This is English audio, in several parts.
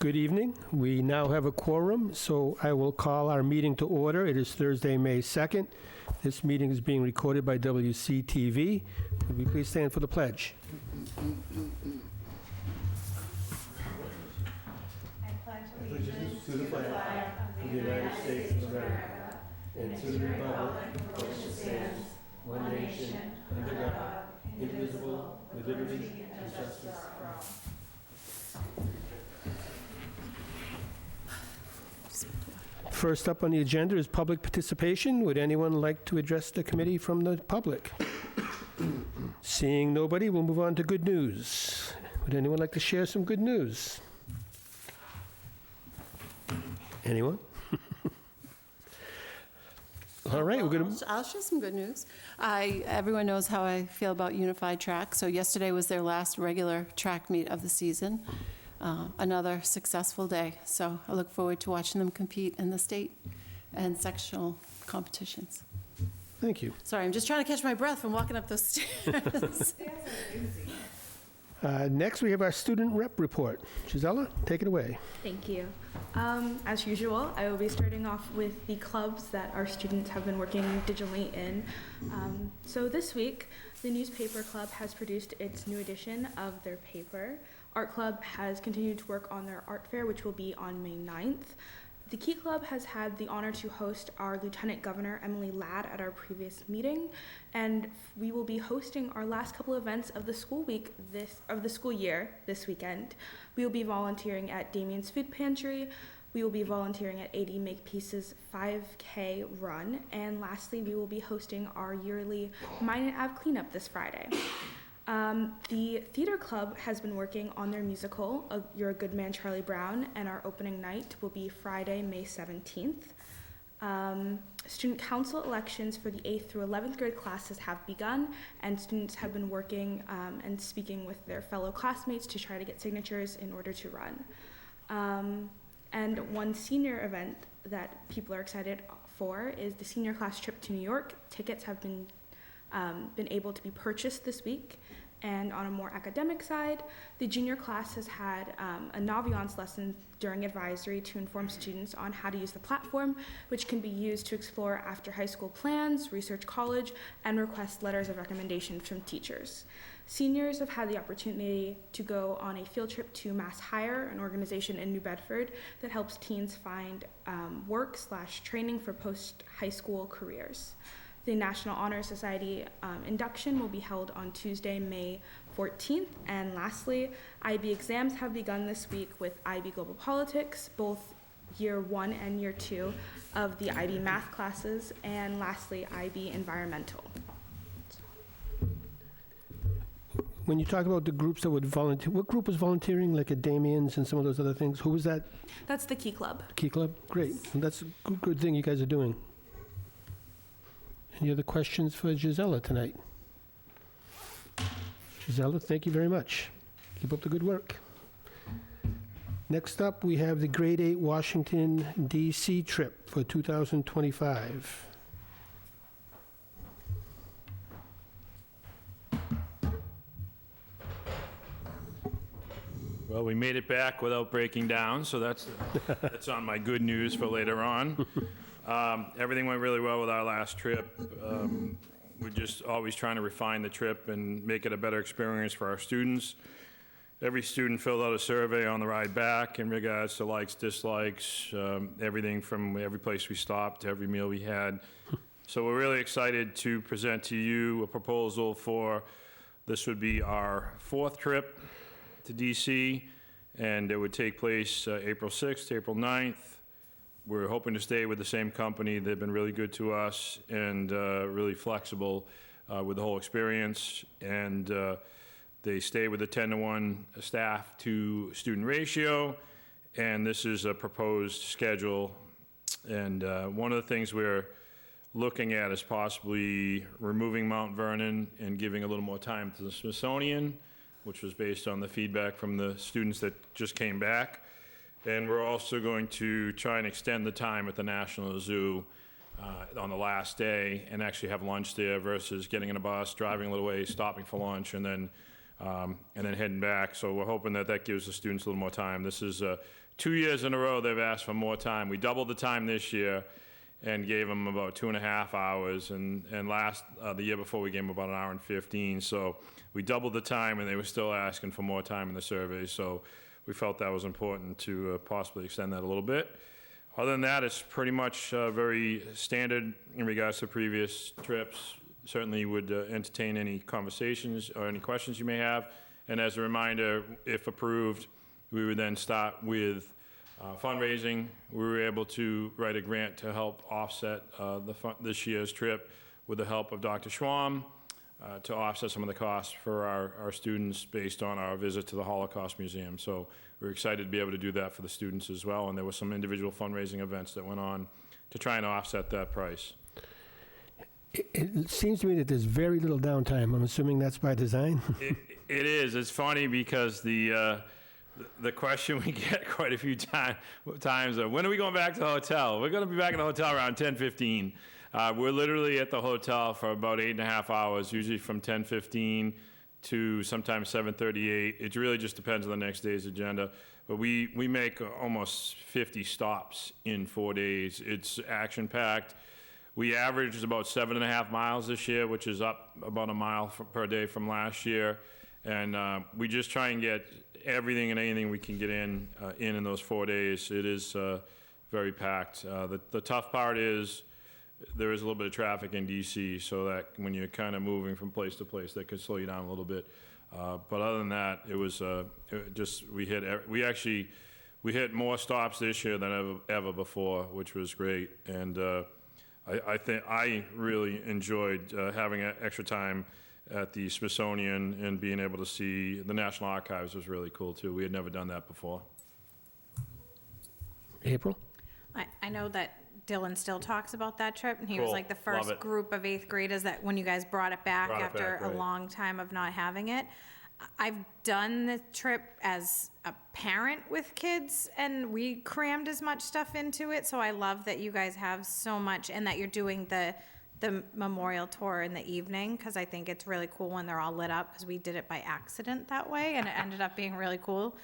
Good evening. We now have a quorum, so I will call our meeting to order. It is Thursday, May 2nd. This meeting is being recorded by WCTV. Would we please stand for the pledge? I pledge allegiance to the flag of the United States of America and to the republic for which it stands, one nation, under God, indivisible, with liberty and justice for all. First up on the agenda is public participation. Would anyone like to address the committee from the public? Seeing nobody, we'll move on to good news. Would anyone like to share some good news? Anyone? All right, we're going to... I'll share some good news. Everyone knows how I feel about Unified Track. So yesterday was their last regular track meet of the season. Another successful day. So I look forward to watching them compete in the state and sectional competitions. Thank you. Sorry, I'm just trying to catch my breath from walking up those stairs. Next, we have our student rep report. Gisela, take it away. Thank you. As usual, I will be starting off with the clubs that our students have been working digitally in. So this week, the newspaper club has produced its new edition of their paper. Art Club has continued to work on their art fair, which will be on May 9th. The Key Club has had the honor to host our Lieutenant Governor, Emily Ladd, at our previous meeting, and we will be hosting our last couple events of the school year this weekend. We will be volunteering at Damien's Food Pantry. We will be volunteering at 80 Makepeace's 5K run, and lastly, we will be hosting our yearly Mine and Ave cleanup this Friday. The theater club has been working on their musical, You're a Good Man, Charlie Brown, and our opening night will be Friday, May 17th. Student council elections for the 8th through 11th grade classes have begun, and students have been working and speaking with their fellow classmates to try to get signatures in order to run. And one senior event that people are excited for is the senior class trip to New York. Tickets have been able to be purchased this week. And on a more academic side, the junior class has had a Naviance lesson during advisory to inform students on how to use the platform, which can be used to explore after high school plans, research college, and request letters of recommendation from teachers. Seniors have had the opportunity to go on a field trip to Mass Hire, an organization in New Bedford that helps teens find work/training for post-high school careers. The National Honor Society induction will be held on Tuesday, May 14th. And lastly, IB exams have begun this week with IB Global Politics, both year 1 and year 2 of the IB math classes, and lastly, IB Environmental. When you talk about the groups that would volunteer, what group was volunteering, like at Damien's and some of those other things? Who was that? That's the Key Club. Key Club? Great. Well, that's a good thing you guys are doing. Any other questions for Gisela tonight? Gisela, thank you very much. Keep up the good work. Next up, we have the Grade 8 Washington, D.C. trip for 2025. Well, we made it back without breaking down, so that's on my good news for later on. Everything went really well with our last trip. We're just always trying to refine the trip and make it a better experience for our students. Every student filled out a survey on the ride back in regards to likes, dislikes, everything from every place we stopped to every meal we had. So we're really excited to present to you a proposal for, this would be our 4th trip to DC, and it would take place April 6th, April 9th. We're hoping to stay with the same company. They've been really good to us and really flexible with the whole experience. And they stay with a 10-to-1 staff to student ratio. And this is a proposed schedule. And one of the things we're looking at is possibly removing Mount Vernon and giving a little more time to the Smithsonian, which was based on the feedback from the students that just came back. And we're also going to try and extend the time at the National Zoo on the last day and actually have lunch there versus getting in a bus, driving a little way, stopping for lunch, and then and then heading back. So we're hoping that that gives the students a little more time. This is 2 years in a row they've asked for more time. We doubled the time this year and gave them about 2.5 hours, and the year before we gave them about 1 hour and 15. So we doubled the time, and they were still asking for more time in the survey. So we felt that was important to possibly extend that a little bit. Other than that, it's pretty much very standard in regards to previous trips. Certainly would entertain any conversations or any questions you may have. And as a reminder, if approved, we would then start with fundraising. We were able to write a grant to help offset this year's trip with the help of Dr. Schwam to offset some of the costs for our students based on our visit to the Holocaust Museum. So we're excited to be able to do that for the students as well. And there were some individual fundraising events that went on to try and offset that price. It seems to me that there's very little downtime. I'm assuming that's by design? It is. It's funny because the question we get quite a few times when are we going back to the hotel? We're going to be back in the hotel around 10:15. We're literally at the hotel for about 8.5 hours, usually from 10:15 to sometimes 7:38. It really just depends on the next day's agenda. But we make almost 50 stops in 4 days. It's action-packed. We averaged about 7.5 miles this year, which is up about a mile per day from last year. And we just try and get everything and anything we can get in those 4 days. It is very packed. The tough part is there is a little bit of traffic in DC, so that when you're kind of moving from place to place, that could slow you down a little bit. But other than that, it was we hit more stops this year than ever before, which was great. And I think I really enjoyed having extra time at the Smithsonian, and being able to see the National Archives was really cool too. We had never done that before. April? I know that Dylan still talks about that trip, and he was Cool. like the Love first it. group of 8th graders that when you guys brought it back Brought it after back, right. a long time of not having it. I've done the trip as a parent with kids, and we crammed as much stuff into it, so I love that you guys have so much, and that you're doing the memorial tour in the evening, because I think it's really cool when they're all lit up, because we did it by accident that way, and it ended up being really cool.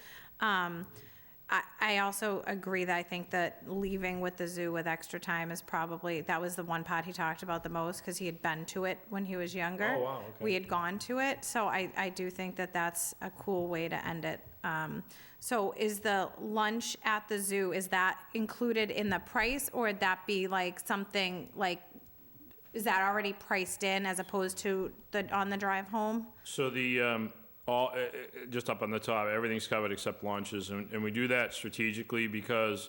I also agree that I think that leaving with the zoo with extra time is probably, that was the one part he talked about the most, because he had been to it when he was younger. Oh, wow, okay. We had gone to it, so I do think that that's a cool way to end it. So is the lunch at the zoo, is that included in the price, or would that be like something like, is that already priced in as opposed to on the drive home? So just up on the top, everything's covered except lunches, and we do that strategically because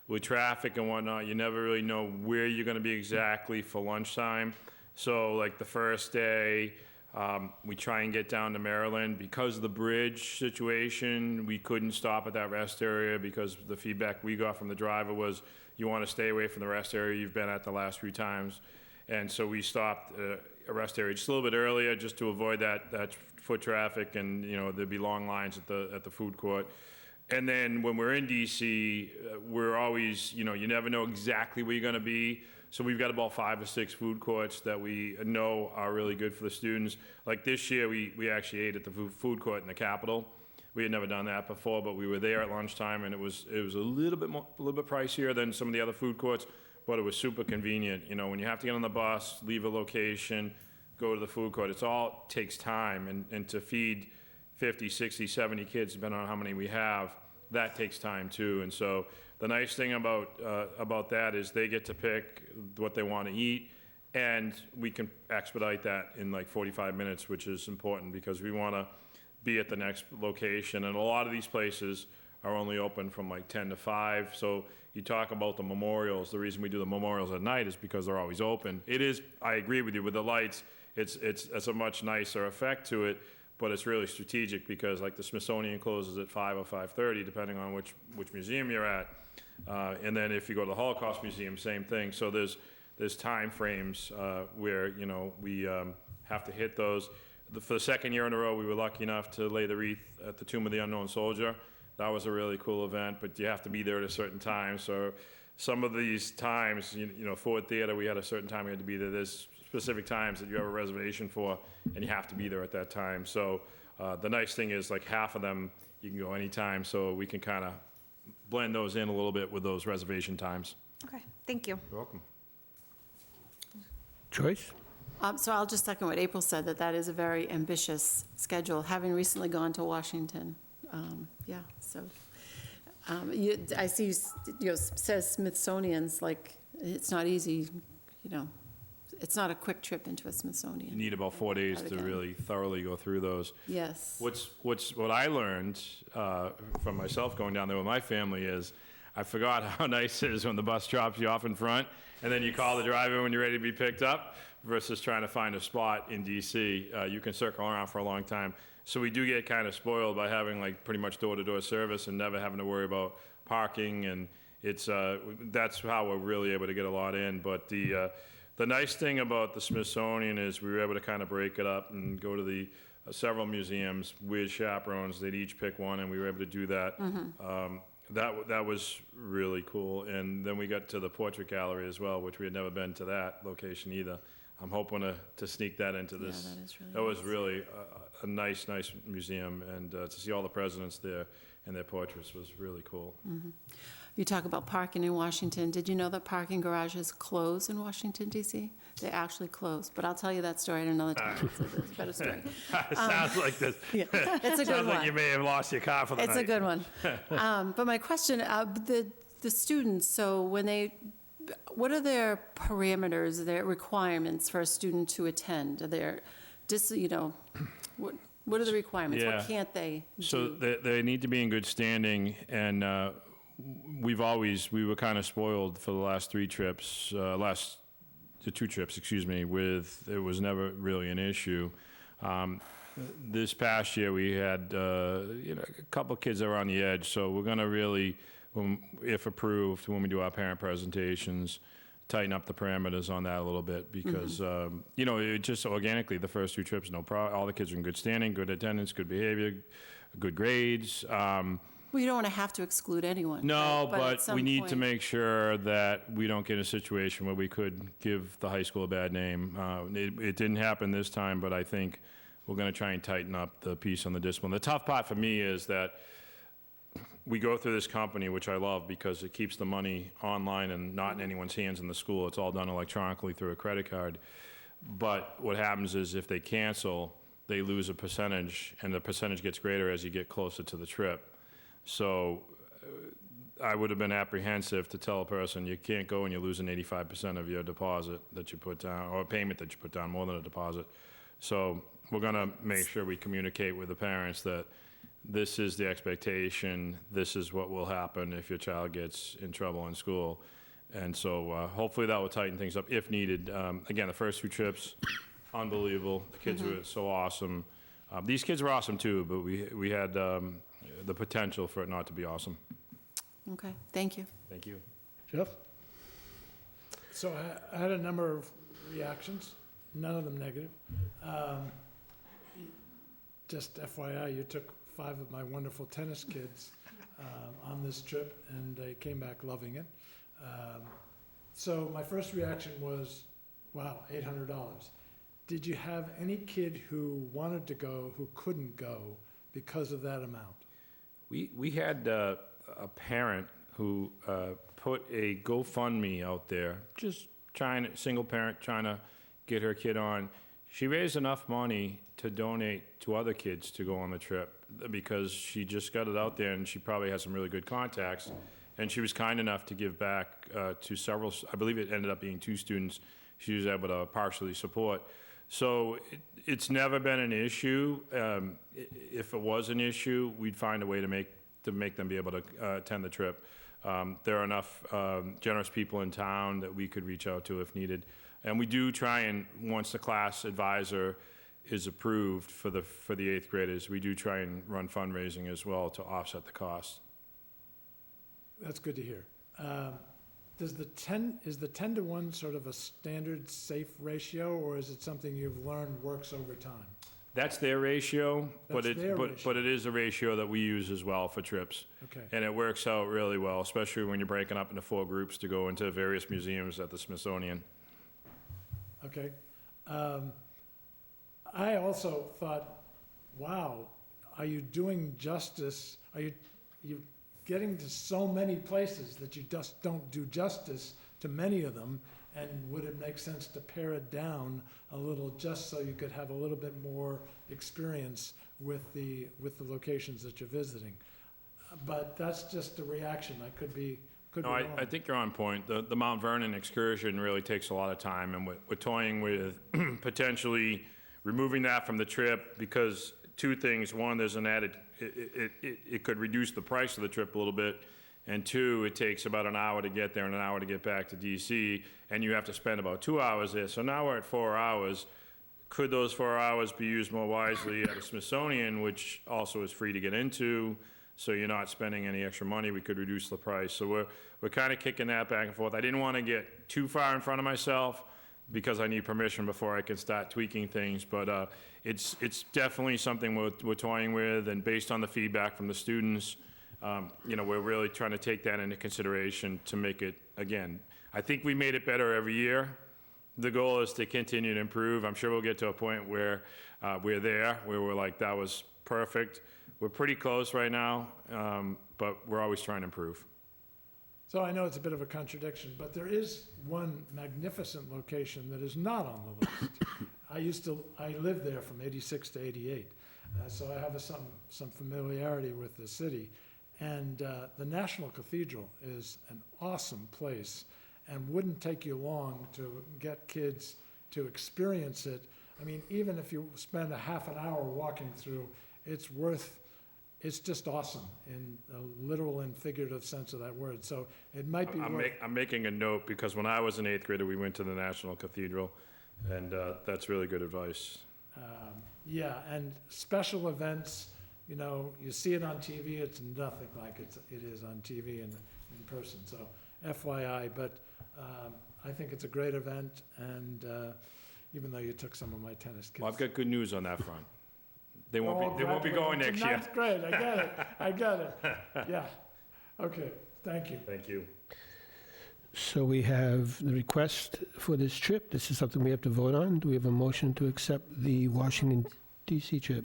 with traffic and whatnot, you never really know where you're gonna be exactly for lunchtime. So like the first day, we try and get down to Maryland. Because of the bridge situation, we couldn't stop at that rest area because the feedback we got from the driver was, you wanna stay away from the rest area you've been at the last few times. And so we stopped a rest area just a little bit earlier, just to avoid that foot traffic, and there'd be long lines at the food court. And then when we're in DC, we're always, you never know exactly where you're gonna be. So we've got about 5 or 6 food courts that we know are really good for the students. Like this year, we actually ate at the food court in the Capitol. We had never done that before, but we were there at lunchtime, and it was a little bit pricier than some of the other food courts. But it was super convenient. When you have to get on the bus, leave a location, go to the food court, it all takes time. And to feed 50, 60, 70 kids, depending on how many we have, that takes time too. And so the nice thing about that is they get to pick what they want to eat, and we can expedite that in like 45 minutes, which is important because we want to be at the next location. And a lot of these places are only open from like 10 to 5. So you talk about the memorials. The reason we do the memorials at night is because they're always open. It is, I agree with you, with the lights, it's a much nicer effect to it, but it's really strategic because like the Smithsonian closes at 5 or 5:30, depending on which museum you're at. And then if you go to the Holocaust Museum, same thing. So there's time frames where, we have to hit those. For the second year in a row, we were lucky enough to lay the wreath at the Tomb of the Unknown Soldier. That was a really cool event, but you have to be there at a certain time. So some of these times, Ford Theater, we had a certain time we had to be there. There's specific times that you have a reservation for, and you have to be there at that time. So The nice thing is, like, half of them, you can go anytime, so we can kind of blend those in a little bit with those reservation times. Okay, thank you. You're welcome. Joyce? So I'll just second what April said, that that is a very ambitious schedule, having recently gone to Washington. Yeah, so, I see, says Smithsonian's, like, it's not easy, it's not a quick trip into a You Smithsonian. need about 4 days to Again. really thoroughly go through those. Yes. What I learned from myself going down there with my family is, I forgot how nice it is when the bus drops you off in front, and then you call the driver when you're ready to be picked up, versus trying to find a spot in DC. You can circle around for a long time. So we do get kind of spoiled by having like pretty much door-to-door service and never having to worry about parking, and it's that's how we're really able to get a lot in. But the nice thing about the Smithsonian is we were able to kind of break it up and go to the several museums with chaperones. They'd each pick one, and we were able to do that. That was really cool. And then we got to the portrait gallery as well, which we had never been to that location either. I'm hoping to sneak that into this. Yeah, that is really That was nice. really a nice museum, and to see all the presidents there and their portraits was really cool. You talk about parking in Washington. Did you know that parking garages close in Washington DC? They actually close, but I'll tell you that story at another time. It's a better story. It sounds like this. Yeah, it's a good Sounds like you one. may have lost your car for the night. It's a good one. But my question, the students, so what are their parameters, their requirements for a student to attend? Are there, what are the requirements? Yeah. What can't they So do? they need to be in good standing, and we were kind of spoiled for the last two trips, with, it was never really an issue. This past year, we had, a couple of kids that were on the edge, so we're gonna really, if approved, when we do our parent presentations, tighten up the parameters on that a little bit, because, it just organically, the first two trips, all the kids are in good standing, good attendance, good behavior, good grades. Well, you don't want to have to exclude anyone. No, right? at but some we need to point- make sure that we don't get in a situation where we could give the high school a bad name. It didn't happen this time, but I think we're going to try and tighten up the piece on the discipline. The tough part for me is that we go through this company, which I love because it keeps the money online and not in anyone's hands in the school. It's all done electronically through a credit card. But what happens is if they cancel, they lose a percentage, and the percentage gets greater as you get closer to the trip. So I would have been apprehensive to tell a person, you can't go and you're losing 85% of your deposit that you put down, or payment that you put down, more than a deposit. So we're going to make sure we communicate with the parents that this is the expectation, this is what will happen if your child gets in trouble in school. And so hopefully that will tighten things up if needed. Again, the first two trips, unbelievable. The kids were so awesome. These kids were awesome too, but we had the potential for it not to be awesome. Okay, thank you. Thank you. Jeff? So I had a number of reactions, none of them negative. Just FYI, you took 5 of my wonderful tennis kids on this trip, and they came back loving it. So my first reaction was, wow, $800. Did you have any kid who wanted to go who couldn't go because of that amount? We had a parent who put a GoFundMe out there, just single parent, trying to get her kid on. She raised enough money to donate to other kids to go on the trip, because she just got it out there, and she probably has some really good contacts. And she was kind enough to give back to several, I believe it ended up being 2 students she was able to partially support. So it's never been an issue. If it was an issue, we'd find a way to make them be able to attend the trip. There are enough generous people in town that we could reach out to if needed. And we do try, and once the class advisor is approved for the 8th graders, we do try and run fundraising as well to offset the cost. That's good to hear. Is the 10 to 1 sort of a standard safe ratio, or is it something you've learned works over time? That's their ratio, but That's their ratio. but it is a ratio that we use as well for trips. Okay. And it works out really well, especially when you're breaking up into 4 groups to go into various museums at the Smithsonian. Okay. I also thought wow, are you doing justice? Are you getting to so many places that you just don't do justice to many of them? And would it make sense to pare it down a little just so you could have a little bit more experience with the locations that you're visiting? But that's just a reaction. I could be No, wrong. I think you're on point. The Mount Vernon excursion really takes a lot of time, and we're toying with potentially removing that from the trip because two things. One, there's an added, it could reduce the price of the trip a little bit, and two, it takes about an hour to get there and an hour to get back to DC, and you have to spend about 2 hours there. So now we're at 4 hours. Could those 4 hours be used more wisely at a Smithsonian, which also is free to get into? So you're not spending any extra money, we could reduce the price. So we're kind of kicking that back and forth. I didn't want to get too far in front of myself because I need permission before I can start tweaking things, but it's definitely something we're toying with, and based on the feedback from the students, we're really trying to take that into consideration to make it, again, I think we made it better every year. The goal is to continue to improve. I'm sure we'll get to a point where we're there, where we're like, that was perfect. We're pretty close right now, but we're always trying to improve. So I know it's a bit of a contradiction, but there is one magnificent location that is not on the list. I lived there from 86 to 88, so I have some familiarity with the city. And the National Cathedral is an awesome place and wouldn't take you long to get kids to experience it. I mean, even if you spend a half an hour walking through, it's just awesome in a literal and figurative sense of that word. So it might be worth. I'm making a note because when I was an eighth grader, we went to the National Cathedral, and that's really good advice. Yeah, and special events, you see it on TV, it's nothing like it is on TV and in person, so FYI, but I think it's a great event, and even though you took some of my tennis kids. Well, I've got good news on that front. They won't be going next year. That's great, I get it, yeah. Okay, thank you. Thank you. So we have the request for this trip. This is something we have to vote on. Do we have a motion to accept the Washington DC trip?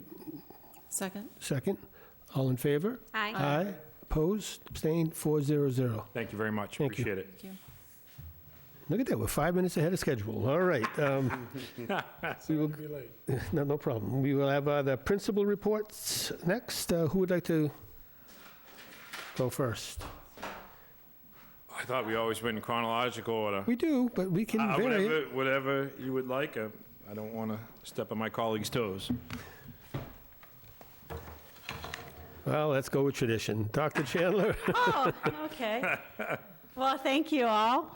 Second? Second. All in favor? Aye. Aye. Opposed? Abstained? 400. Thank you very much. Thank you. Appreciate it. Thank you. Look at that, we're 5 minutes ahead of schedule. All right. We will, Be late. no problem. We will have the principal reports next. Who would like to go first? I thought we always went in chronological order. We do, but we can vary it. Whatever you would like. I don't want to step on my colleagues' toes. Well, let's go with tradition. Dr. Chandler? Oh, okay. Well, thank you all.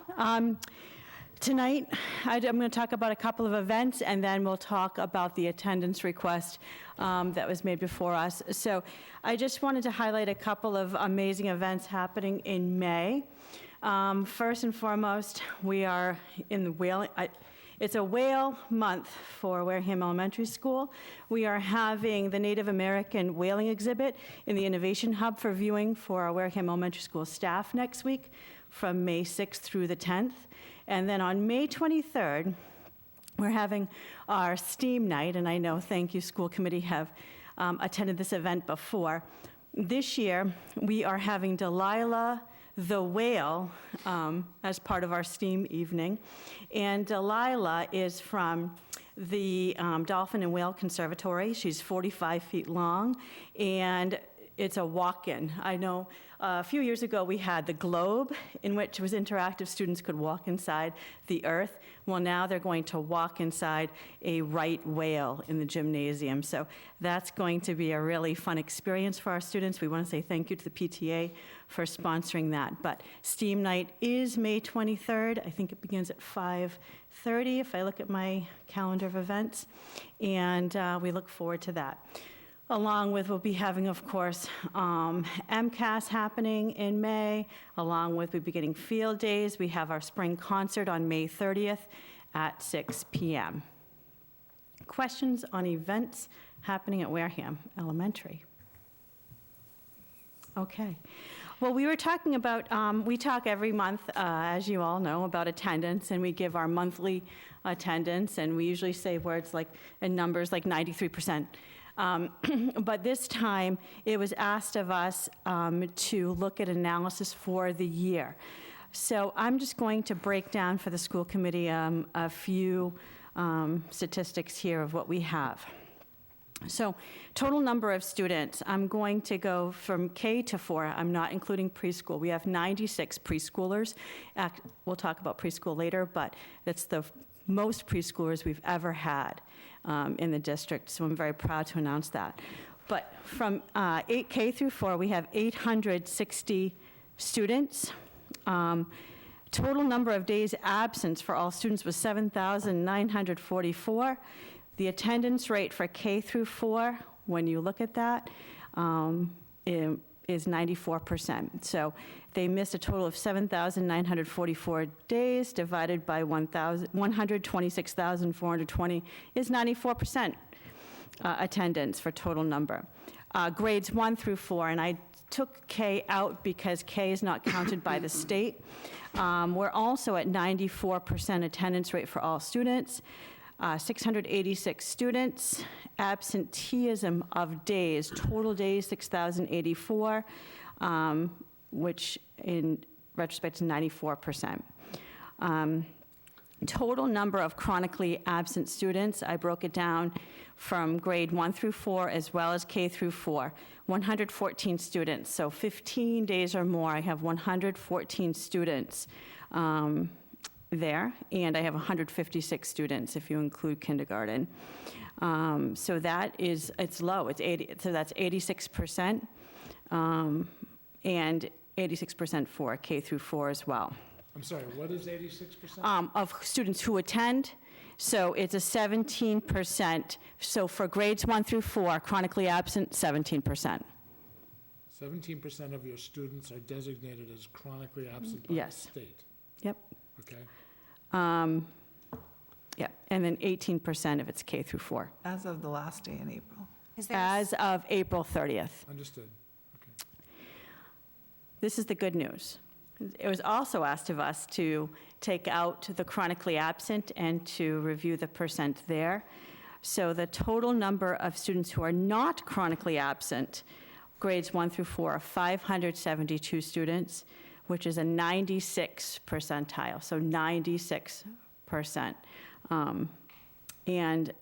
Tonight, I'm going to talk about a couple of events, and then we'll talk about the attendance request that was made before us. So I just wanted to highlight a couple of amazing events happening in May. First and foremost, we are in the whaling. It's a whale month for Wareham Elementary School. We are having the Native American whaling exhibit in the Innovation Hub for viewing for our Wareham Elementary School staff next week from May 6th through the 10th. And then on May 23rd, we're having our STEAM night, and I know, thank you, school committee have attended this event before. This year, we are having Delilah the whale as part of our STEAM evening. And Delilah is from the Dolphin and Whale Conservatory. She's 45 feet long, and it's a walk-in. I know a few years ago we had the Globe, in which it was interactive. Students could walk inside the Earth. Well, now they're going to walk inside a right whale in the gymnasium. So that's going to be a really fun experience for our students. We want to say thank you to the PTA for sponsoring that. But STEAM Night is May 23rd. I think it begins at 5:30 if I look at my calendar of events. And we look forward to that. Along with, we'll be having, of course, MCAS happening in May. Along with, we'll be getting field days. We have our spring concert on May 30th at 6 p.m. Questions on events happening at Wareham Elementary? Okay. Well, we were talking about, we talk every month, as you all know, about attendance, and we give our monthly attendance, and we usually say words like, and numbers like 93%. But this time, it was asked of us to look at analysis for the year. So I'm just going to break down for the school committee a few statistics here of what we have. So total number of students, I'm going to go from K to 4. I'm not including preschool. We have 96 preschoolers. We'll talk about preschool later, but that's the most preschoolers we've ever had in the district, so I'm very proud to announce that. But from 8K through 4, we have 860 students. Total number of days absence for all students was 7,944. The attendance rate for K through 4, when you look at that, is 94%. So they missed a total of 7,944 days divided by 126,420 is 94% attendance for total number. Grades 1 through 4, and I took K out because K is not counted by the state. We're also at 94% attendance rate for all students. 686 students, absenteeism of days, total days 6,084, which in retrospect is 94%. Total number of chronically absent students, I broke it down from grade 1 through 4 as well as K through 4. 114 students, so 15 days or more, I have 114 students there, and I have 156 students if you include kindergarten. So that is, it's low, it's 80, so that's 86%, and 86% for K through 4 as well. I'm sorry, what is 86%? Of students who attend, so it's a 17%, so for grades 1 through 4, chronically absent, 17%. 17% of your students are designated as chronically absent by the Yes. state, Yep. okay? Yeah, and then 18% if it's K through 4, As of the last day in April. Is there, as of April 30th. Understood, okay. This is the good news. It was also asked of us to take out the chronically absent and to review the percent there. So the total number of students who are not chronically absent, grades 1 through 4, are 572 students, which is a 96 percentile, so 96%. And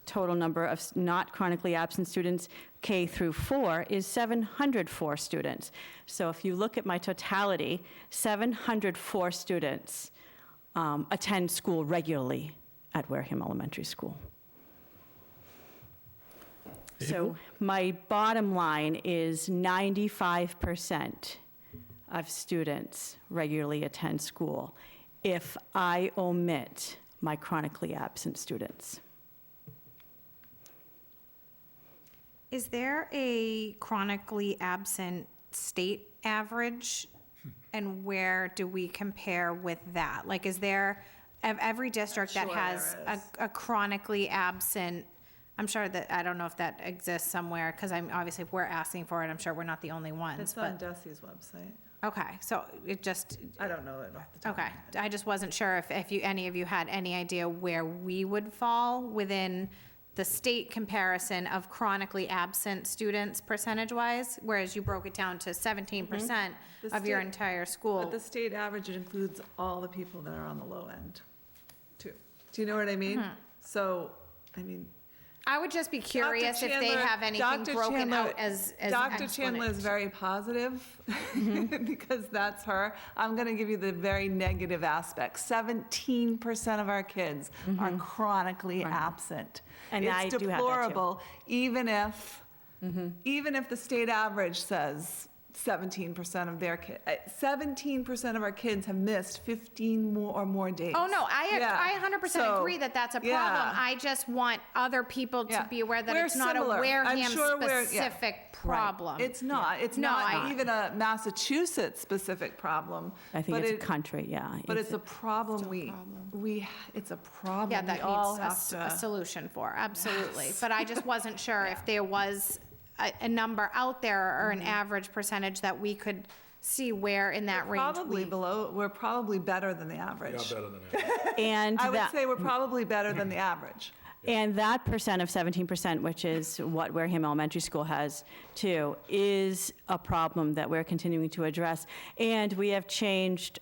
total number of not chronically absent students, K through 4, is 704 students. So if you look at my totality, 704 students attend school regularly at Wareham Elementary School. So my bottom line is 95% of students regularly attend school if I omit my chronically absent students. is there a chronically absent state average? And where do we compare with that? Like, is there, of every district that Sure has there is. a chronically absent, I'm sure that, I don't know if that exists somewhere, because I'm, obviously, if we're asking for it, I'm sure we're not the only ones, It's on but, DESI's website. okay, so it just, I don't know it off the top. okay. I just wasn't sure if you, any of you had any idea where we would fall within the state comparison of chronically absent students percentage-wise, whereas you broke it down to 17% The of your state- entire But school. the state average includes all the people that are on the low end, too. Do you know what I mean? So, I mean. I would just be curious if they Chandler- have anything Dr. broken Chandler- out as Dr. Chandler is explanation. very positive, because that's her. I'm going to give you the very negative aspect. 17% of our kids are chronically absent. And I do have that, It's too. deplorable, even if the state average says 17% of their kids, 17% of our kids have missed 15 or more days. Oh, no, Yeah. I 100% So, agree that that's a problem. yeah. I just want other people to Yeah. be aware that We're it's not a similar. I'm sure we're- yeah. Wareham-specific problem. It's not. It's No, not even a Massachusetts-specific problem. I think but it's a it- country, yeah. But it's a problem it's a problem Yeah, we that all needs have a to. solution for, absolutely. But I just wasn't sure if there was a number out there or an average percentage that we could see where in that range Probably below, we're probably better than the average. Better than that. And I would that, say we're probably better than the average. And that percent of 17%, which is what Wareham Elementary School has too, is a problem that we're continuing to address. And we have changed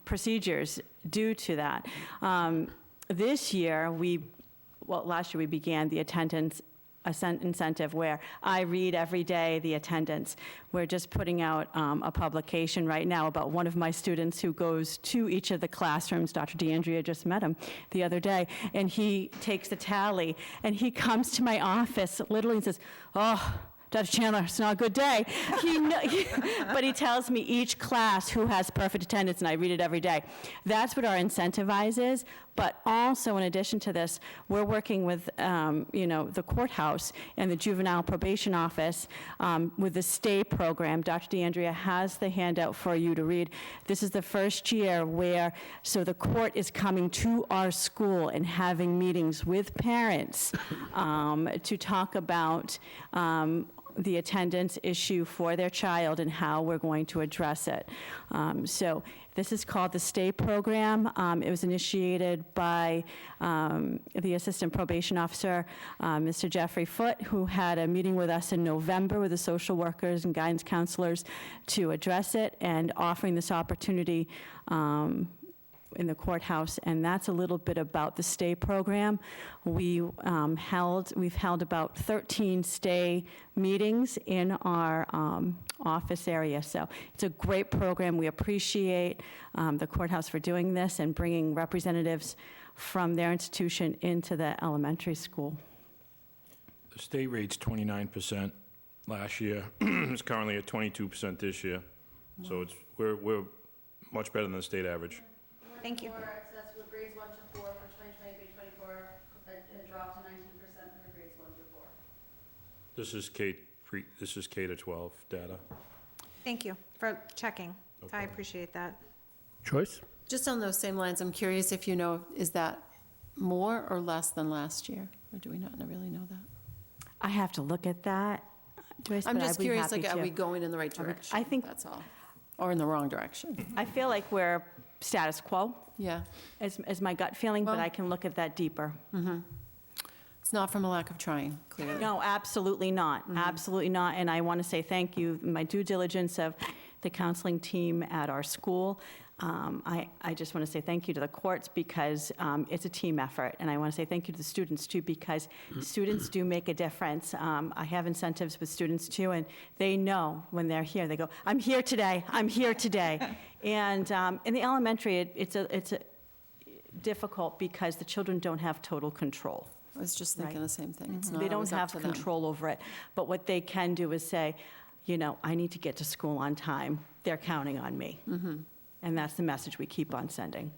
procedures due to that. This year, last year we began the attendance incentive where I read every day the attendance. We're just putting out a publication right now about one of my students who goes to each of the classrooms. Dr. DeAndrea just met him the other day, and he takes the tally, and he comes to my office literally and says, "Oh, Dr. Chandler, it's not a good day." But he tells me each class who has perfect attendance, and I read it every day. That's what our incentivize is. But also, in addition to this, we're working with, the courthouse and the juvenile probation office with the STAY program. Dr. DeAndrea has the handout for you to read. This is the first year where, so the court is coming to our school and having meetings with parents to talk about the attendance issue for their child and how we're going to address it. So this is called the STAY program. It was initiated by the Assistant Probation Officer, Mr. Jeffrey Foote, who had a meeting with us in November with the social workers and guidance counselors to address it, and offering this opportunity in the courthouse, and that's a little bit about the STAY program. We've held about 13 STAY meetings in our office area, so it's a great program. We appreciate the courthouse for doing this and bringing representatives from their institution into the elementary school. The state rate's 29% last year. It's currently at 22% this year. So we're much better than the state average. Thank you. Access for grades 1 to 4 for 2023-24, it dropped to 19% for grades 1 to 4. This is K to 12 data. Thank you for checking. I appreciate that. Joyce? Just on those same lines, I'm curious if you know, is that more or less than last year? Or do we not really know that? I have to look at that, Joyce, I'm but just I'd be curious, happy like, are to. we going in the right direction? I think- That's all. Or in the wrong direction? I feel like we're status quo, Yeah. is my gut feeling, but Well- I can look at that deeper. It's not from a lack of trying, clearly. No, absolutely not, absolutely not. And I want to say thank you, my due diligence of the counseling team at our school. I just want to say thank you to the courts because it's a team effort. And I want to say thank you to the students too, because students do make a difference. I have incentives with students too, and they know when they're here, they go, "I'm here today, I'm here today." And in the elementary, it's difficult because the children don't have total control. I was just thinking Right. the same thing. It's not They don't always up have to them. control over it. But what they can do is say, I need to get to school on time. They're counting on me. And that's the message we keep on sending.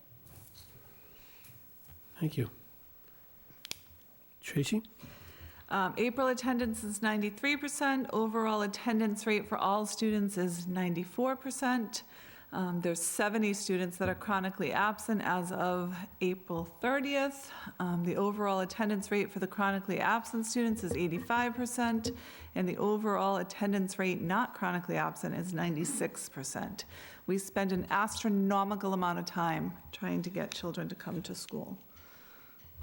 Thank you. Tracy? April attendance is 93%. Overall attendance rate for all students is 94%. There's 70 students that are chronically absent as of April 30th. The overall attendance rate for the chronically absent students is 85%, and the overall attendance rate not chronically absent is 96%. We spend an astronomical amount of time trying to get children to come to school.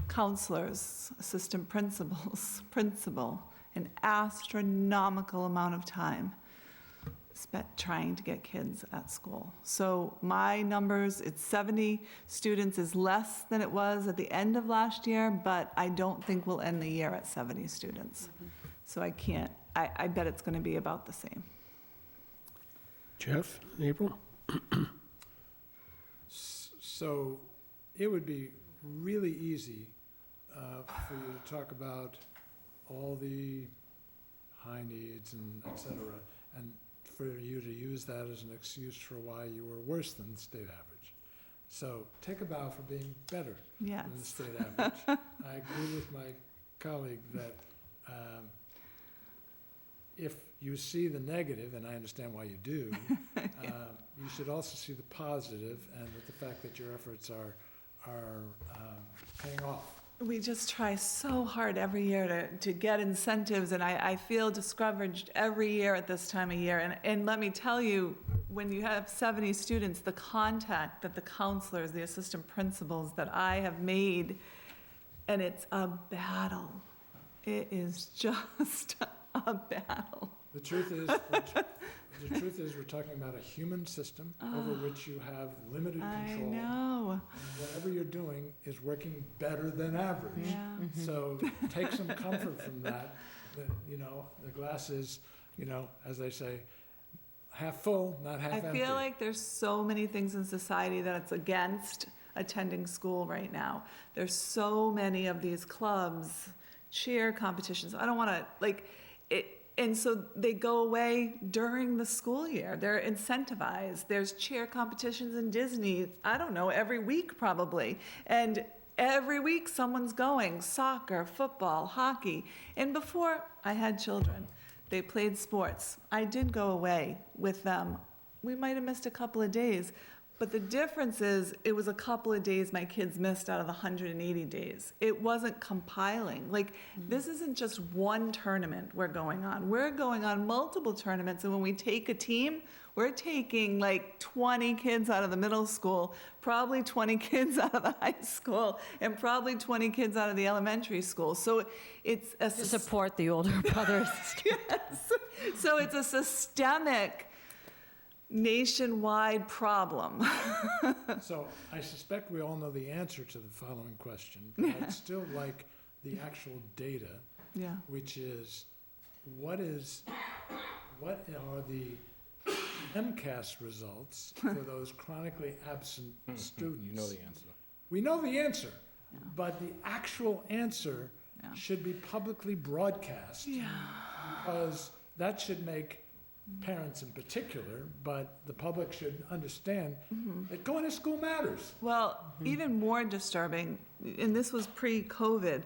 Counselors, assistant principals, principal, an astronomical amount of time spent trying to get kids at school. So my numbers, it's 70 students is less than it was at the end of last year, but I don't think we'll end the year at 70 students. So I bet it's going to be about the same. Jeff? April? So it would be really easy for you to talk about all the high needs and et cetera, and for you to use that as an excuse for why you were worse than the state average. So take a bow for being better Yes. than the state average. I agree with my colleague that if you see the negative, and I understand why you do, you should also see the positive and with the fact that your efforts are paying off. We just try so hard every year to get incentives, and I feel discouraged every year at this time of year. And let me tell you, when you have 70 students, the contact that the counselors, the assistant principals that I have made and it's a battle. It is just a battle. The truth is, we're talking about a human system over which you have limited I control. know. And whatever you're doing is working better than average. Yeah. So take some comfort from that, you know, the glass is, you know, as they say, half full, not half I empty. feel like there's so many things in society that it's against attending school right now. There's so many of these clubs, cheer competitions. I don't want to, like, it, and so they go away during the school year. They're incentivized. There's cheer competitions in Disney, I don't know, every week probably. And every week someone's going, soccer, football, hockey. And before I had children, they played sports. I did go away with them. We might have missed a couple of days, but the difference is it was a couple of days my kids missed out of the 180 days. It wasn't compiling. Like, this isn't just one tournament we're going on. We're going on multiple tournaments, and when we take a team, we're taking like 20 kids out of the middle school, probably 20 kids out of the high school, and probably 20 kids out of the elementary school. So it's a To support the older brothers. yes. So it's a systemic nationwide problem. So I suspect we all know the answer to the following question, but I'd still like the actual data, Yeah. which is, what are the MCAS results for those chronically absent students? You know the answer. We know the answer, but the actual answer Yeah. should be publicly broadcast. Because that should make parents in particular, but the public should understand that going to school matters. Well, even more disturbing, and this was pre-COVID,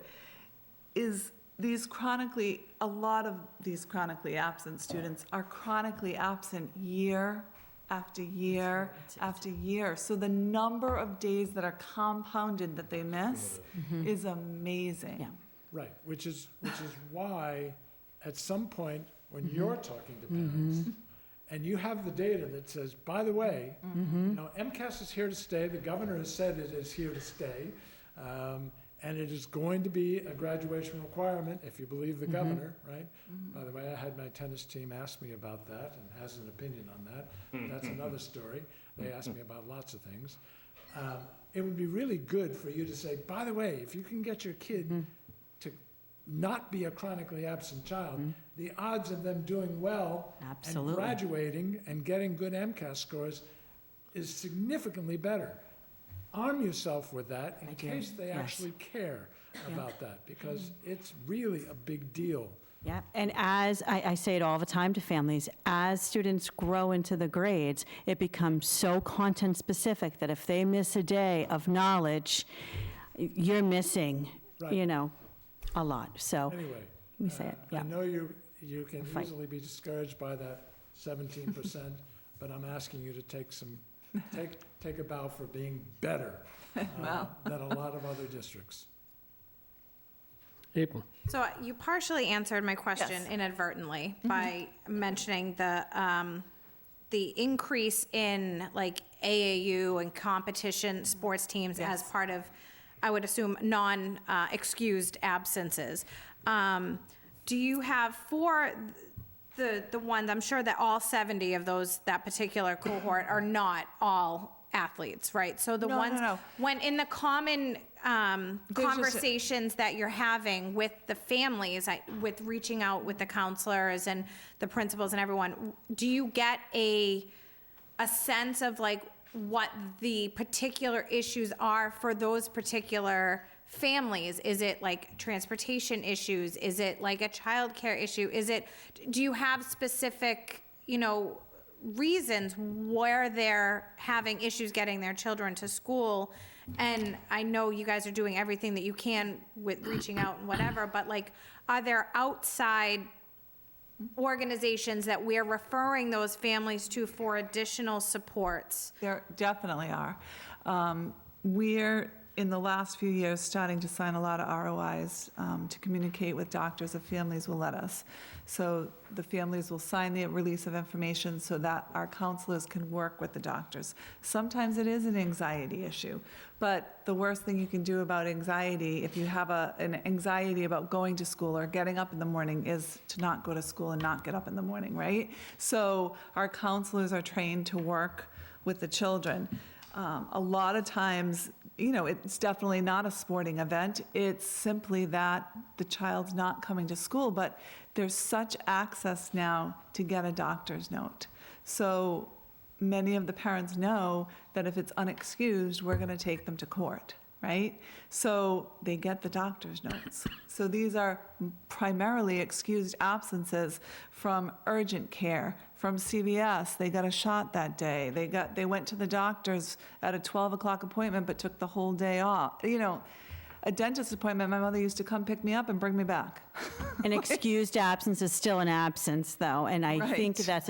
is a lot of these chronically absent students are chronically absent year after year after year. So the number of days that are compounded that they miss is amazing. Yeah. Right, which is why, at some point, when you're talking to parents, and you have the data that says, by the way, you know, MCAS is here to stay, the governor has said it is here to stay, and it is going to be a graduation requirement, if you believe the governor, right? By the way, I had my tennis team ask me about that, and has an opinion on that. That's another story. They asked me about lots of things. It would be really good for you to say, by the way, if you can get your kid to not be a chronically absent child, the odds of them doing well Absolutely. and graduating and getting good MCAS scores is significantly better. Arm yourself with that in case they actually care about that, because it's really a big deal. Yeah, and as I say it all the time to families, as students grow into the grades, it becomes so content-specific that if they miss a day of knowledge, you're missing, Right. you know, a lot. So Anyway, we say it, yeah. I know you can Fight. easily be discouraged by that 17%, but I'm asking you to take a bow for being better than a lot of other districts. April. So you partially answered my question Yes. inadvertently by mentioning the increase in like AAU and competition sports teams as part of, I would assume, non-excused absences. Do you have for the ones, I'm sure that all 70 of those, that particular cohort are not all athletes, right? So the No, ones, no. when in the common just a- conversations that you're having with the families, with reaching out with the counselors and the principals and everyone, do you get a sense of like what the particular issues are for those particular families? Is it like transportation issues? Is it like a childcare issue? Do you have specific, reasons where they're having issues getting their children to school? And I know you guys are doing everything that you can with reaching out and whatever, but like, are there outside organizations that we're referring those families to for additional supports? There definitely are. We're in the last few years, starting to sign a lot of ROIs to communicate with doctors if families will let us. So the families will sign the release of information so that our counselors can work with the doctors. Sometimes it is an anxiety issue, but the worst thing you can do about anxiety, if you have an anxiety about going to school or getting up in the morning, is to not go to school and not get up in the morning, right? So our counselors are trained to work with the children. A lot of times, you know, it's definitely not a sporting event. It's simply that the child's not coming to school, but there's such access now to get a doctor's note. So many of the parents know that if it's unexcused, we're going to take them to court, right? So they get the doctor's notes. So these are primarily excused absences from urgent care, from CVS. They got a shot that day. They went to the doctor's at a 12 o'clock appointment but took the whole day off. You know, a dentist appointment, my mother used to come pick me up and bring me back. An excused absence is still an absence, though, and I think Right. that's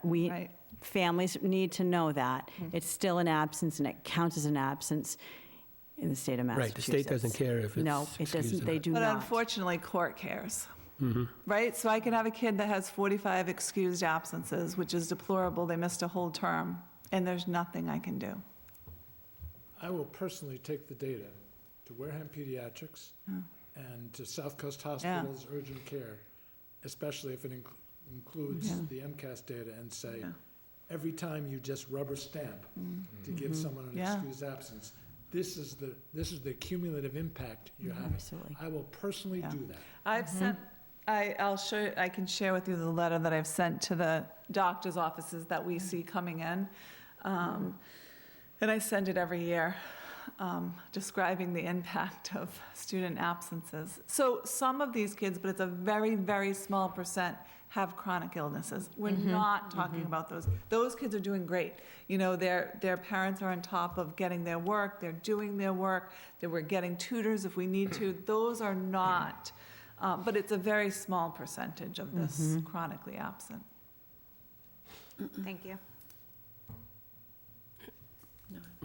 Right. families need to know that. It's still an absence, and it counts as an absence in the state of Right, Massachusetts. the state doesn't care if it's No, it excused doesn't, or they not. do But not. unfortunately, court cares. Right? So I could have a kid that has 45 excused absences, which is deplorable. They missed a whole term, and there's nothing I can do. I will personally take the data to Wareham Pediatrics and to South Coast Hospital's urgent care, especially if it includes Yeah. the MCAS data, and say, Yeah. every time you just rubber stamp to give someone an Yeah. excused absence, this is the cumulative impact you're having. Absolutely. I will personally Yeah. do that. I've sent, I'll show, I can share with you the letter that I've sent to the doctor's offices that we see coming in. And I send it every year, describing the impact of student absences. So some of these kids, but it's a very, very small percent, have chronic illnesses. We're not talking about those. Those kids are doing great. You know, their parents are on top of getting their work, they're doing their work, we're getting tutors if we need to. Those are not, but it's a very small percentage of this chronically absent. Thank you.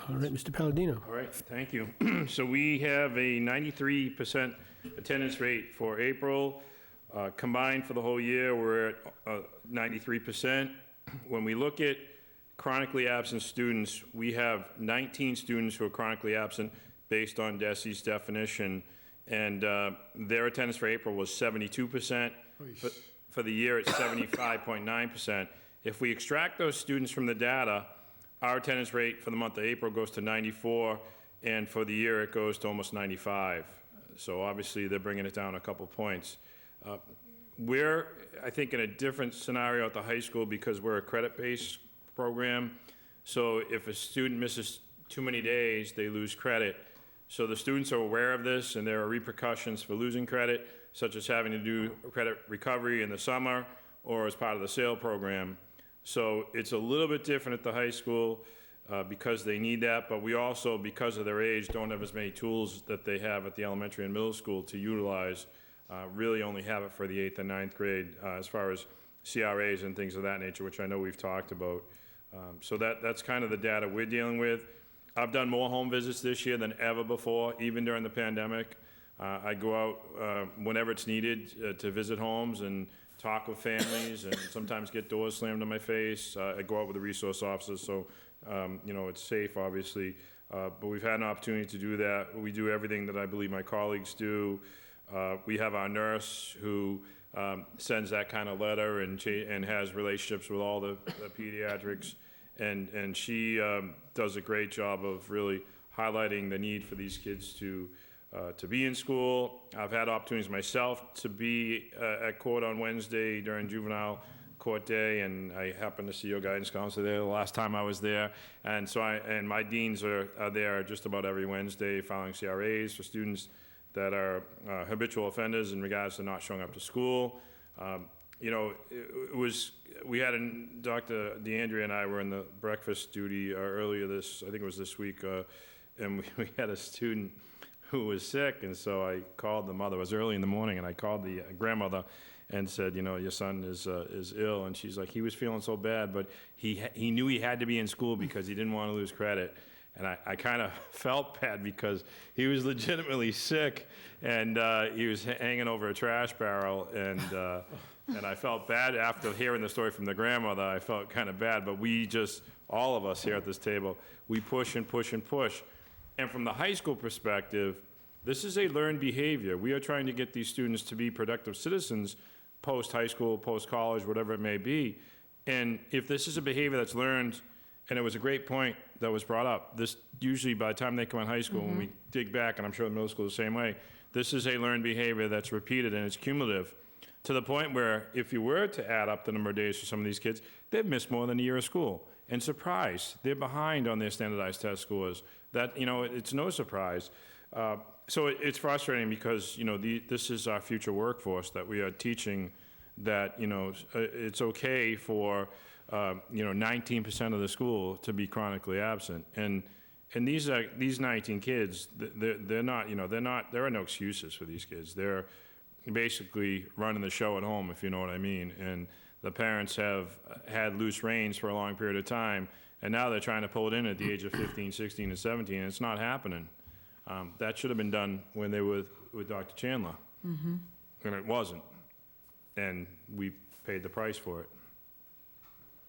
All right, Mr. Palladino. All right, thank you. So we have a 93% attendance rate for April. Combined for the whole year, we're at 93%. When we look at chronically absent students, we have 19 students who are chronically absent based on DESE's definition, and their attendance for April was 72%. For the year, it's 75.9%. If we extract those students from the data, our attendance rate for the month of April goes to 94, and for the year, it goes to almost 95. So obviously, they're bringing it down a couple points. We're, I think, in a different scenario at the high school because we're a credit-based program. So if a student misses too many days, they lose credit. So the students are aware of this, and there are repercussions for losing credit, such as having to do credit recovery in the summer or as part of the SAIL program. So it's a little bit different at the high school because they need that, but we also, because of their age, don't have as many tools that they have at the elementary and middle school to utilize. Really only have it for the 8th and 9th grade as far as CRAs and things of that nature, which I know we've talked about. So that's kind of the data we're dealing with. I've done more home visits this year than ever before, even during the pandemic. I go out whenever it's needed to visit homes and talk with families and sometimes get doors slammed in my face. I go out with the resource officers, so you know, it's safe, obviously. But we've had an opportunity to do that. We do everything that I believe my colleagues do. We have our nurse who sends that kind of letter and has relationships with all the pediatrics, and she does a great job of really highlighting the need for these kids to be in school. I've had opportunities myself to be at court on Wednesday during juvenile court day, and I happened to see your guidance counselor there the last time I was there. And so my deans are there just about every Wednesday filing CRAs for students that are habitual offenders in regards to not showing up to school. You know, we had Dr. DeAndrea and I were in the breakfast duty earlier I think it was this week, and we had a student who was sick, and so I called the mother. It was early in the morning, and I called the grandmother and said, you know, your son is ill, and she's like, he was feeling so bad, but he knew he had to be in school because he didn't want to lose credit. And I kind of felt bad because he was legitimately sick, and he was hanging over a trash barrel, and I felt bad after hearing the story from the grandmother. I felt kind of bad, but we just, all of us here at this table, we push and push and push. And from the high school perspective, this is a learned behavior. We are trying to get these students to be productive citizens post-high school, post-college, whatever it may be. And if this is a behavior that's learned, and it was a great point that was brought up, this usually by the time they come in high school, when we dig back, and I'm sure the middle school is the same way, this is a learned behavior that's repeated and it's cumulative, to the point where if you were to add up the number of days for some of these kids, they've missed more than a year of school. And surprise, they're behind on their standardized test scores. That, it's no surprise. So it's frustrating because, this is our future workforce that we are teaching that, it's okay for, 19% of the school to be chronically absent. And these 19 kids, they're not, there are no excuses for these kids. They're basically running the show at home, if you know what I mean. And the parents have had loose reins for a long period of time, and now they're trying to pull it in at the age of 15, 16, and 17, and it's not happening. That should have been done when they were with Dr. Chandler. And it wasn't. And we paid the price for it.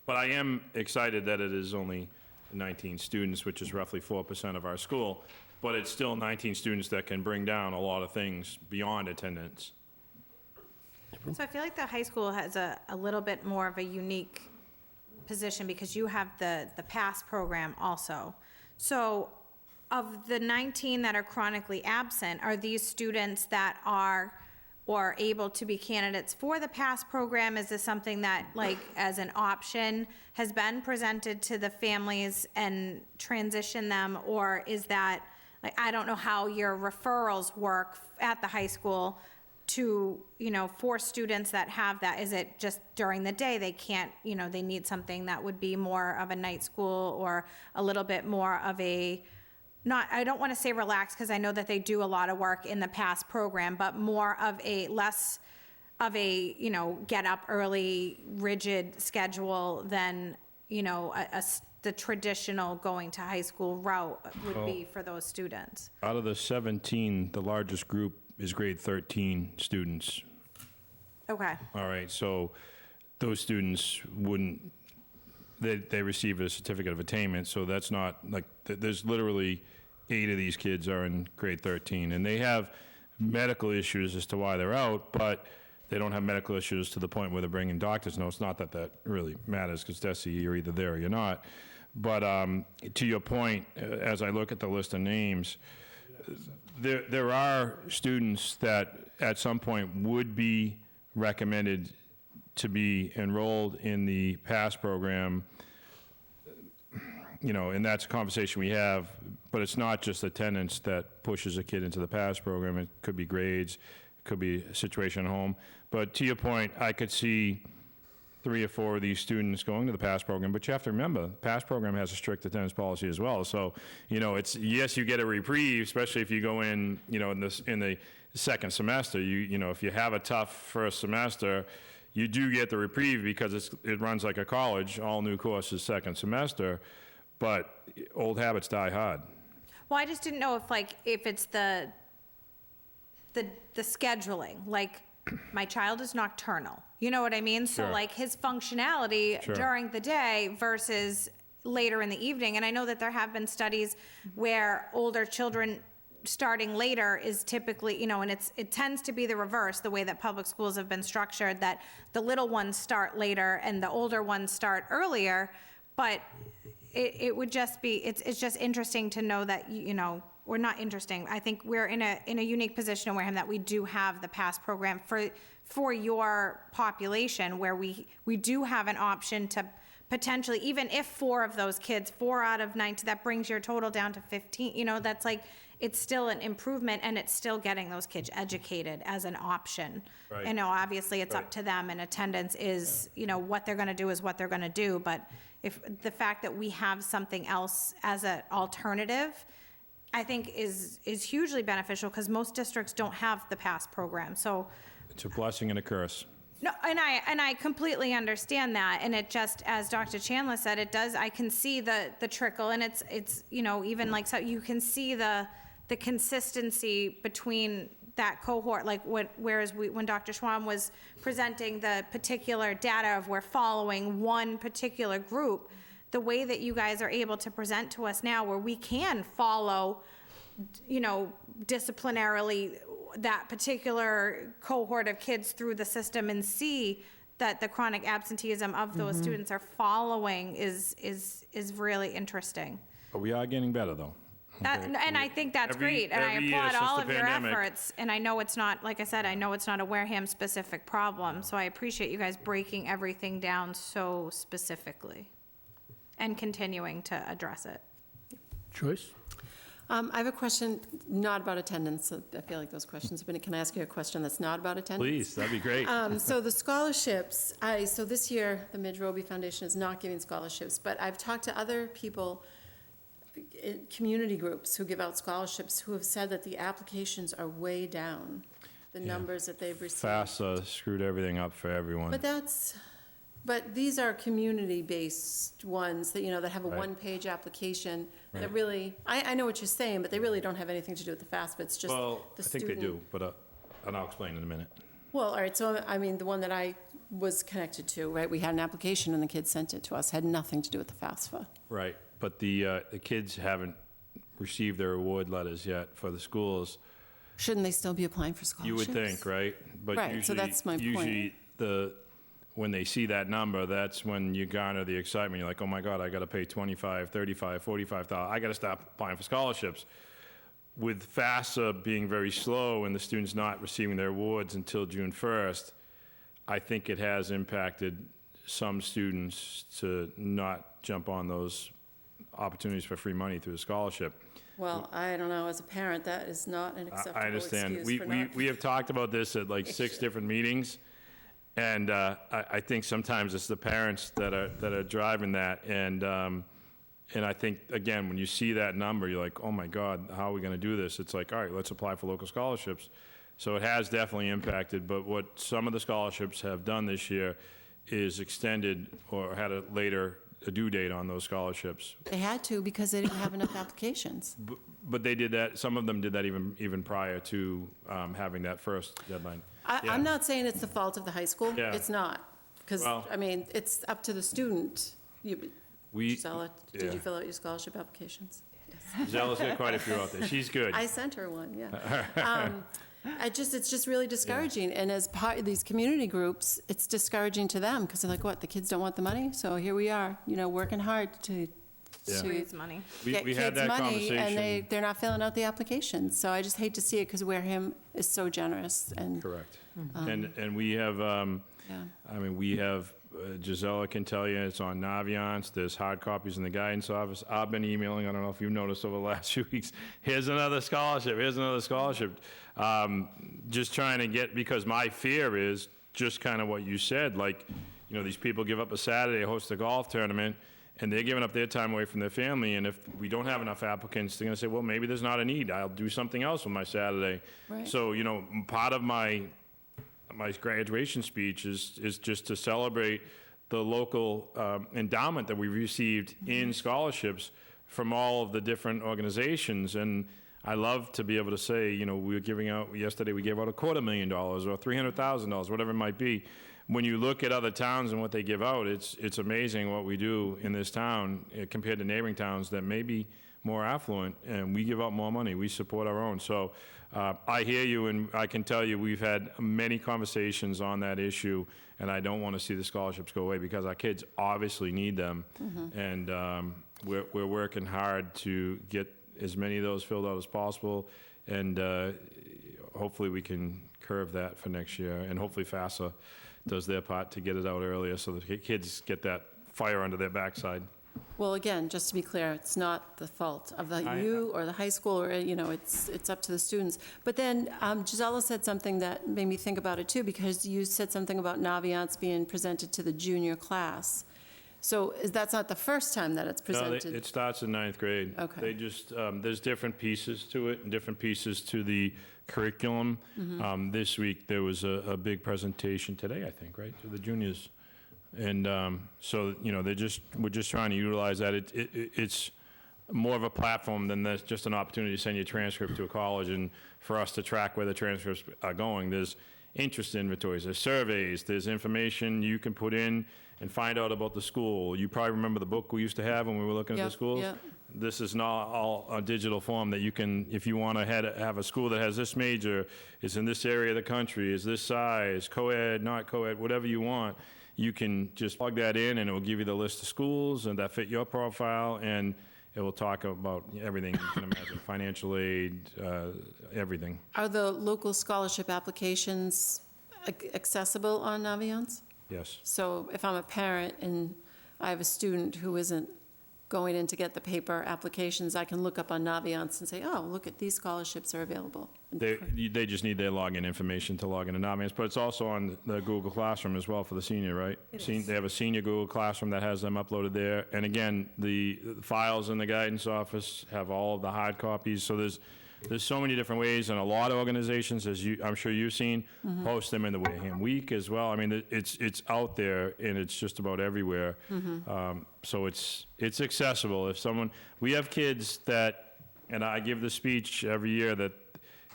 But I am excited that it is only 19 students, which is roughly 4% of our school, but it's still 19 students that can bring down a lot of things beyond attendance. So I feel like the high school has a little bit more of a unique position because you have the PASS program also. So of the 19 that are chronically absent, are these students that are or able to be candidates for the PASS program? Is this something that, like, as an option, has been presented to the families and transition them? Or is that, like, I don't know how your referrals work at the high school to, for students that have that. Is it just during the day they can't, they need something that would be more of a night school or a little bit more of a, I don't want to say relaxed because I know that they do a lot of work in the PASS program, but more of a less of a, get up early, rigid schedule than, the traditional going to high school route would be for those students. Out of the 17, the largest group is grade 13 students. Okay. All right, so those students wouldn't, they receive a certificate of attainment, so that's not, like, there's literally 8 of these kids are in grade 13, and they have medical issues as to why they're out, but they don't have medical issues to the point where they're bringing doctors' notes. Not that that really matters, because DESE, you're either there or you're not. But to your point, as I look at the list of names, there are students that at some point would be recommended to be enrolled in the PASS program, and that's a conversation we have, but it's not just attendance that pushes a kid into the PASS program. It could be grades, it could be a situation at home. But to your point, I could see 3 or 4 of these students going to the PASS program, but you have to remember, the PASS program has a strict attendance policy as well. So, it's, yes, you get a reprieve, especially if you go in, in the second semester. If you have a tough first semester, you do get the reprieve because it runs like a college, all new courses second semester, but old habits die hard. Well, I just didn't know if it's the scheduling, like, my child is nocturnal, you know what I mean? So Sure. like his functionality Sure. during the day versus later in the evening. And I know that there have been studies where older children starting later is typically, and it tends to be the reverse, the way that public schools have been structured, that the little ones start later and the older ones start earlier. But it would just be, it's just interesting to know that, or not interesting. I think we're in a unique position in Wareham that we do have the PASS program for your population, where we do have an option to potentially, even if 4 of those kids, 4 out of 19, that brings your total down to 15, that's like, it's still an improvement, and it's still getting those kids educated as an option. Right. Obviously it's Right. up to them, and attendance is, what they're gonna do is what they're gonna do, but if the fact that we have something else as an alternative, I think is hugely beneficial, because most districts don't have the PASS program, so. It's a blessing and a curse. No, and I completely understand that, and it just, as Dr. Chandler said, it does, I can see the trickle, and it's, you know, even like, so you can see the consistency between that cohort, like whereas when Dr. Schwam was presenting the particular data of we're following one particular group, the way that you guys are able to present to us now, where we can follow, you know, disciplinarily that particular cohort of kids through the system and see that the chronic absenteeism of those students are following is really interesting. But we are getting better, though. And I think that's great, and I every year applaud all since of the your pandemic- efforts, and I know it's not, like I said, I know it's not a Wareham-specific problem, so I appreciate you guys breaking everything down so specifically and continuing to address it. Joyce? I have a question, not about attendance. I feel like those questions have been, can I ask you a question that's not about attendance? Please, that'd be great. So the scholarships, so this year, the Midge Roby Foundation is not giving scholarships, but I've talked to other people, community groups who give out scholarships, who have said that the applications are way down, the numbers that they've received. FAFSA screwed everything up for everyone. But these are community-based ones that, you know, that have a Right. one-page application that really, I know what you're saying, but they really don't have anything to do with the FAFSA, it's just Well, the I think student. they do, but and I'll explain in a minute. Well, all right, so, I mean, the one that I was connected to, right, we had an application and the kids sent it to us, had nothing to do with the FAFSA. Right, but the kids haven't received their award letters yet for the schools. Shouldn't they still be applying for scholarships? You would think, right? But Right, so that's my point. Usually, when they see that number, that's when you garner the excitement. You're like, oh my God, I got to pay $25,000, $35,000, $45,000. I got to stop applying for scholarships. With FAFSA being very slow and the students not receiving their awards until June 1st, I think it has impacted some students to not jump on those opportunities for free money through the scholarship. Well, I don't know, as a parent, that is not an acceptable I understand. excuse for not. We have talked about this at like 6 different meetings, and I think sometimes it's the parents that are driving that, and I think, again, when you see that number, you're like, oh my God, how are we going to do this? It's like, all right, let's apply for local scholarships. So it has definitely impacted, but what some of the scholarships have done this year is extended or had a due date on those scholarships. They had to because they didn't have enough applications. But they did that, some of them did that even prior to having that first deadline. Yeah. I'm not saying it's the fault of the high school. Yeah. It's not. Because, Well- I mean, it's up to the student. Gisela, did yeah. you fill out your scholarship applications? Zella's got quite a few out there. She's good. I sent her one, yeah. It's just really discouraging. And as part of these community groups, it's discouraging to them because they're like, what, the kids don't want the money? So here we are, you know, working hard to Yeah. Raise money. get We had kids that money, and conversation. they're not filling out the applications. So I just hate to see it because Wareham is so generous and, Correct. And we have, yeah. I mean, we have, Gisela can tell you, it's on Naviance, there's hard copies in the guidance office. I've been emailing, I don't know if you've noticed over the last few weeks, here's another scholarship, here's another scholarship. Just trying to get, because my fear is just kind of what you said, like, you know, these people give up a Saturday, host a golf tournament, and they're giving up their time away from their family, and if we don't have enough applicants, they're gonna say, well, maybe there's not a need, I'll do something else with my Saturday. Right. So, you know, part of my graduation speech is just to celebrate the local endowment that we received in scholarships from all of the different organizations. And I love to be able to say, you know, we were giving out, yesterday we gave out $250,000 or $300,000, whatever it might be. When you look at other towns and what they give out, it's amazing what we do in this town compared to neighboring towns that may be more affluent, and we give out more money. We support our own. So I hear you, and I can tell you we've had many conversations on that issue, and I don't want to see the scholarships go away because our kids obviously need them. And we're working hard to get as many of those filled out as possible, and hopefully we can curve that for next year, and hopefully FAFSA does their part to get it out earlier so the kids get that fire under their backside. Well, again, just to be clear, it's not the fault of you or the high school, or, you know, it's up to the students. But then Gisela said something that made me think about it too, because you said something about Naviance being presented to the junior class. So that's not the first time that it's No, presented? it starts in ninth grade. Okay. They just, there's different pieces to it and different pieces to the curriculum. This week, there was a big presentation today, I think, right, to the juniors. And so, you know, we're just trying to utilize that. It's more of a platform than that's just an opportunity to send your transcript to a college and for us to track where the transcripts are going. There's interest inventories, there's surveys, there's information you can put in and find out about the school. You probably remember the book we used to have when we were looking at Yep, the schools? yep. This is not all a digital form that you can, if you want to have a school that has this major, is in this area of the country, is this size, co-ed, not co-ed, whatever you want, you can just plug that in and it will give you the list of schools and that fit your profile, and it will talk about everything you can imagine, financial aid, everything. Are the local scholarship applications accessible on Naviance? Yes. So if I'm a parent and I have a student who isn't going in to get the paper applications, I can look up on Naviance and say, oh, look at these scholarships are available. They just need their login information to log into Naviance, but it's also on the Google Classroom as well for the senior, right? They have a senior Google Classroom that has them uploaded there. And again, the files in the guidance office have all of the hard copies, so there's so many different ways, and a lot of organizations, I'm sure you've seen, post them in the Wareham Week as well. I mean, it's out there, and it's just about everywhere. So it's accessible. We have kids that, and I give the speech every year that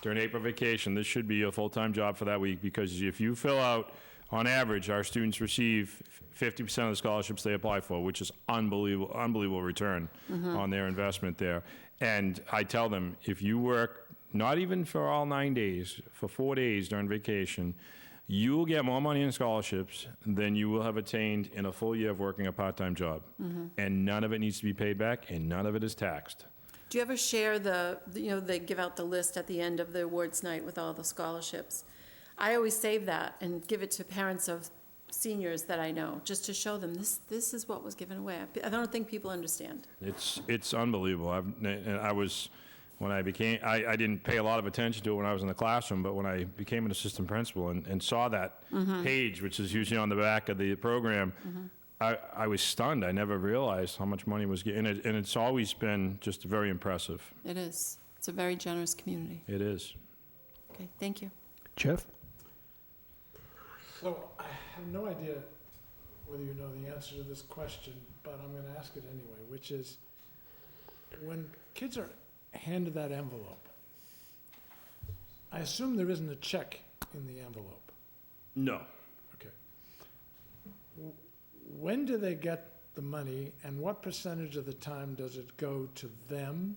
during April vacation, this should be a full-time job for that week, because if you fill out, on average, our students receive 50% of the scholarships they apply for, which is unbelievable return on their investment there. And I tell them, if you work, not even for all 9 days, for 4 days during vacation, you will get more money in scholarships than you will have attained in a full year of working a part-time job. And none of it needs to be paid back, and none of it is taxed. Do you ever share they give out the list at the end of the awards night with all the scholarships? I always save that and give it to parents of seniors that I know, just to show them this is what was given away. I don't think people understand. It's unbelievable. I didn't pay a lot of attention to it when I was in the classroom, but when I became an assistant principal and saw that page, which is usually on the back of the program, I was stunned. I never realized how much money was getting, and it's always been just very impressive. It is. It's a very generous community. It is. Okay, thank you. Jeff? So I have no idea whether you know the answer to this question, but I'm going to ask it anyway, which is, when kids are handed that envelope, I assume there isn't a check in the envelope. No. Okay. When do they get the money, and what percentage of the time does it go to them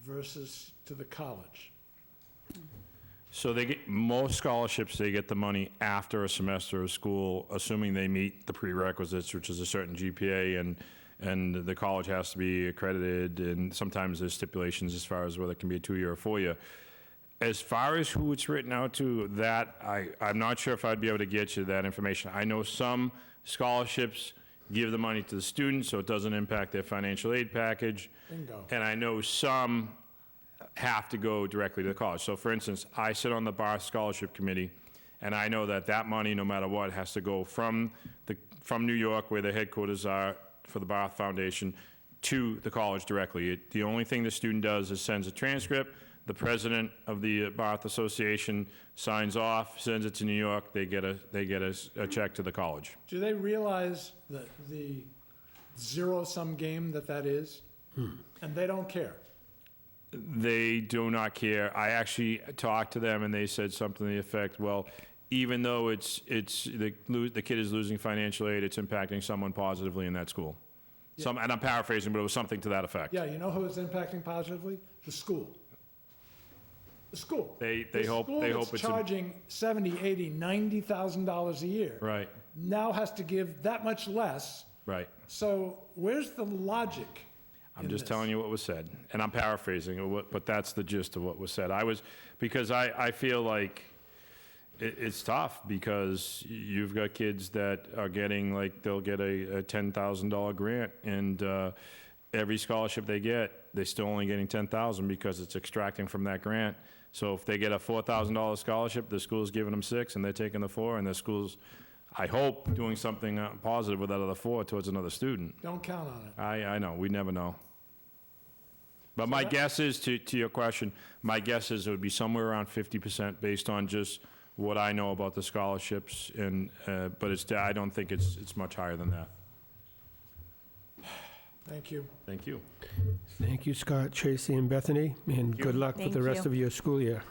versus to the college? So most scholarships, they get the money after a semester of school, assuming they meet the prerequisites, which is a certain GPA, and the college has to be accredited, and sometimes there's stipulations as far as whether it can be a 2-year or 4-year. As far as who it's written out to, that I'm not sure if I'd be able to get you that information. I know some scholarships give the money to the students, so it doesn't impact their financial aid package. Bingo. And I know some have to go directly to the college. So for instance, I sit on the Barth Scholarship Committee, and I know that money, no matter what, has to go from New York, where the headquarters are for the Barth Foundation, to the college directly. The only thing the student does is sends a transcript. The president of the Barth Association signs off, sends it to New York. They get a check to the college. Do they realize the zero-sum game that is? And they don't care? They do not care. I actually talked to them, and they said something to the effect, well, even though the kid is losing financial aid, it's impacting someone positively in that school. And I'm paraphrasing, but it was something to that effect. Yeah, you know who it's impacting positively? The school. The school. They The hope school it's that's charging $70,000, $80,000, $90,000 a year. Right, Now has to give that much less. right. So where's the logic? I'm just telling you what was said, and I'm paraphrasing, but that's the gist of what was said. Because I feel like it's tough, because you've got kids that are getting, like, they'll get a $10,000 grant, and every scholarship they get, they're still only getting $10,000 because it's extracting from that grant. So if they get a $4,000 scholarship, the school's giving them $6,000, and they're taking the $4,000, and the school's I hope, doing something positive with that other 4 towards another student. Don't count on it. I know, we never know. But my guess is, to your question, my guess is it would be somewhere around 50% based on just what I know about the scholarships, and, but I don't think it's much higher than that. Thank you. Thank you. Thank you, Scott, Tracy, and Bethany, and good luck with Thank the rest you. of your school year.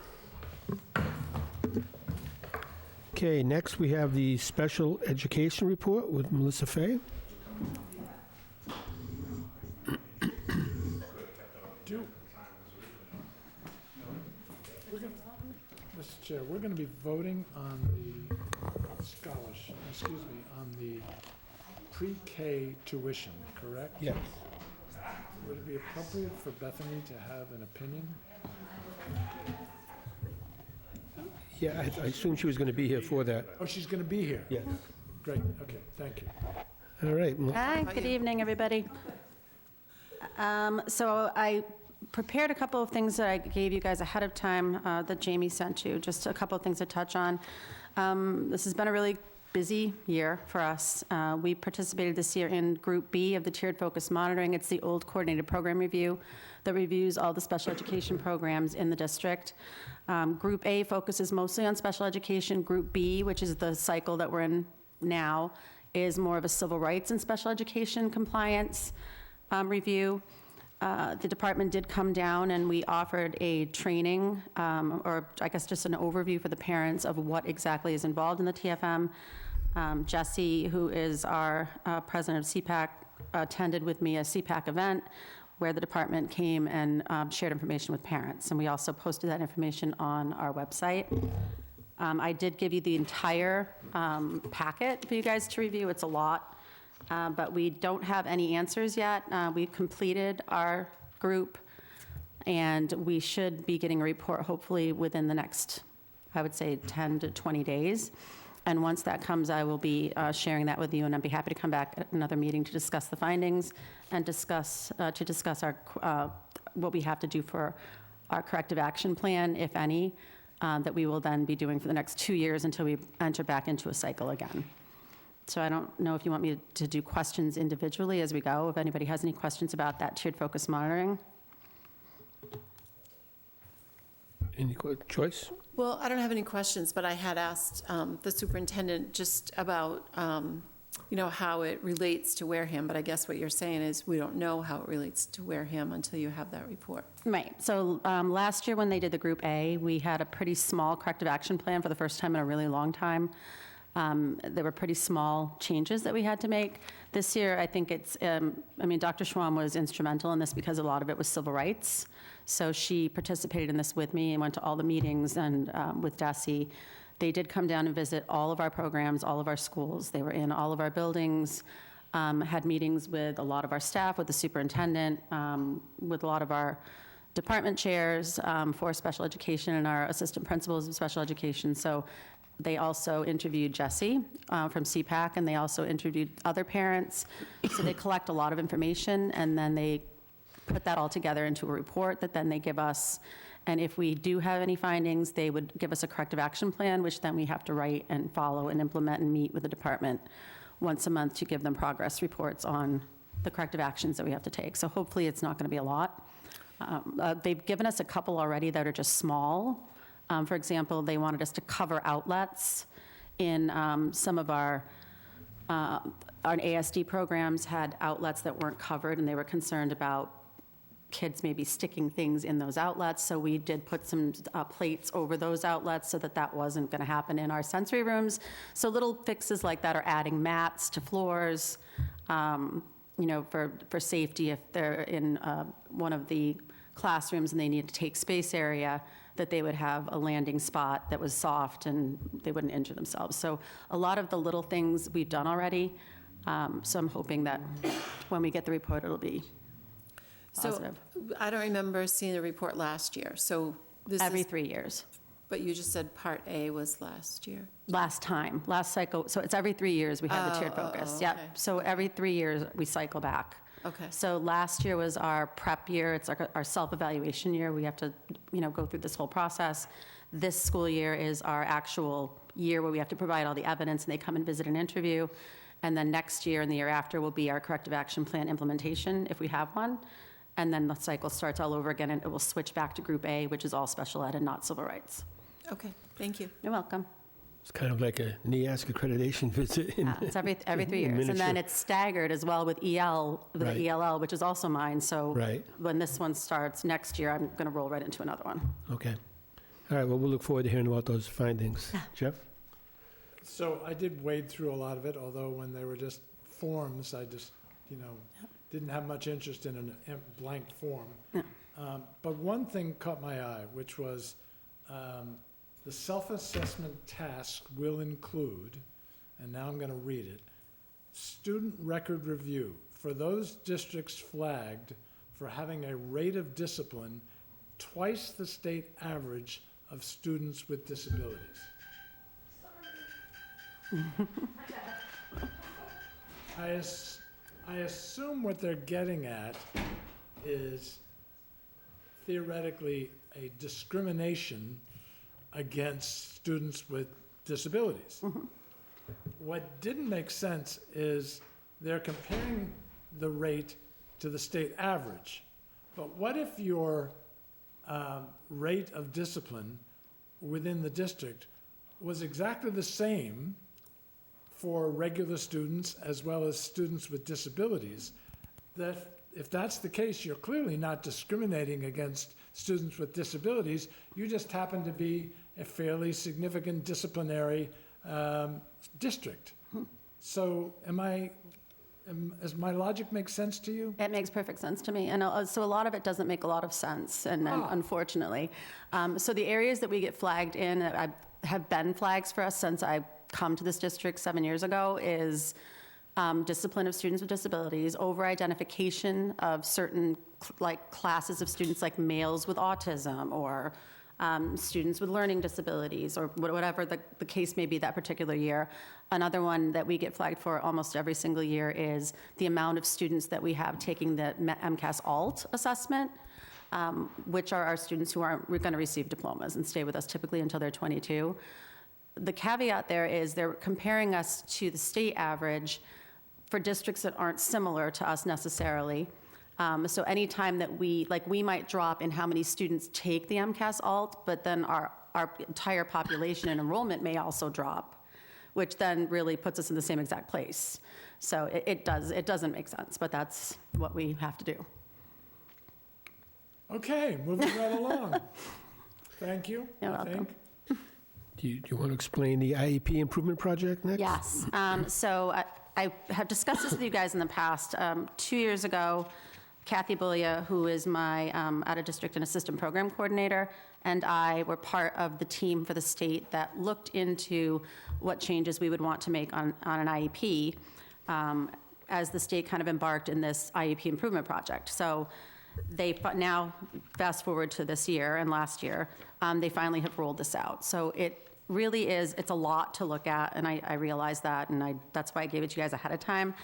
Okay, next we have the special education report with Melissa Fay. Mr. Chair, we're going to be voting on the scholarship, excuse me, on the pre-K tuition, correct? Yes. Would it be appropriate for Bethany to have an opinion? Yeah, I assumed she was going to be here for that. Oh, she's going to be here? Yes. Great, okay, thank you. All right. Well, Hi, good evening, everybody. So I prepared a couple of things that I gave you guys ahead of time that Jamie sent you, just a couple of things to touch on. This has been a really busy year for us. We participated this year in Group B of the Tiered Focus Monitoring. It's the old coordinated program review that reviews all the special education programs in the district. Group A focuses mostly on special education. Group B, which is the cycle that we're in now, is more of a civil rights and special education compliance review. The department did come down and we offered a training, or I guess just an overview for the parents of what exactly is involved in the TFM. Jesse, who is our president of CPAC, attended with me a CPAC event where the department came and shared information with parents. And we also posted that information on our website. I did give you the entire packet for you guys to review. It's a lot. But we don't have any answers yet. We've completed our group, and we should be getting a report hopefully within the next, I would say, 10 to 20 days. And once that comes, I will be sharing that with you, and I'd be happy to come back at another meeting to discuss the findings and discuss our what we have to do for our corrective action plan, if any, that we will then be doing for the next 2 years until we enter back into a cycle again. So I don't know if you want me to do questions individually as we go, if anybody has any questions about that tiered focus monitoring. Any choice? Well, I don't have any questions, but I had asked the superintendent just about, how it relates to Wareham, but I guess what you're saying is we don't know how it relates to Wareham until you have that report. Right, so last year when they did the Group A, we had a pretty small corrective action plan for the first time in a really long time. There were pretty small changes that we had to make. This year, I think it's, Dr. Schwam was instrumental in this because a lot of it was civil rights. So she participated in this with me and went to all the meetings and with Desi. They did come down and visit all of our programs, all of our schools. They were in all of our buildings, had meetings with a lot of our staff, with the superintendent, with a lot of our department chairs for special education and our assistant principals of special education. So they also interviewed Jesse from CPAC, and they also interviewed other parents. So they collect a lot of information, and then they put that all together into a report that then they give us. And if we do have any findings, they would give us a corrective action plan, which then we have to write and follow and implement and meet with the department once a month to give them progress reports on the corrective actions that we have to take. So hopefully it's not going to be a lot. They've given us a couple already that are just small. For example, they wanted us to cover outlets in some of our ASD programs had outlets that weren't covered, and they were concerned about kids maybe sticking things in those outlets. So we did put some plates over those outlets so that that wasn't going to happen in our sensory rooms. So little fixes like that are adding mats to floors, for safety if they're in one of the classrooms and they need to take space area, that they would have a landing spot that was soft and they wouldn't injure themselves. So a lot of the little things we've done already. So I'm hoping that when we get the report, it'll be positive. So I don't remember seeing the report last year, so this Every is, 3 years. but you just said Part A was last year. Last cycle. So it's every 3 years we have the tiered focus. Yep. Okay. So every 3 years we cycle back. Okay. So last year was our prep year. It's like our self-evaluation year. We have to, go through this whole process. This school year is our actual year where we have to provide all the evidence, and they come and visit and interview. And then next year and the year after will be our corrective action plan implementation, if we have one. And then the cycle starts all over again, and it will switch back to Group A, which is all special ed and not civil rights. Okay, thank you. You're welcome. It's kind of like a NEASC accreditation visit. It's every 3 years. And then miniature. it's staggered as well with EL, with Right. the ELL, which is also mine. So Right. when this one starts next year, I'm going to roll right into another one. Okay. All right, well, we'll look forward to hearing about those findings. Jeff? So I did wade through a lot of it, although when they were just forms, I just, didn't have much interest in a blank form. Yeah. But one thing caught my eye, which was the self-assessment task will include, and now I'm going to read it, student record review for those districts flagged for having a rate of discipline twice the state average of students with disabilities. I assume what they're getting at is theoretically a discrimination against students with disabilities. What didn't make sense is they're comparing the rate to the state average. But what if your rate of discipline within the district was exactly the same for regular students as well as students with disabilities? That if that's the case, you're clearly not discriminating against students with disabilities. You just happen to be a fairly significant disciplinary district. So does my logic make sense to you? It makes perfect sense to me. And so a lot of it doesn't make a lot of sense, and unfortunately. So the areas that we get flagged in, that have been flags for us since I come to this district 7 years ago, is discipline of students with disabilities, over-identification of certain classes of students, like males with autism, or students with learning disabilities, or whatever the case may be that particular year. Another one that we get flagged for almost every single year is the amount of students that we have taking the MCAS ALT assessment, which are our students who aren't going to receive diplomas and stay with us typically until they're 22. The caveat there is they're comparing us to the state average for districts that aren't similar to us necessarily. So anytime that we might drop in how many students take the MCAS ALT, but then our entire population and enrollment may also drop, which then really puts us in the same exact place. So it doesn't make sense, but that's what we have to do. Okay, moving right along. Thank you. You're I welcome. think. Do you want to explain the IEP improvement project next? Yes. So I have discussed this with you guys in the past. 2 years ago, Kathy Bullia, who is my out-of-district and assistant program coordinator, and I were part of the team for the state that looked into what changes we would want to make on an IEP as the state kind of embarked in this IEP improvement project. So they now, fast forward to this year and last year, they finally have rolled this out. So it really is, it's a lot to look at, and I realize that, and that's why I gave it to you guys ahead of time.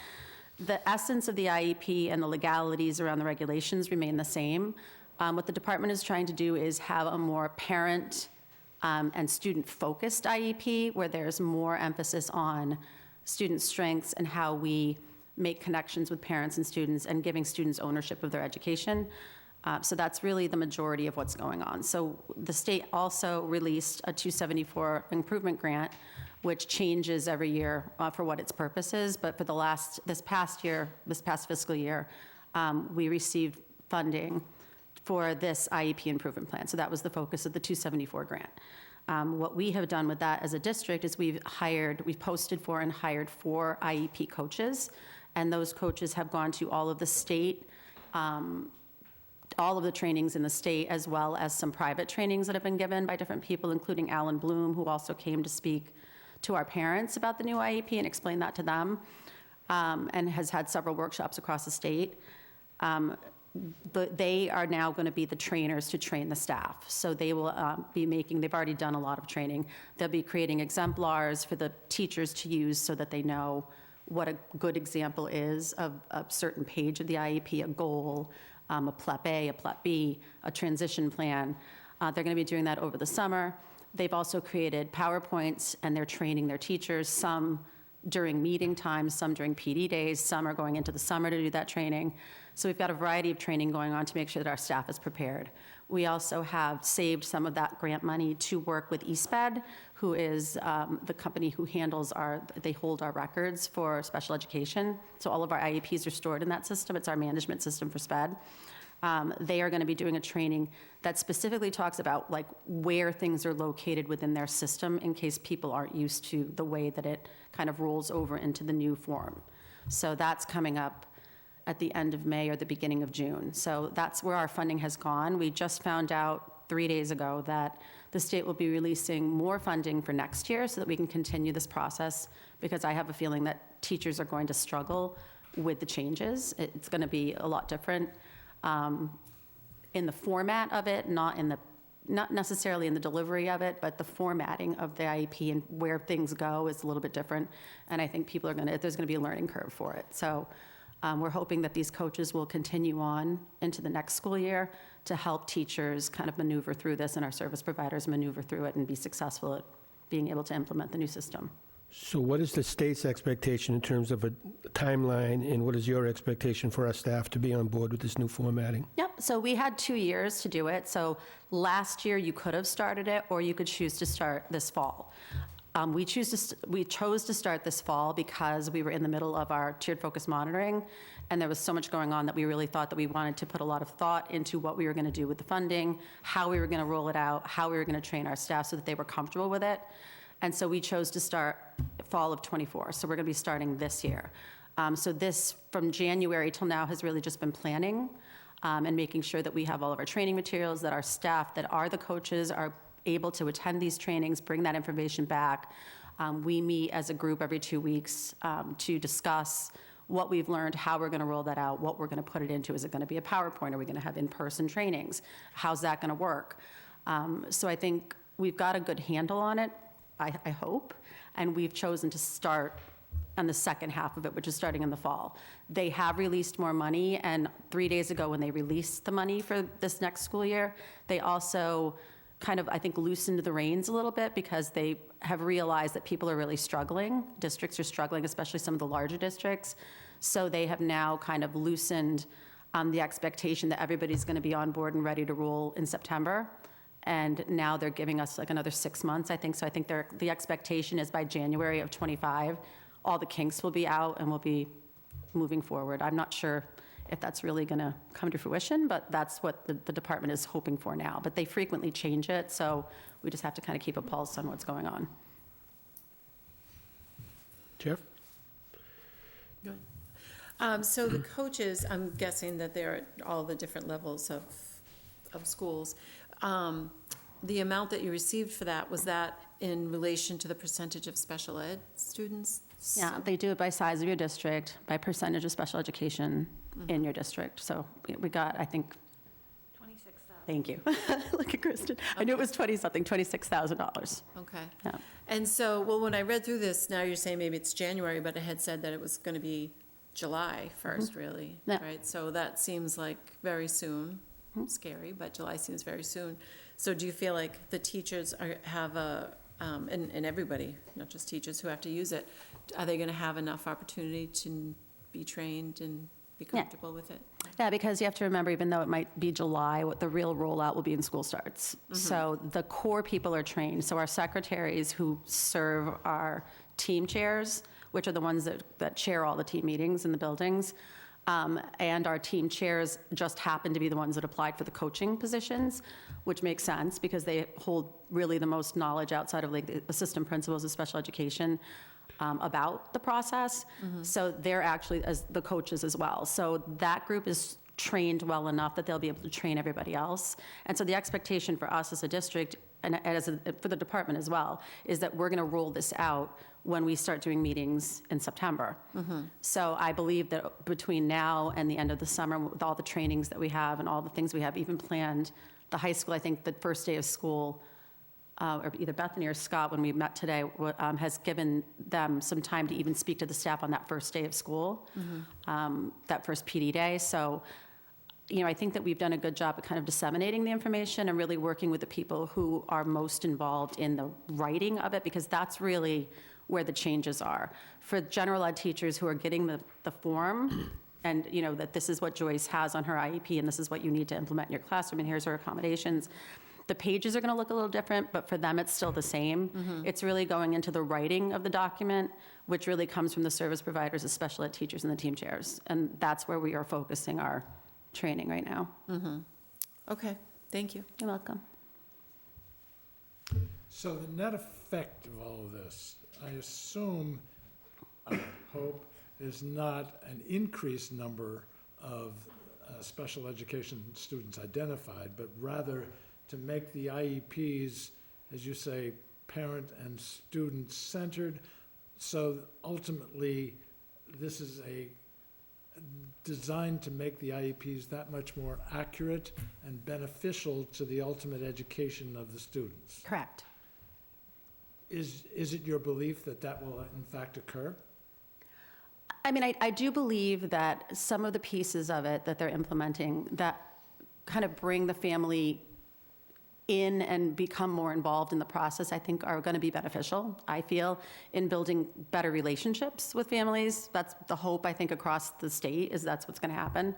The essence of the IEP and the legalities around the regulations remain the same. What the department is trying to do is have a more parent and student-focused IEP, where there's more emphasis on student strengths and how we make connections with parents and students, and giving students ownership of their education. So that's really the majority of what's going on. So the state also released a 274 improvement grant, which changes every year for what its purpose is. But for this past fiscal year, we received funding for this IEP improvement plan. So that was the focus of the 274 grant. What we have done with that as a district is we've posted for and hired 4 IEP coaches, and those coaches have gone to all of the state, all of the trainings in the state, as well as some private trainings that have been given by different people, including Alan Bloom, who also came to speak to our parents about the new IEP and explain that to them, and has had several workshops across the state. But they are now going to be the trainers to train the staff. So they will they've already done a lot of training. They'll be creating exemplars for the teachers to use so that they know what a good example is of a certain page of the IEP, a goal, a PLEP A, a PLEP B, a transition plan. They're going to be doing that over the summer. They've also created PowerPoints, and they're training their teachers, some during meeting times, some during PD days, some are going into the summer to do that training. So we've got a variety of training going on to make sure that our staff is prepared. We also have saved some of that grant money to work with ESPED, who is the company who handles they hold our records for special education. So all of our IEPs are stored in that system. It's our management system for SPED. They are going to be doing a training that specifically talks about like where things are located within their system in case people aren't used to the way that it kind of rolls over into the new form. So that's coming up at the end of May or the beginning of June. So that's where our funding has gone. We just found out 3 days ago that the state will be releasing more funding for next year so that we can continue this process, because I have a feeling that teachers are going to struggle with the changes. It's going to be a lot different in the format of it, not necessarily in the delivery of it, but the formatting of the IEP and where things go is a little bit different. And I think there's going to be a learning curve for it. So we're hoping that these coaches will continue on into the next school year to help teachers kind of maneuver through this and our service providers maneuver through it and be successful at being able to implement the new system. So what is the state's expectation in terms of a timeline, and what is your expectation for our staff to be on board with this new formatting? Yep, so we had 2 years to do it. So last year you could have started it, or you could choose to start this fall. We chose to start this fall because we were in the middle of our tiered focus monitoring, and there was so much going on that we really thought that we wanted to put a lot of thought into what we were going to do with the funding, how we were going to roll it out, how we were going to train our staff so that they were comfortable with it. And so we chose to start fall of '24. So we're going to be starting this year. So this, from January till now, has really just been planning and making sure that we have all of our training materials, that our staff that are the coaches are able to attend these trainings, bring that information back. We meet as a group every 2 weeks to discuss what we've learned, how we're going to roll that out, what we're going to put it into. Is it going to be a PowerPoint? Are we going to have in-person trainings? How's that going to work? So I think we've got a good handle on it, I hope, and we've chosen to start on the second half of it, which is starting in the fall. They have released more money, and 3 days ago when they released the money for this next school year, they also kind of, I think, loosened the reins a little bit because they have realized that people are really struggling. Districts are struggling, especially some of the larger districts. So they have now kind of loosened the expectation that everybody's going to be on board and ready to roll in September. And now they're giving us like another 6 months, I think. So I think the expectation is by January of '25, all the kinks will be out and we'll be moving forward. I'm not sure if that's really going to come to fruition, but that's what the department is hoping for now. But they frequently change it, so we just have to kind of keep a pulse on what's going on. Jeff? So the coaches, I'm guessing that they're at all the different levels of schools. The amount that you received for that, was that in relation to the percentage of special ed students? Yeah, they do it by size of your district, by percentage of special education in your district. So we got, I think, 26,000. thank you. Look at Kristen. I knew it was 20-something, $26,000. Okay. Yeah. And so, well, when I read through this, now you're saying maybe it's January, but it had said that it was going to be July 1st, really, Yeah. right? So that seems like very soon. Scary, but July seems very soon. So do you feel like the teachers have and everybody, not just teachers who have to use it, are they going to have enough opportunity to be trained and be comfortable with it? Yeah, because you have to remember, even though it might be July, what the real rollout will be in school starts. So the core people are trained. So our secretaries who serve our team chairs, which are the ones that chair all the team meetings in the buildings, and our team chairs just happen to be the ones that applied for the coaching positions, which makes sense because they hold really the most knowledge outside of like the assistant principals of special education about the process. So they're actually as the coaches as well. So that group is trained well enough that they'll be able to train everybody else. And so the expectation for us as a district and for the department as well is that we're going to roll this out when we start doing meetings in September. So I believe that between now and the end of the summer, with all the trainings that we have and all the things we have even planned, the high school, I think the first day of school, or either Bethany or Scott, when we met today, has given them some time to even speak to the staff on that first day of school, that first PD day. So I think that we've done a good job of kind of disseminating the information and really working with the people who are most involved in the writing of it, because that's really where the changes are. For general ed teachers who are getting the form, and, that this is what Joyce has on her IEP, and this is what you need to implement in your classroom, and here's her accommodations. The pages are going to look a little different, but for them, it's still the same. It's really going into the writing of the document, which really comes from the service providers, the special ed teachers, and the team chairs. And that's where we are focusing our training right now. Okay, thank you. You're welcome. So the net effect of all of this, I assume, I hope, is not an increased number of special education students identified, but rather to make the IEPs, as you say, parent and student centered. So ultimately, this is designed to make the IEPs that much more accurate and beneficial to the ultimate education of the students. Correct. Is it your belief that that will in fact occur? I mean, I do believe that some of the pieces of it that they're implementing that kind of bring the family in and become more involved in the process, I think are going to be beneficial, I feel, in building better relationships with families. That's the hope, I think, across the state, is that's what's going to happen.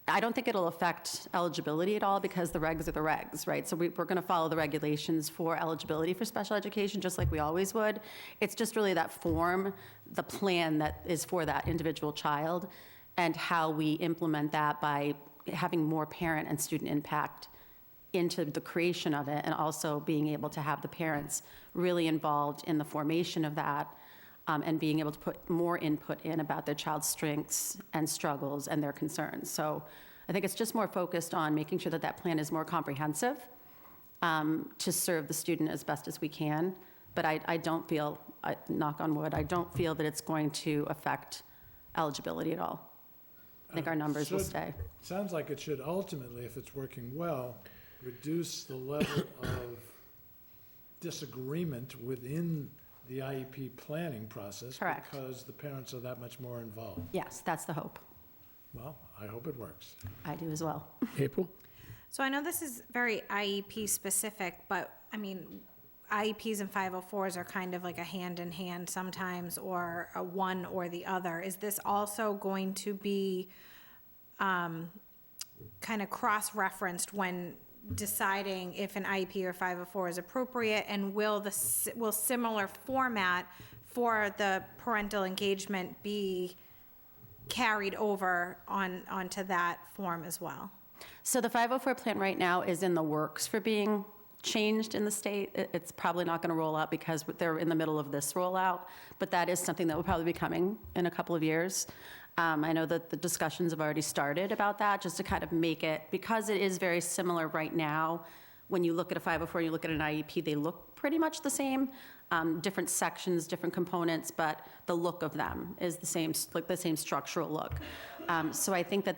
I don't think it'll affect eligibility at all, because the regs are the regs, right? So we're going to follow the regulations for eligibility for special education, just like we always would. It's just really that form, the plan that is for that individual child, and how we implement that by having more parent and student impact into the creation of it, and also being able to have the parents really involved in the formation of that, and being able to put more input in about their child's strengths and struggles and their concerns. So I think it's just more focused on making sure that that plan is more comprehensive, to serve the student as best as we can. But I don't feel, knock on wood, I don't feel that it's going to affect eligibility at all. I think our numbers will stay. Sounds like it should ultimately, if it's working well, reduce the level of disagreement within the IEP planning process. Correct. Because the parents are that much more involved. Yes, that's the hope. Well, I hope it works. I do as well. April? So I know this is very IEP specific, but I mean, IEPs and 504s are kind of like a hand in hand sometimes, or a one or the other. Is this also going to be kind of cross-referenced when deciding if an IEP or 504 is appropriate, and will similar format for the parental engagement be carried over onto that form as well? So the 504 plan right now is in the works for being changed in the state. It's probably not going to roll out because they're in the middle of this rollout, but that is something that will probably be coming in a couple of years. I know that the discussions have already started about that, just to kind of make it, because it is very similar right now. When you look at a 504 and you look at an IEP, they look pretty much the same. Different sections, different components, but the look of them is the same, like the same structural look. So I think that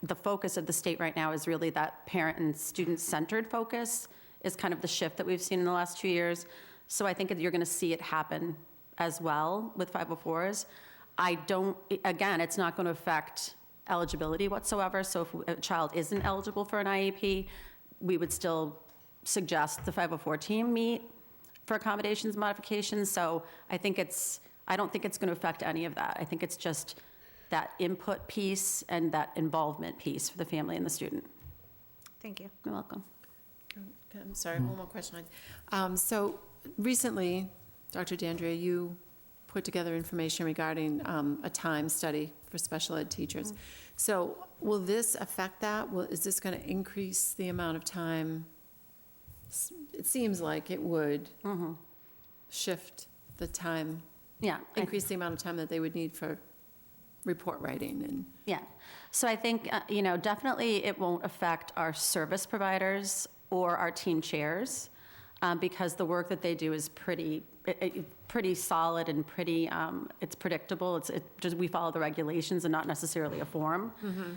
the focus of the state right now is really that parent and student-centered focus is kind of the shift that we've seen in the last 2 years. So I think that you're going to see it happen as well with 504s. Again, it's not going to affect eligibility whatsoever. So if a child isn't eligible for an IEP, we would still suggest the 504 team meet for accommodations and modifications. So I don't think it's going to affect any of that. I think it's just that input piece and that involvement piece for the family and the student. Thank you. You're welcome. I'm sorry, one more question. So recently, Dr. D'Andrea, you put together information regarding a time study for special ed teachers. So will this affect that? Is this going to increase the amount of time? It seems like it would shift the time, Yeah. increase the amount of time that they would need for report writing and. Yeah. So I think, definitely it won't affect our service providers or our team chairs, because the work that they do is pretty solid and it's predictable. We follow the regulations and not necessarily a form.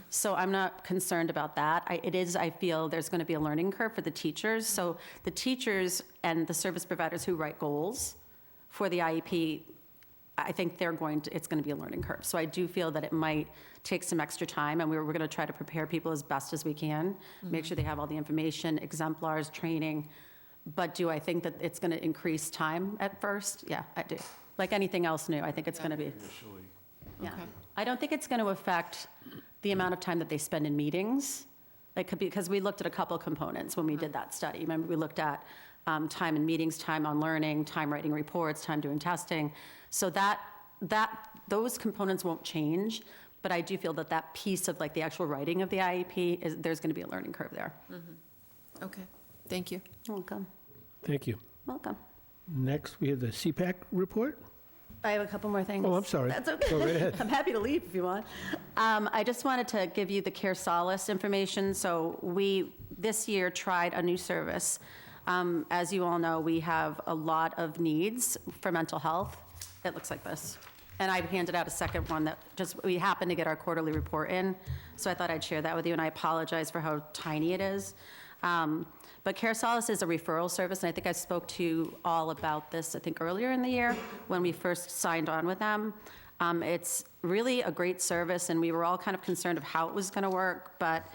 So I'm not concerned about that. I feel there's going to be a learning curve for the teachers. So the teachers and the service providers who write goals for the IEP, I think it's going to be a learning curve. So I do feel that it might take some extra time, and we're going to try to prepare people as best as we can, make sure they have all the information, exemplars, training. But do I think that it's going to increase time at first? Yeah, I do. Like anything else new, I think it's going to be. Yeah. Okay. I don't think it's going to affect the amount of time that they spend in meetings. It could be, because we looked at a couple of components when we did that study. Remember, we looked at time in meetings, time on learning, time writing reports, time doing testing. So those components won't change, but I do feel that that piece of like the actual writing of the IEP, there's going to be a learning curve there. Okay, thank you. Welcome. Thank you. Welcome. Next, we have the CPAC report. I have a couple more things. Oh, I'm sorry. That's okay. Go right ahead. I'm happy to leave if you want. I just wanted to give you the Care Solace information. So we, this year, tried a new service. As you all know, we have a lot of needs for mental health. It looks like this. And I handed out a second one that we happened to get our quarterly report in. So I thought I'd share that with you, and I apologize for how tiny it is. But Care Solace is a referral service, and I think I spoke to you all about this, I think, earlier in the year when we first signed on with them. It's really a great service, and we were all kind of concerned of how it was going to work, but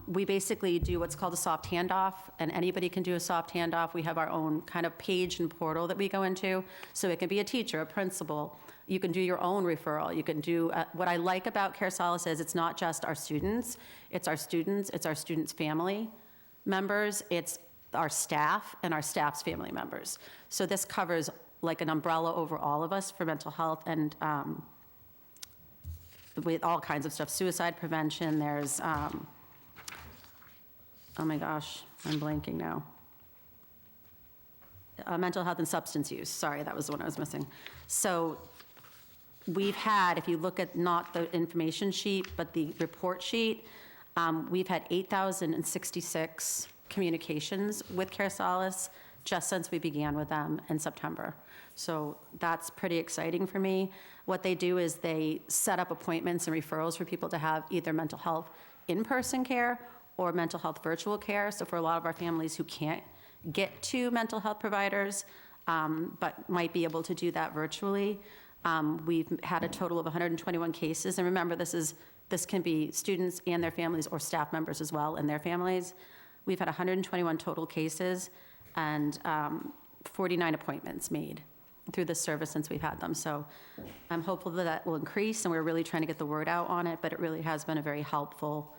we basically do what's called a soft handoff, and anybody can do a soft handoff. We have our own kind of page and portal that we go into, so it can be a teacher, a principal. You can do your own referral. You can do, what I like about Care Solace is it's not just our students, it's our students' family members, it's our staff and our staff's family members. So this covers like an umbrella over all of us for mental health and with all kinds of stuff, suicide prevention, there's, oh my gosh, I'm blanking now. Mental health and substance use, sorry, that was the one I was missing. So we've had, if you look at not the information sheet, but the report sheet, we've had 8,066 communications with Care Solace just since we began with them in September. So that's pretty exciting for me. What they do is they set up appointments and referrals for people to have either mental health in-person care or mental health virtual care. So for a lot of our families who can't get to mental health providers, but might be able to do that virtually, we've had a total of 121 cases. And remember, this can be students and their families or staff members as well and their families. We've had 121 total cases and 49 appointments made through this service since we've had them. So I'm hopeful that that will increase, and we're really trying to get the word out on it, but it really has been a very helpful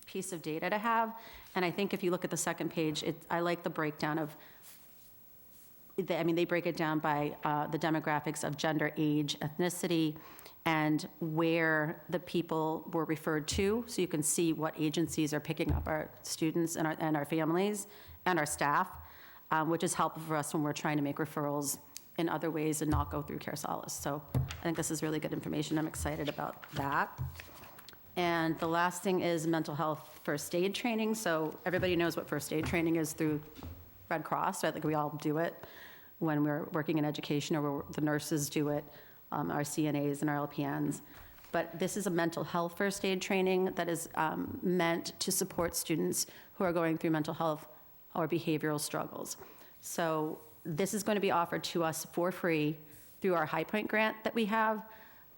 piece of data to have. And I think if you look at the second page, I like the breakdown of, they break it down by the demographics of gender, age, ethnicity, and where the people were referred to. So you can see what agencies are picking up our students and our families and our staff, which is helpful for us when we're trying to make referrals in other ways and not go through Care Solace. So I think this is really good information. I'm excited about that. And the last thing is mental health first aid training. So everybody knows what first aid training is through Red Cross. So I think we all do it when we're working in education, or the nurses do it, our CNAs and our LPNs. But this is a mental health first aid training that is meant to support students who are going through mental health or behavioral struggles. So this is going to be offered to us for free through our High Point grant that we have.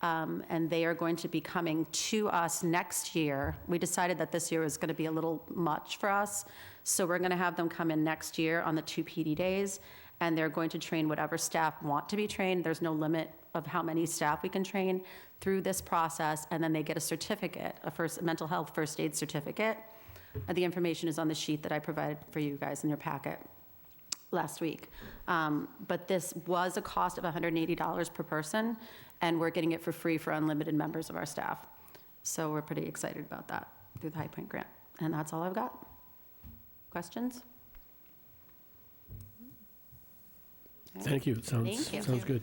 And they are going to be coming to us next year. We decided that this year is going to be a little much for us. So we're going to have them come in next year on the 2 PD days, and they're going to train whatever staff want to be trained. There's no limit of how many staff we can train through this process, and then they get a certificate, a mental health first aid certificate. And the information is on the sheet that I provided for you guys in your packet last week. But this was a cost of $180 per person, and we're getting it for free for unlimited members of our staff. So we're pretty excited about that through the High Point grant. And that's all I've got. Questions? Thank you. Thank you. Sounds good.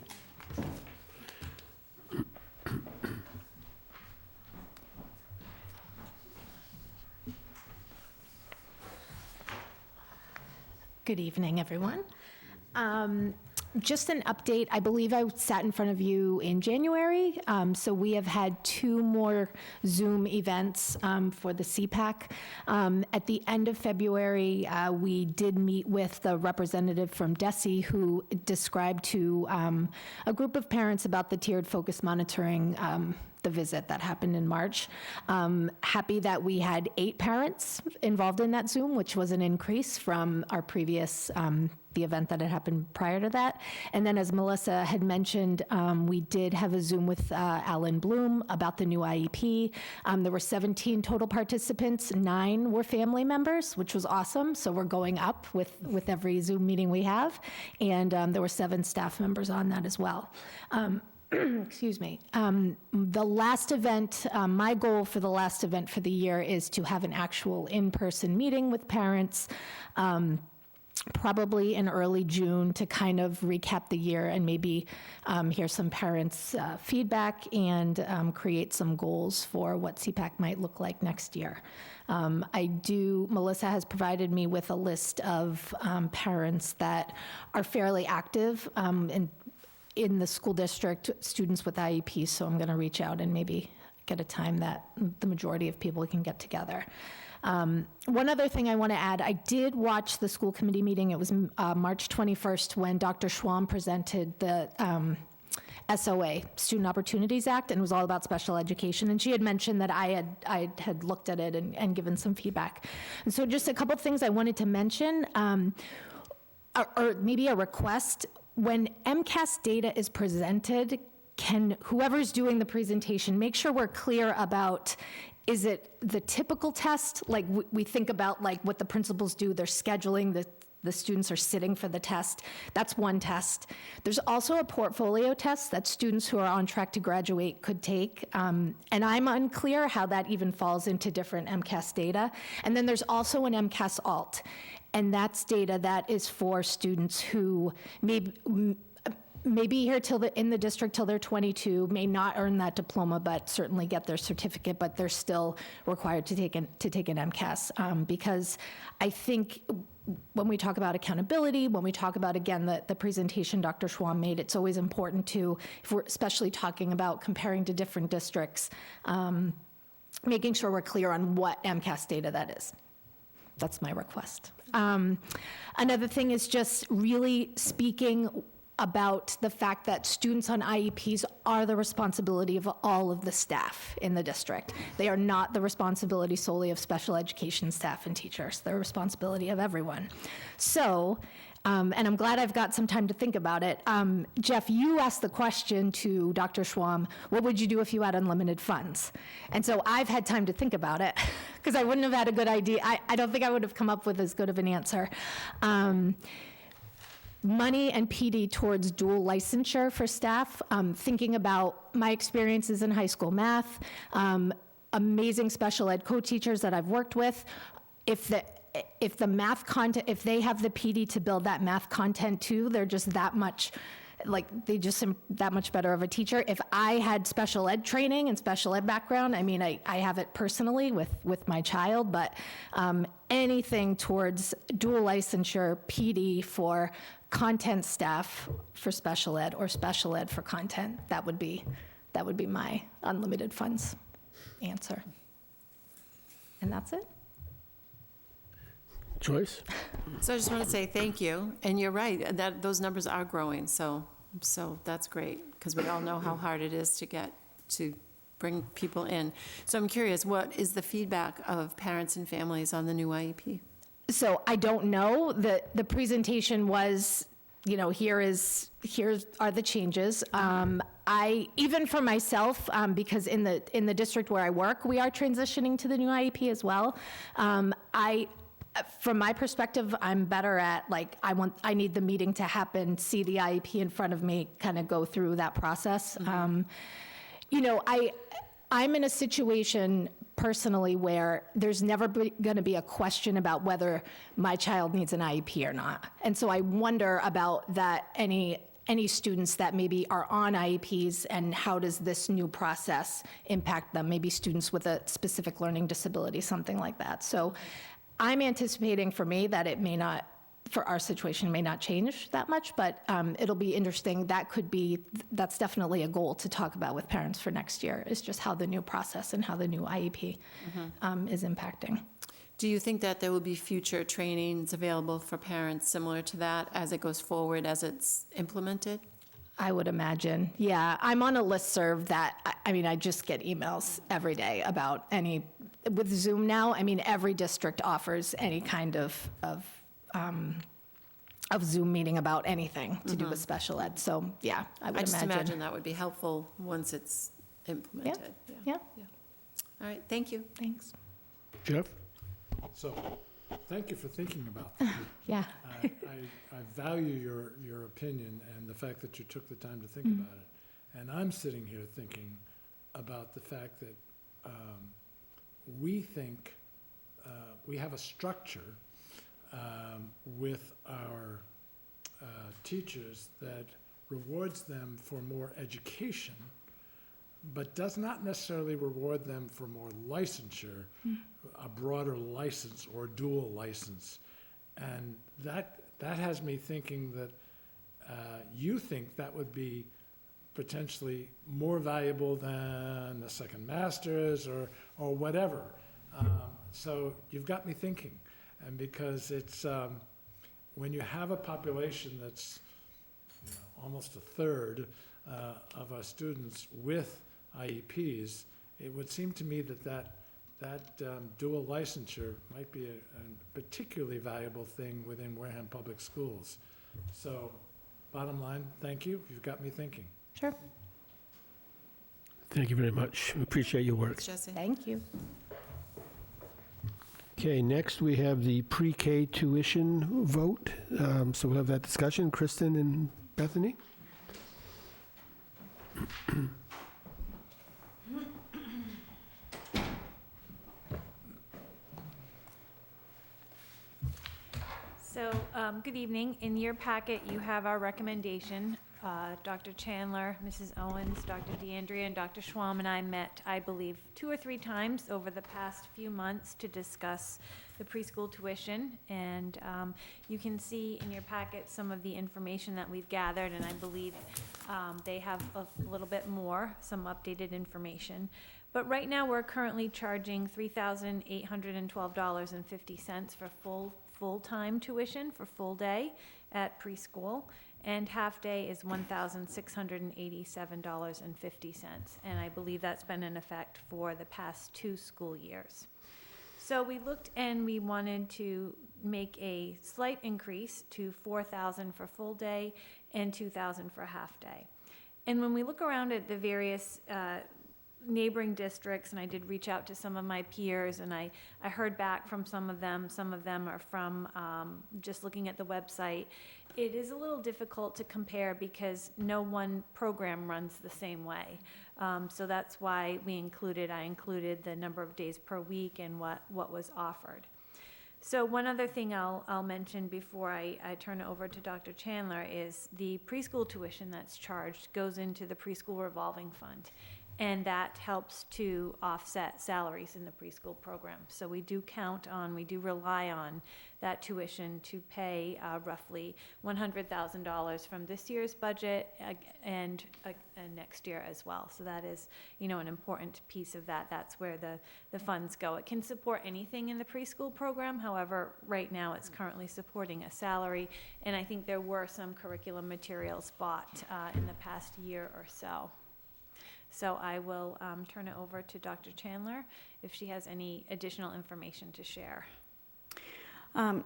Good evening, everyone. Just an update. I believe I sat in front of you in January. So we have had 2 more Zoom events for the CPAC. At the end of February, we did meet with the representative from DESE who described to a group of parents about the tiered focus monitoring the visit that happened in March. Happy that we had 8 parents involved in that Zoom, which was an increase from our previous, the event that had happened prior to that. And then as Melissa had mentioned, we did have a Zoom with Alan Bloom about the new IEP. There were 17 total participants, 9 were family members, which was awesome. So we're going up with every Zoom meeting we have. And there were 7 staff members on that as well. Excuse me. The last event, my goal for the last event for the year is to have an actual in-person meeting with parents, probably in early June, to kind of recap the year and maybe hear some parents' feedback and create some goals for what CPAC might look like next year. Melissa has provided me with a list of parents that are fairly active in the school district, students with IEPs, so I'm going to reach out and maybe get a time that the majority of people can get together. One other thing I want to add, I did watch the school committee meeting. It was March 21st when Dr. Schwam presented the SOA, Student Opportunities Act, and it was all about special education. And she had mentioned that I had looked at it and given some feedback. And so just a couple of things I wanted to mention, or maybe a request. When MCAS data is presented, can whoever's doing the presentation make sure we're clear about, is it the typical test? Like we think about like what the principals do, they're scheduling, the students are sitting for the test. That's one test. There's also a portfolio test that students who are on track to graduate could take. And I'm unclear how that even falls into different MCAS data. And then there's also an MCAS alt. And that's data that is for students who may be here in the district till they're 22, may not earn that diploma, but certainly get their certificate, but they're still required to take an MCAS. Because I think when we talk about accountability, when we talk about, again, the presentation Dr. Schwam made, it's always important to, if we're especially talking about comparing to different districts, making sure we're clear on what MCAS data that is. That's my request. Another thing is just really speaking about the fact that students on IEPs are the responsibility of all of the staff in the district. They are not the responsibility solely of special education staff and teachers. They're the responsibility of everyone. So, and I'm glad I've got some time to think about it. Jeff, you asked the question to Dr. Schwam, what would you do if you had unlimited funds? And so I've had time to think about it, because I wouldn't have had a good idea. I don't think I would have come up with as good of an answer. Money and PD towards dual licensure for staff, thinking about my experiences in high school math, amazing special ed co-teachers that I've worked with. If the math content, if they have the PD to build that math content too, they're just that much, that much better of a teacher. If I had special ed training and special ed background, I mean, I have it personally with my child, but anything towards dual licensure, PD for content staff for special ed or special ed for content, that would be my unlimited funds answer. And that's it. Joyce? So I just want to say thank you, and you're right, that those numbers are growing, so that's great, because we all know how hard it is to bring people in. So I'm curious, what is the feedback of parents and families on the new IEP? So I don't know. The presentation was, here are the changes. Even for myself, because in the district where I work, we are transitioning to the new IEP as well. From my perspective, I'm better at, I need the meeting to happen, see the IEP in front of me, kind of go through that process. I'm in a situation personally where there's never going to be a question about whether my child needs an IEP or not. And so I wonder about that, any students that maybe are on IEPs, and how does this new process impact them? Maybe students with a specific learning disability, something like that. So I'm anticipating for me that it may not for our situation, may not change that much, but it'll be interesting. That's definitely a goal to talk about with parents for next year, is just how the new process and how the new IEP is impacting. Do you think that there will be future trainings available for parents similar to that as it goes forward, as it's implemented? I would imagine. Yeah, I'm on a listserv that, I just get emails every day about with Zoom now, every district offers any kind of Zoom meeting about anything to do with special ed. So, yeah, I would I just imagine. imagine that would be helpful once it's implemented. Yeah. All right, thank you. Thanks. Jeff? So, thank you for thinking about that. Yeah. I value your opinion and the fact that you took the time to think about it. And I'm sitting here thinking about the fact that we think we have a structure with our teachers that rewards them for more education, but does not necessarily reward them for more licensure, a broader license or dual license. And that has me thinking that you think that would be potentially more valuable than the second master's or whatever. So you've got me thinking. And because it's, when you have a population that's almost a third of our students with IEPs, it would seem to me that dual licensure might be a particularly valuable thing within Wareham Public Schools. So, bottom line, thank you. You've got me thinking. Sure. Thank you very much. We appreciate your work. Thanks, Jesse. Thank you. Okay, next we have the pre-K tuition vote. So we'll have that discussion. Kristen and Bethany? So, good evening. In your packet, you have our recommendation. Dr. Chandler, Mrs. Owens, Dr. DeAndrea, and Dr. Schwalm and I met, I believe, 2 or 3 times over the past few months to discuss the preschool tuition. And you can see in your packet some of the information that we've gathered, and I believe they have a little bit more, some updated information. But right now, we're currently charging $3,812.50 for full-time tuition for full day at preschool, and half-day is $1,687.50. And I believe that's been in effect for the past 2 school years. So we looked and we wanted to make a slight increase to $4,000 for full day and $2,000 for half-day. And when we look around at the various neighboring districts, and I did reach out to some of my peers, and I heard back from some of them are from just looking at the website. It is a little difficult to compare because no one program runs the same way. So that's why I included the number of days per week and what was offered. So one other thing I'll mention before I turn it over to Dr. Chandler is the preschool tuition that's charged goes into the preschool revolving fund. And that helps to offset salaries in the preschool program. So we do rely on that tuition to pay roughly $100,000 from this year's budget and next year as well. So that is, an important piece of that. That's where the funds go. It can support anything in the preschool program. However, right now it's currently supporting a salary. And I think there were some curriculum materials bought in the past year or so. So I will turn it over to Dr. Chandler if she has any additional information to share. I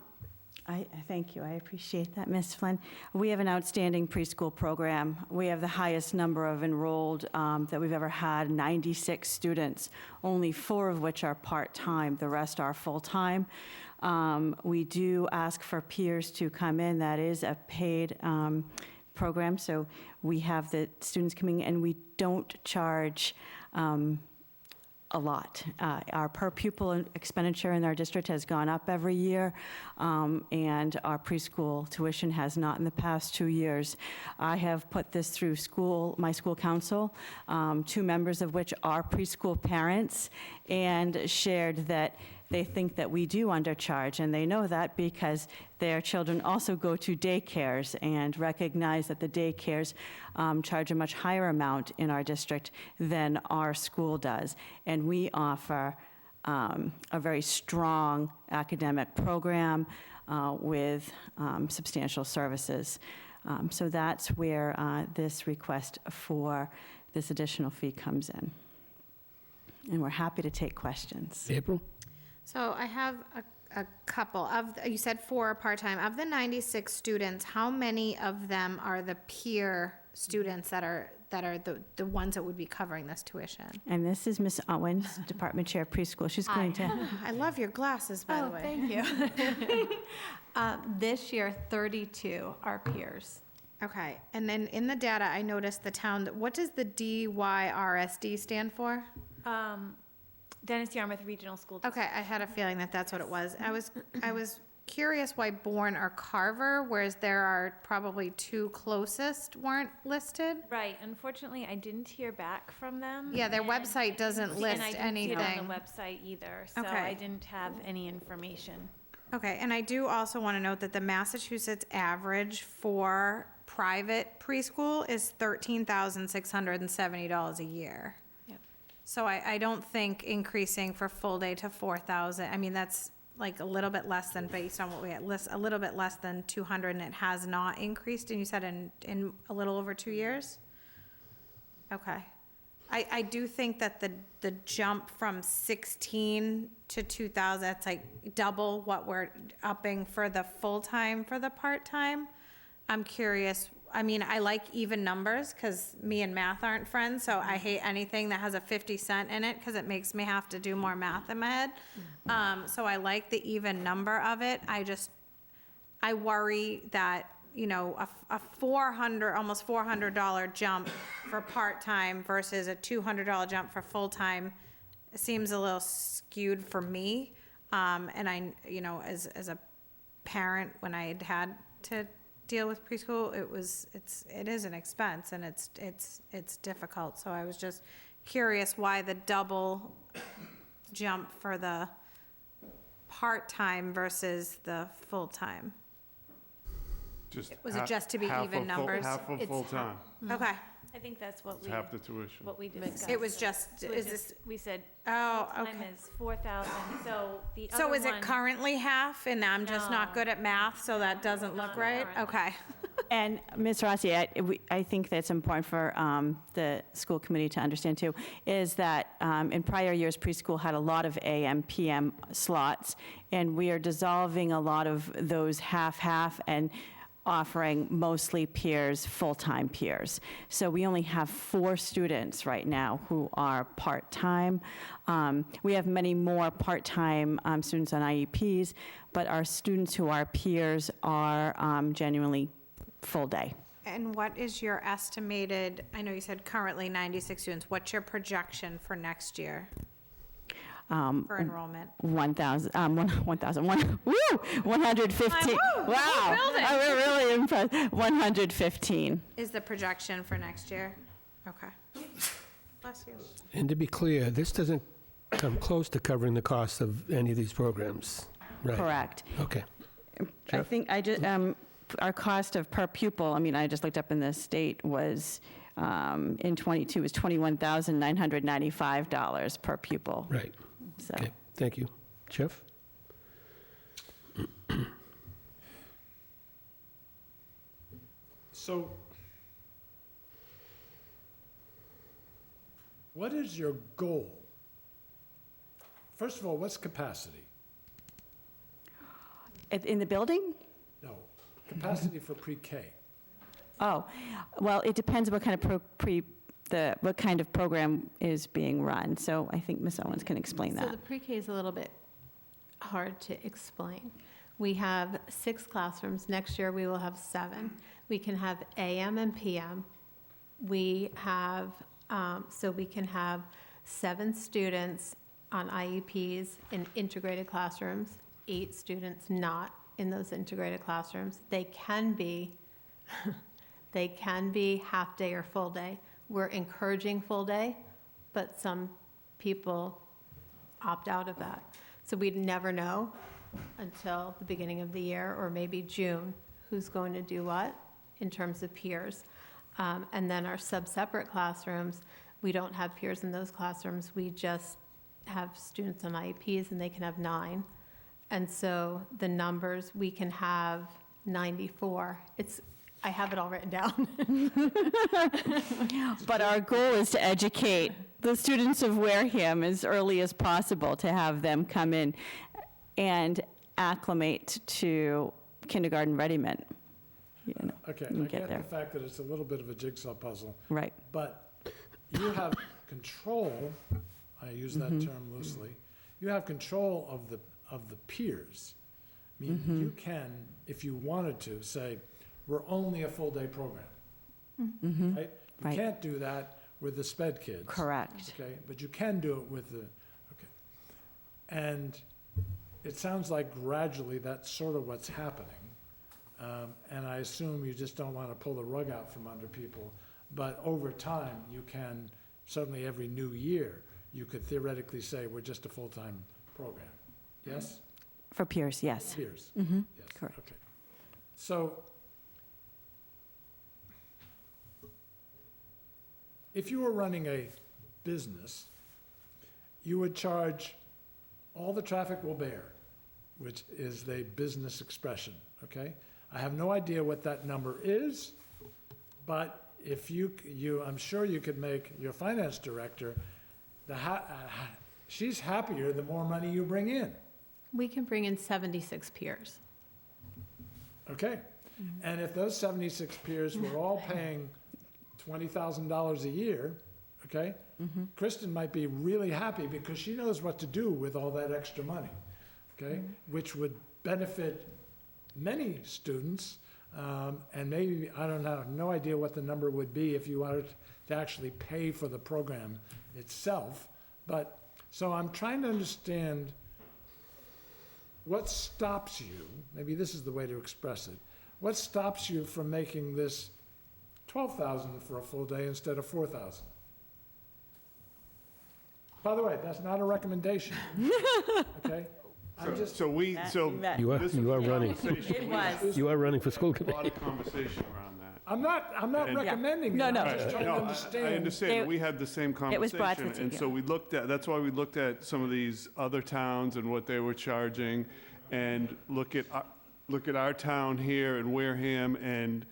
thank you. I appreciate that, Ms. Flynn. We have an outstanding preschool program. We have the highest number of enrolled that we've ever had, 96 students, only 4 of which are part-time. The rest are full-time. We do ask for peers to come in. That is a paid program, so we have the students coming, and we don't charge a lot. Our per pupil expenditure in our district has gone up every year, and our preschool tuition has not in the past 2 years. I have put this through my school council, 2 members of which are preschool parents, and shared that they think that we do undercharge, and they know that because their children also go to daycares and recognize that the daycares charge a much higher amount in our district than our school does. And we offer a very strong academic program with substantial services. So that's where this request for this additional fee comes in. And we're happy to take questions. April? So I have a couple of, you said 4 part-time. Of the 96 students, how many of them are the peer students that are the ones that would be covering this tuition? And this is Ms. Owens, Department Chair Preschool. She's going to... I love your glasses, by the way. Thank you. This year, 32 are peers. Okay, and then in the data, I noticed the town, what does the DYRSD stand for? Dennis Yarmouth Regional School District. Okay, I had a feeling that that's what it was. I was curious why Bourne or Carver, whereas there are probably 2 closest weren't listed. Right, unfortunately, I didn't hear back from them. Yeah, their and website doesn't list And I anything. didn't see it on the website either, so Okay. I didn't have any information. Okay, and I do also want to note that the Massachusetts average for private preschool is $13,670 a year. Yep. So I don't think increasing for full day to 4,000, I mean, that's like a little bit less than, based on what we had list, a little bit less than 200, and it has not increased, and you said in a little over 2 years? Okay. I do think that the jump from 16 to 2,000, that's like double what we're upping for the full-time for the part-time. I'm curious, I mean, I like even numbers, because me and math aren't friends, so I hate anything that has a 50 cent in it, because it makes me have to do more math in my head. So I like the even number of it. I worry that, you know, a almost $400 jump for part-time versus a $200 jump for full-time seems a little skewed for me. And I, you know, as a parent, when I had to deal with preschool, it is an expense, and it's difficult. So I was just curious why the double jump for the part-time versus the full-time. Was it just to be even numbers? Half of It's full-time. Okay, I think that's what It's we, half the tuition. what we discussed. it was just, So is it's this, just- We said oh, time okay. is 4,000, so the other So is it one- currently half, and I'm just not No. good at math, so that doesn't look Not right? currently. Okay. And Ms. Rossi, I think that's important for the school committee to understand too, is that in prior years, preschool had a lot of AM, PM slots, and we are dissolving a lot of those half-half and offering mostly peers, full-time peers. So we only have 4 students right now who are part-time. We have many more part-time students on IEPs, but our students who are peers are genuinely full day. And what is your estimated, I know you said currently 96 students, what's your projection for next year for enrollment? 115. Wow. We're really impressed. 115. Is the projection for next year? Okay. Bless you. And to be clear, this doesn't come close to covering the cost of any of these programs, right? Correct. Okay. I Jeff? think our cost of per pupil, I mean, I just looked up in the state, was in '22 was $21,995 per pupil. Right. So. Okay, thank you. Jeff? So, what is your goal? First of all, what's capacity? In the building? No, capacity for pre-K. Oh, well, it depends what kind of what kind of program is being run. So I think Ms. Owens can explain So that. the pre-K is a little bit hard to explain. We have 6 classrooms. Next year, we will have 7. We can have AM and PM. We have, so we can have 7 students on IEPs in integrated classrooms, 8 students not in those integrated classrooms. They can be half-day or full-day. We're encouraging full-day, but some people opt out of that. So we'd never know until the beginning of the year, or maybe June, who's going to do what in terms of peers. And then our sub-separate classrooms, we don't have peers in those classrooms. We just have students on IEPs, and they can have 9. And so the numbers, we can have 94. I have it all written down. But our goal is to educate the students of Wareham as early as possible, to have them come in and acclimate to kindergarten readiness. You know, Okay, and I get get there. the fact that it's a little bit of a jigsaw puzzle, Right. but you have control, I use that term loosely, you have control of the peers. I mean, you can, if you wanted to, say, we're only a full-day program, right? You Right. can't do that with the sped kids. Correct. Okay, but you can do it with the, okay. And it sounds like gradually that's sort of what's happening. And I assume you just don't want to pull the rug out from under people, but over time, you can, certainly every new year, you could theoretically say, we're just a full-time program. Yes? For peers, yes. Peers? Mhm. Yes. Correct. Okay. So, if you were running a business, you would charge all the traffic will bear, which is the business expression, okay? I have no idea what that number is, but if I'm sure you could make your finance director, she's happier the more money you bring in, We can bring in 76 peers. okay? And if those 76 peers were all paying $20,000 a year, okay? Kristen might be really happy because she knows what to do with all that extra money, okay? Which would benefit many students, and maybe, I don't know, no idea what the number would be if you wanted to actually pay for the program itself. But, so I'm trying to understand what stops you, maybe this is the way to express it, what stops you from making this 12,000 for a full day instead of 4,000? By the way, that's not a recommendation, okay? I'm just, So we, so. You are- this you are was a running. conversation. It was. You are running for school A committee. lot of conversation around that. I'm not And- recommending it, No, no. I'm just trying to No, I understand. understand, we had the same It was brought to conversation, the and so we looked at, that's why we looked at some of these other towns and what they were charging, and look at our town here in Wareham, and,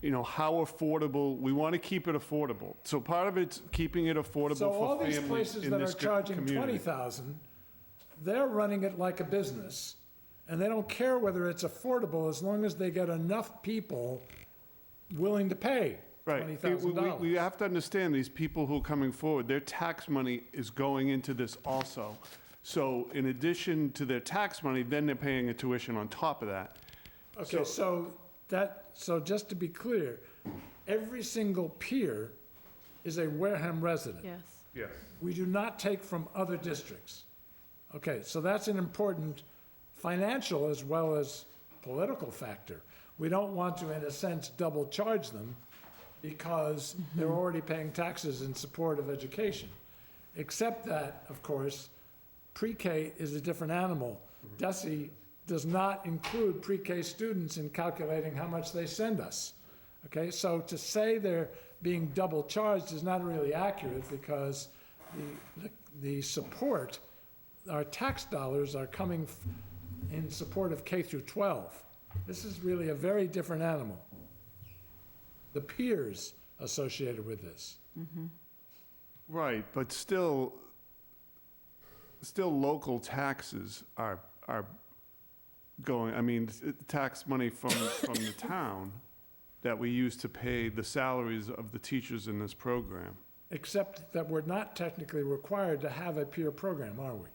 you know, how affordable, we want to keep it affordable. So part of it's keeping it affordable So all for these families places in that are this charging community. 20,000, they're running it like a business, and they don't care whether it's affordable as long as they get enough people willing to pay Right. $20,000. We have to understand, these people who are coming forward, their tax money is going into this also. So in addition to their tax money, then they're paying a tuition on top of that. Okay, so just to be clear, every single peer is a Wareham resident. Yes. Yes. We do not take from other districts. Okay, so that's an important financial as well as political factor. We don't want to, in a sense, double charge them because they're already paying taxes in support of education. Except that, of course, pre-K is a different animal. DESE does not include pre-K students in calculating how much they send us. Okay, so to say they're being double charged is not really accurate because the support, our tax dollars are coming in support of K through 12. This is really a very different animal. The peers associated with this. Right, but still local taxes are going, I mean, tax money from the town that we use to pay the salaries of the teachers in this program. Except that we're not technically required to have a peer program, are we?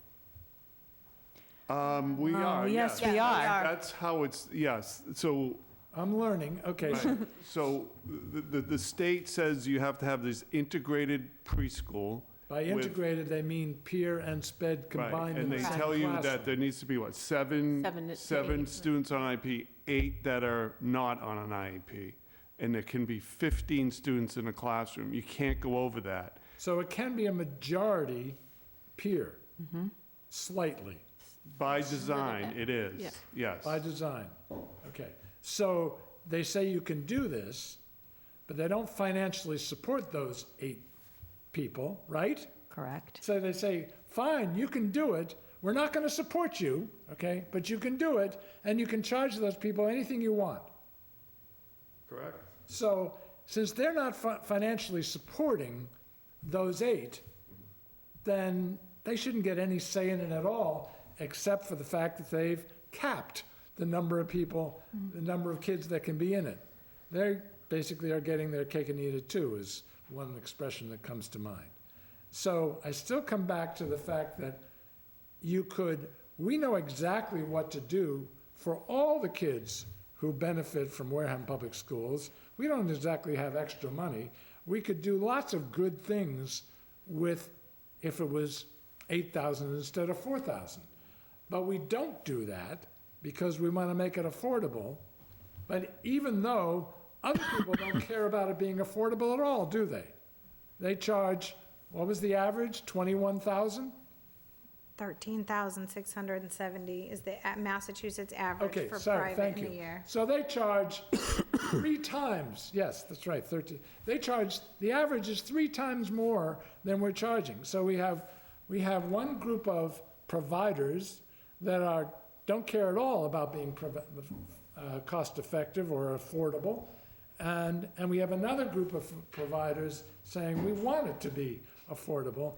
We are, yes, yes. we are. That's how it's, yes, so, I'm learning, okay. right. So the state says you have to have this integrated preschool. By with- integrated, they mean peer and sped Right, combined in and the they same tell you that classroom. there needs to be, what, seven Seven to eight. students on IEP, 8 that are not on an IEP, and there can be 15 students in a classroom. You can't go over that. So it can be a majority peer, slightly. By design, it is, Yeah. yes. By design. Okay. So they say you can do this, but they don't financially support those 8 people, right? Correct. So they say, fine, you can do it. We're not going to support you, okay? But you can do it, and you can charge those people anything you want. Correct. So since they're not financially supporting those 8, then they shouldn't get any say in it at all, except for the fact that they've capped the number of people, the number of kids that can be in it. They basically are getting their cake and eat it too, is one expression that comes to mind. So I still come back to the fact that we know exactly what to do for all the kids who benefit from Wareham Public Schools. We don't exactly have extra money. We could do lots of good things with, if it was 8,000 instead of 4,000. But we don't do that because we want to make it affordable. But even though other people don't care about it being affordable at all, do they? They charge, what was the average, 21,000? 13,670 is the Massachusetts average Okay, for sorry, private thank in a you. year. So they charge 3 times, yes, that's right, 13. They charge, the average is 3 times more than we're charging. So we have one group of providers that don't care at all about being cost-effective or affordable. And we have another group of providers saying we want it to be affordable,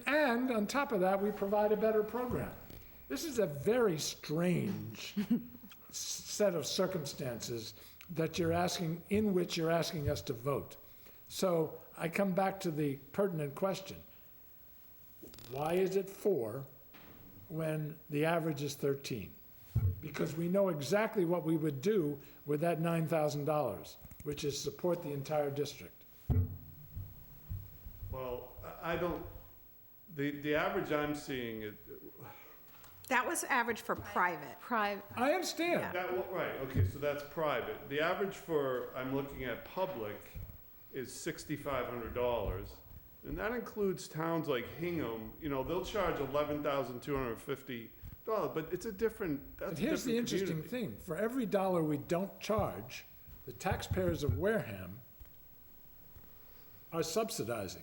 and on top of that, we provide a better program. This is a very strange set of circumstances that in which you're asking us to vote. So I come back to the pertinent question. Why is it 4 when the average is 13? Because we know exactly what we would do with that $9,000, which is support the entire district. Well, I don't, the average I'm seeing, That was average for private. I understand. right, okay, so that's private. The average for, I'm looking at public, is $6,500. And that includes towns like Hingham, they'll charge $11,250, but it's a different, that's a But here's the different interesting community. thing. For every dollar we don't charge, the taxpayers of Wareham are subsidizing.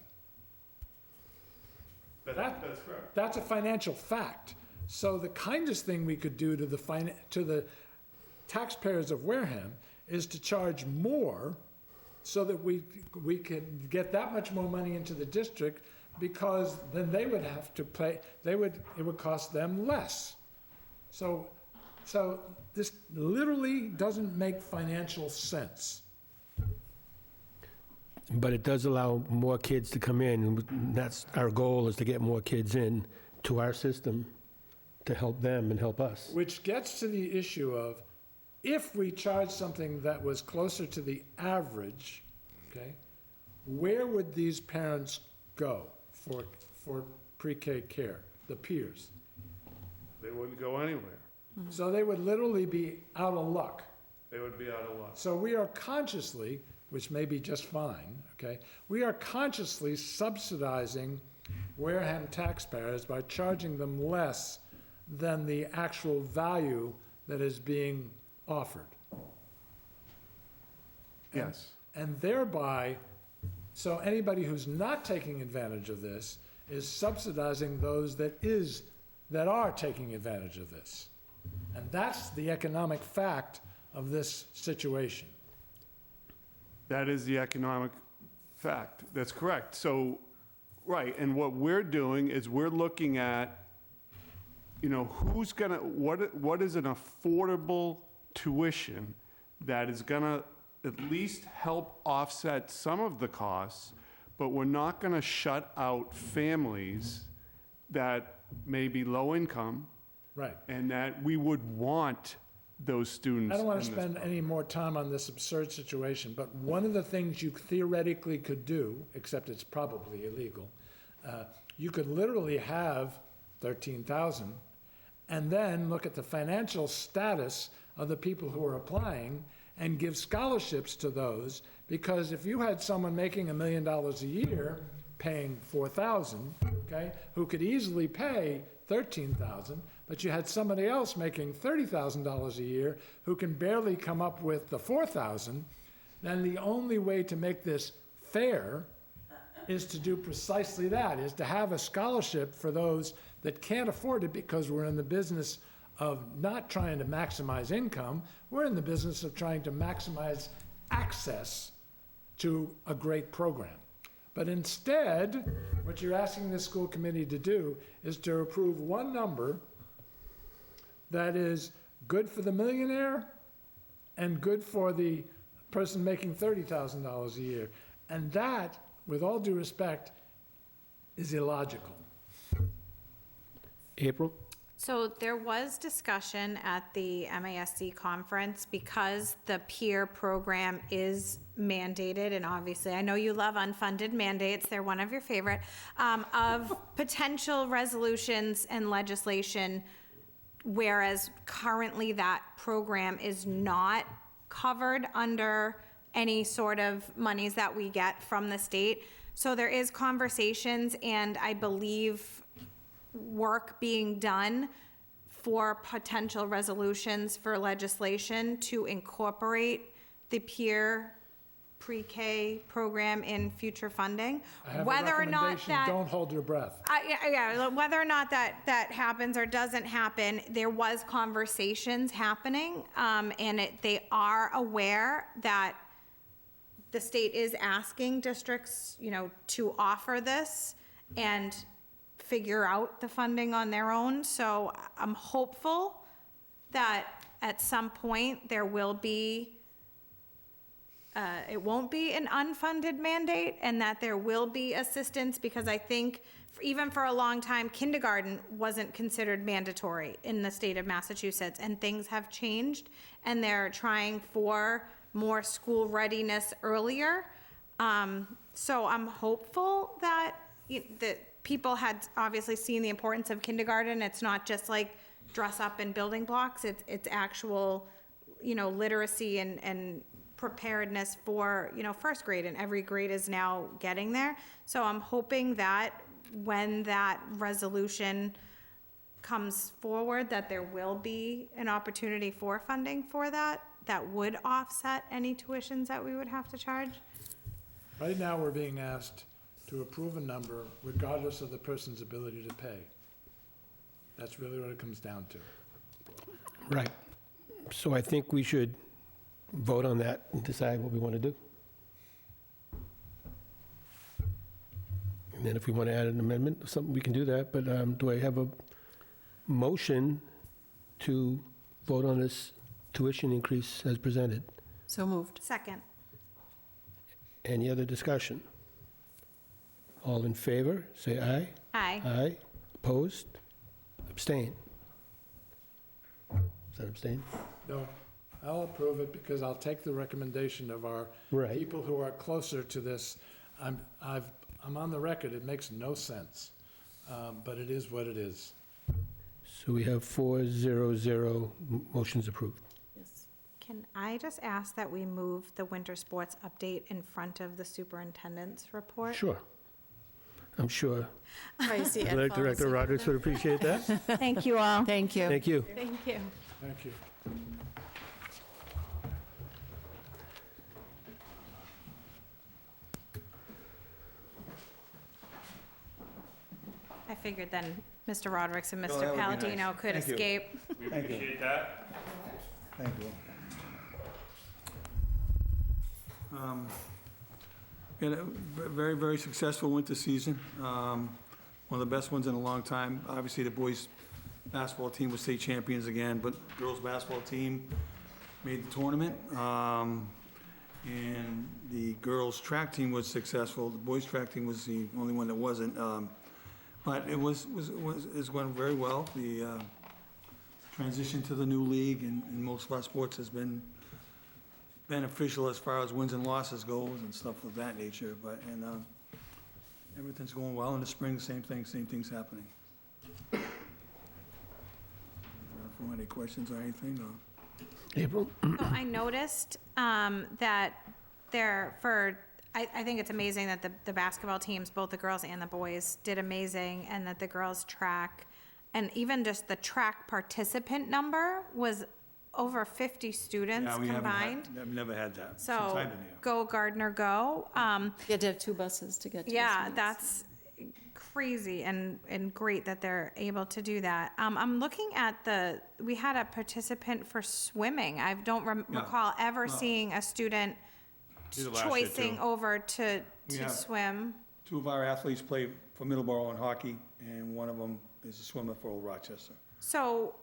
That's correct. That's a financial fact. So the kindest thing we could do to the taxpayers of Wareham is to charge more so that we can get that much more money into the district, because then they would have to pay, it would cost them less. So this literally doesn't make financial sense. But it does allow more kids to come in, and that's our goal, is to get more kids in to our system to help them and help us. Which gets to the issue of, if we charge something that was closer to the average, okay, where would these parents go for pre-K care, the peers? They wouldn't go anywhere. So they would literally be out of luck. They would be out of luck. So we are consciously, which may be just fine, okay, we are consciously subsidizing Wareham taxpayers by charging them less than the actual value that is being offered. Yes. And thereby, so anybody who's not taking advantage of this is subsidizing those that are taking advantage of this. And that's the economic fact of this situation. That is the economic fact. That's correct. So, right, and what we're doing is we're looking at, who's gonna, what is an affordable tuition that is gonna at least help offset some of the costs, but we're not gonna shut out families that may be low income. Right. And that we would want those students. I don't want to in this spend program. any more time on this absurd situation, but one of the things you theoretically could do, except it's probably illegal, you could literally have 13,000 and then look at the financial status of the people who are applying and give scholarships to those, because if you had someone making $1 million a year paying 4,000, okay, who could easily pay $13,000, but you had somebody else making $30,000 a year who can barely come up with the $4,000, then the only way to make this fair is to do precisely that, is to have a scholarship for those that can't afford it, because we're in the business of not trying to maximize income, we're in the business of trying to maximize access to a great program. But instead, what you're asking the school committee to do is to approve one number that is good for the millionaire and good for the person making $30,000 a year. And that, with all due respect, is illogical. April? So there was discussion at the MASC conference, because the peer program is mandated, and obviously, I know you love unfunded mandates, they're one of your favorite, of potential resolutions and legislation, whereas currently that program is not covered under any sort of monies that we get from the state. So there is conversations, and I believe work being done for potential resolutions for legislation to incorporate the peer pre-K program in future funding. I have a Whether or not recommendation, that, don't hold your breath. yeah, whether or not that happens or doesn't happen, there was conversations happening, and they are aware that the state is asking districts, to offer this and figure out the funding on their own. So I'm hopeful that at some point there will be, it won't be an unfunded mandate, and that there will be assistance, because I think even for a long time, kindergarten wasn't considered mandatory in the state of Massachusetts, and things have changed, and they're trying for more school readiness earlier. So I'm hopeful that that people had obviously seen the importance of kindergarten. It's not just like dress up and building blocks. It's actual, literacy and preparedness for, first grade, and every grade is now getting there. So I'm hoping that when that resolution comes forward, that there will be an opportunity for funding for that would offset any tuitions that we would have to charge. Right now, we're being asked to approve a number regardless of the person's ability to pay. That's really what it comes down to. Right. So I think we should vote on that and decide what we want to do. And then if we want to add an amendment or something, we can do that. But do I have a motion to vote on this tuition increase as presented? So moved. Second. Any other discussion? All in favor, say aye. Aye. Aye. Opposed? Abstain. Is that abstain? No, I'll approve it because I'll take the recommendation of our Right. people who are closer to this. I'm on the record, it makes no sense, but it is what it is. So we have 4-0-0, motions approved. Yes. Can I just ask that we move the winter sports update in front of the superintendent's report? Sure. I'm sure Tracy and Athletic Director policy. Roderick would appreciate that. Thank you all. Thank you. Thank you. Thank you. Thank you. I figured then Mr. Rodericks and that Mr. would be nice. Palladino could Thank you. escape. We Thank you. appreciate that. Thank you. We had a very, very successful winter season, one of the best ones in a long time. Obviously, the boys' basketball team was state champions again, but girls' basketball team made the tournament. And the girls' track team was successful. The boys' track team was the only one that wasn't. But it's going very well. The transition to the new league in most of our sports has been beneficial as far as wins and losses goes and stuff of that nature. But everything's going well. In the spring, same thing's happening. If you have any questions or anything, April? So I noticed that I think it's amazing that the basketball teams, both the girls and the boys, did amazing, and that the girls' track and even just the track participant number was over 50 students Yeah, we haven't combined. I've never had that since So, I've been here. go Gardner, go. You had to have 2 buses to get to Yeah, this meet. that's crazy and great that they're able to do that. I'm looking at we had a participant for swimming. I don't Yeah. recall ever No. seeing a student Did it last year, choicing too. over to We have- swim. 2 of our athletes play for Middleborough in hockey, and one of them is a swimmer for Old Rochester. So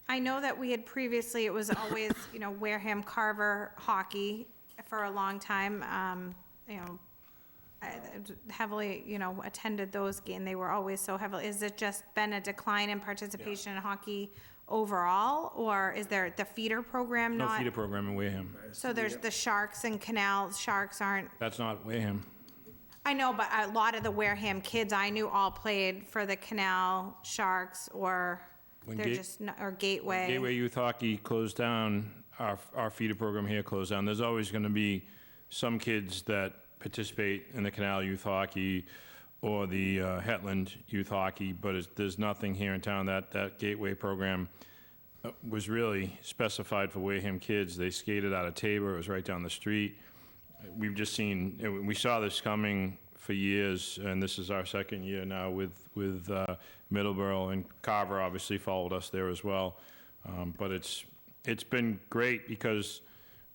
I know that we had previously, it was always, Wareham Carver hockey for a long time. I heavily, attended those games. They were always so heavily. Is it just been a decline in participation in hockey overall? Or is there the feeder program No not? feeder program in Wareham. So there's the Sharks and Canal. Sharks aren't, That's not Wareham. I know, but a lot of the Wareham kids I knew all played for the Canal Sharks or When they're Ga- just, or Gateway. Gateway Youth Hockey closed down, our feeder program here closed down. There's always going to be some kids that participate in the Canal Youth Hockey or the Hetland Youth Hockey, but there's nothing here in town. That Gateway program was really specified for Wareham kids. They skated out of Tabor, it was right down the street. We've just seen, we saw this coming for years, and this is our second year now with Middleborough, and Carver obviously followed us there as well. But it's been great because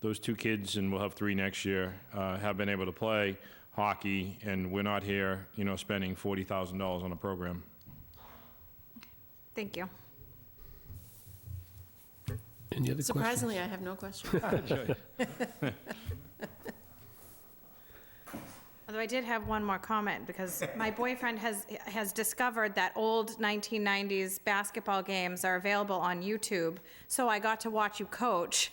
those 2 kids, and we'll have 3 next year, have been able to play hockey, and we're not here, spending $40,000 on a program. Thank you. Any other questions? Surprisingly, I have no question. Although I did have one more comment, because my boyfriend has discovered that old 1990s basketball games are available on YouTube, so I got to watch you coach,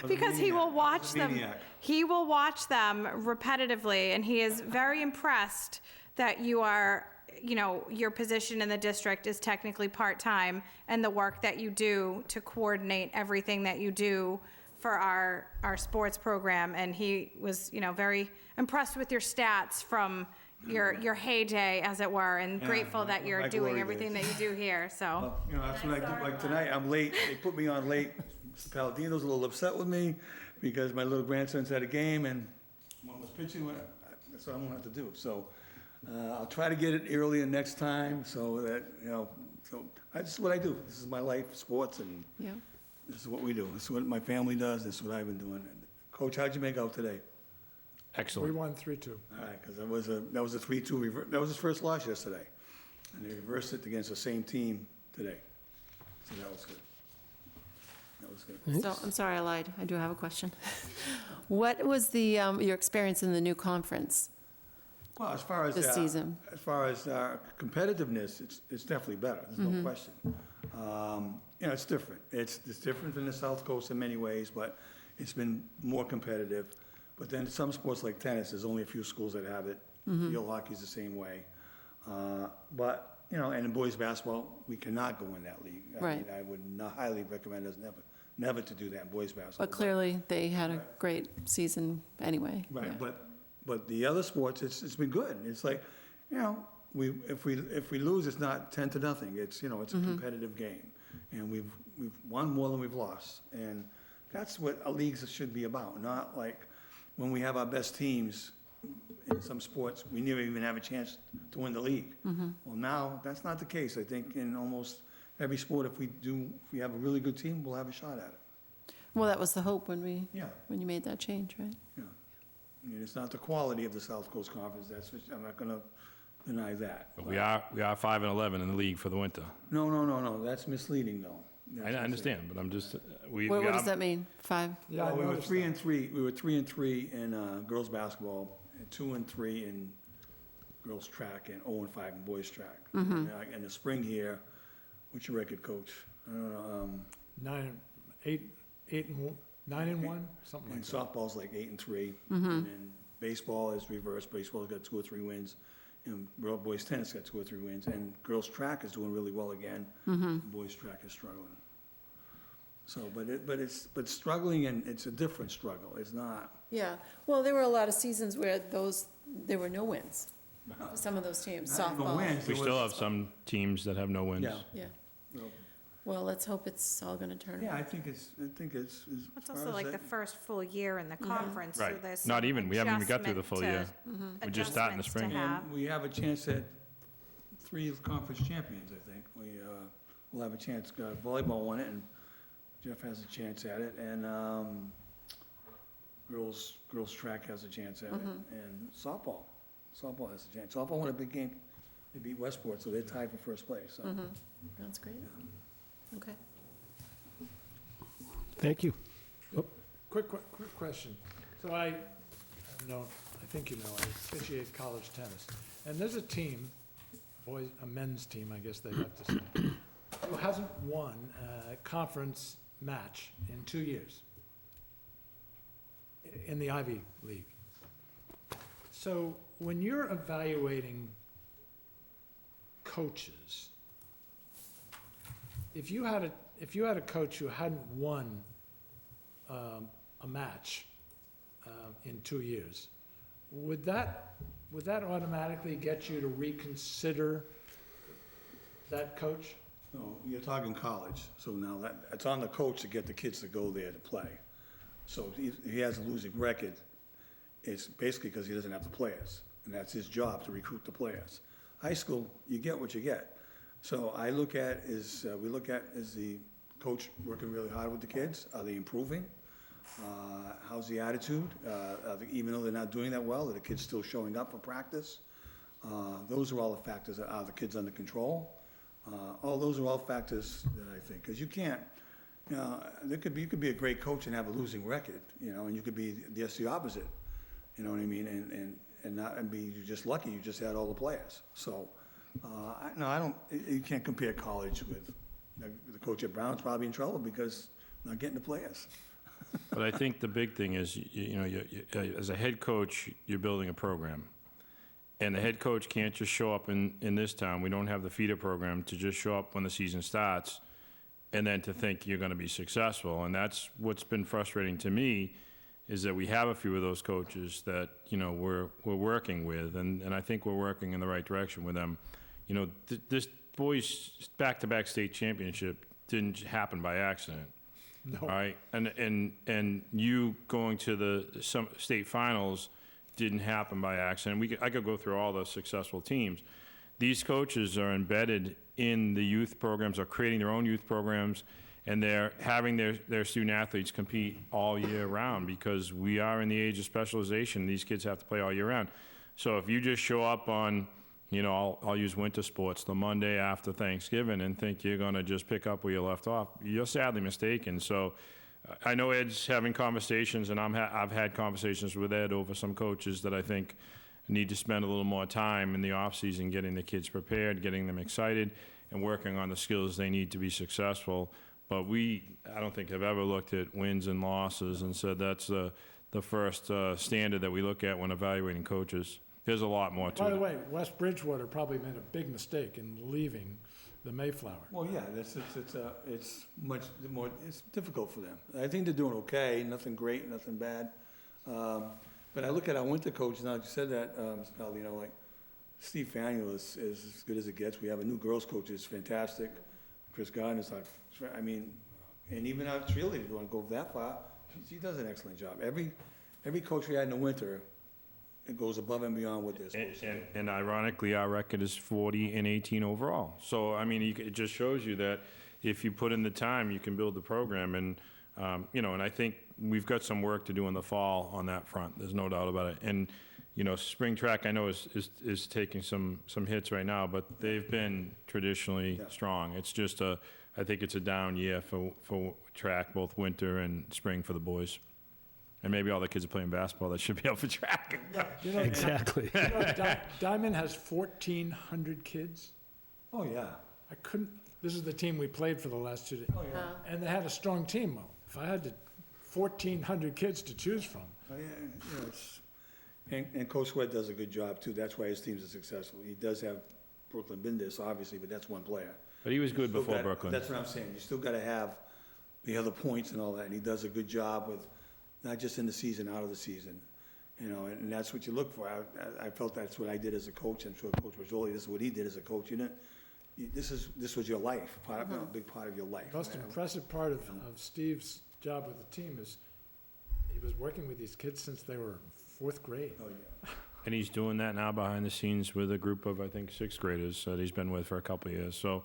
because he will watch them. Maniac. He will watch them repetitively, and he is very impressed that you are, your position in the district is technically part-time, and the work that you do to coordinate everything that you do for our sports program, and he was, very impressed with your stats from your heyday, as it were, and Yeah, grateful that you're my doing glory everything that days. you do here, so. Well, that's what I do, like tonight, I'm late, they put me on late. Mr. Palladino's a little upset with me, because my little grandson's at a game, and one was pitching, that's what I'm gonna have to do, so, I'll try to get it earlier next time, so that, so, this is what I do, this is my life, sports, and Yeah. this is what we do, this is what my family does, this is what I've been doing. Coach, how'd you make out today? We Excellent. won 3-2. All right, because that was a 3-2 that was his first loss yesterday, and they reversed it against the same team today, so that was good. That was good. So, I'm sorry, I lied. I do have a question. What was your experience in the new conference Well, as far as, this season? as far as competitiveness, it's definitely better, there's no question. It's different. It's different than the South Coast in many ways, but it's been more competitive. But then some sports like tennis, there's only a few schools that have it. Field hockey's the same way. But, and in boys' basketball, we cannot go in that league. I Right. mean, I would not highly recommend us never to do that in boys' basketball. But clearly, they had a great season anyway. Right, Yeah. but the other sports, it's been good. It's like, if we lose, it's not 10-0. It's, it's a competitive game. And we've won more than we've lost. And that's what a league should be about, not like when we have our best teams in some sports, we never even have a chance to win the league. Well, now, that's not the case. I think in almost every sport, if we have a really good team, we'll have a shot at it. Well, that was the hope when Yeah. you made that change, right? Yeah. I mean, it's not the quality of the South Coast Conference, I'm not gonna deny that. But we are 5-11 in the league for the winter. No, that's misleading, though. I understand, but I'm just, we What are- does that mean? 5? Yeah, I We were noticed 3-3, we were 3-3 in girls' basketball, and 2-3 in girls' track, and 0-5 in boys' track. And, in the spring here, what's your record, Coach? I don't know, 9-1, something and like that. softball's like 8-3. And then baseball is reversed, baseball's got 2 or 3 wins. And boys' tennis got 2 or 3 wins, and girls' track is doing really well again. Boys' track is struggling. So, but struggling, and it's a different struggle, it's not. Yeah. Well, there were a lot of seasons where there were no wins for some of those teams, Not even softball. wins, we it still was- have some teams that have no wins. Yeah. Yeah. Well, let's hope it's all going to turn Yeah, around. I think it's, as It's far also as like the that- first full year in the conference, so Right. there's Not some even. We haven't even got through the full year. adjustment We're just starting the adjustments to spring. have. And we have a chance at 3 conference champions, I think. We'll have a chance, volleyball won it, and Jeff has a chance at it, and girls track has a chance at it, and softball has a chance. Softball won a big game. They beat Westport, so they're tied for first place, so. That's great. Okay. Thank you. Quick question. So I think you know, I officiate college tennis. And there's a team, a men's team, I guess they'd have to say, who hasn't won a conference match in 2 years in the Ivy League. So when you're evaluating coaches, if you had a coach who hadn't won a match in 2 years, would that automatically get you to reconsider that coach? No, you're talking college, so now it's on the coach to get the kids to go there to play. So if he has a losing record, it's basically because he doesn't have the players, and that's his job to recruit the players. High school, you get what you get. So we look at, is the coach working really hard with the kids? Are they improving? How's the attitude? Even though they're not doing that well, are the kids still showing up for practice? Those are all the factors. Are the kids under control? All those are all factors that I think, because you can't, you could be a great coach and have a losing record, and you could be just the opposite, you know what I mean, and be just lucky you just had all the players. So, you can't compare college with the coach at Brown's probably in trouble because not getting the players. But I think the big thing is, as a head coach, you're building a program. And the head coach can't just show up in this town. We don't have the feeder program to just show up when the season starts and then to think you're going to be successful. And that's what's been frustrating to me, is that we have a few of those coaches that, we're working with, and I think we're working in the right direction with them. This boys' back-to-back state championship didn't happen by accident. No. All right, and you going to some state finals didn't happen by accident. I could go through all the successful teams. These coaches are embedded in the youth programs, are creating their own youth programs, and they're having their student athletes compete all year round, because we are in the age of specialization. These kids have to play all year round. So if you just show up on, I'll use winter sports, the Monday after Thanksgiving, and think you're going to just pick up where you left off, you're sadly mistaken. So I know Ed's having conversations, and I've had conversations with Ed over some coaches that I think need to spend a little more time in the off-season getting the kids prepared, getting them excited, and working on the skills they need to be successful. But I don't think have ever looked at wins and losses and said that's the first standard that we look at when evaluating coaches. There's a lot more to it. By the way, West Bridgewater probably made a big mistake in leaving the Mayflower. Well, yeah, it's much more, it's difficult for them. I think they're doing okay, nothing great, nothing bad. But I look at our winter coach, now you said that, Mr. Palladino, like Steve Faneuil is as good as it gets. We have a new girls coach who's fantastic. Chris Gardner's and even our cheerleader, if you want to go that far, she does an excellent job. Every coach we had in the winter, it goes above and beyond what they're supposed to do. And ironically, our record is 40-18 overall. So, it just shows you that if you put in the time, you can build the program. And, and I think we've got some work to do in the fall on that front. There's no doubt about it. And, spring track, I know is taking some hits right now, but they've been traditionally strong. It's just I think it's a down year for track, both winter and spring for the boys. And maybe all the kids are playing basketball that should be out for track. Exactly. Diamond has 1,400 kids. Oh, yeah. This is the team we played for the last 2 days. Oh, yeah. And they had a strong team, though. If I had 1,400 kids to choose from. Oh, yeah, and Coach Sweat does a good job, too. That's why his teams are successful. He does have Brooklyn Bindis, obviously, but that's one player. But he was good before Brooklyn. That's what I'm saying. You still got to have the other points and all that, and he does a good job with not just in the season, out of the season, and that's what you look for. I felt that's what I did as a coach. I'm sure Coach Mazzoli, this is what he did as a coach. You this was your life, a big part of your life. The most impressive part of Steve's job with the team is he was working with these kids since they were 4th grade. Oh, yeah. And he's doing that now behind the scenes with a group of, I think, 6th graders that he's been with for a couple of years. So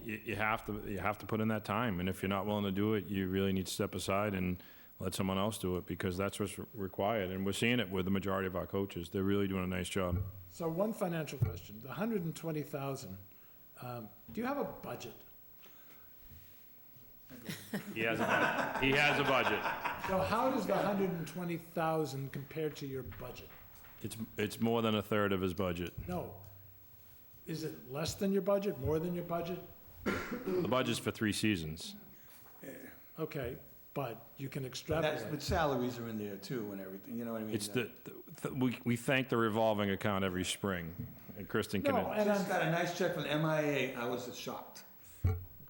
you have to put in that time, and if you're not willing to do it, you really need to step aside and let someone else do it, because that's what's required. And we're seeing it with the majority of our coaches. They're really doing a nice job. So one financial question, the 120,000, do you have a budget? He has a budget. So how does the 120,000 compare to your budget? It's more than a third of his budget. No. Is it less than your budget, more than your budget? The budget's for 3 seasons. Okay, but you can But extrapolate. salaries are in there too and everything, you know what I mean? It's we thank the revolving account every spring, and Kristen can. No, I and just got a nice check from MIA, I was shocked.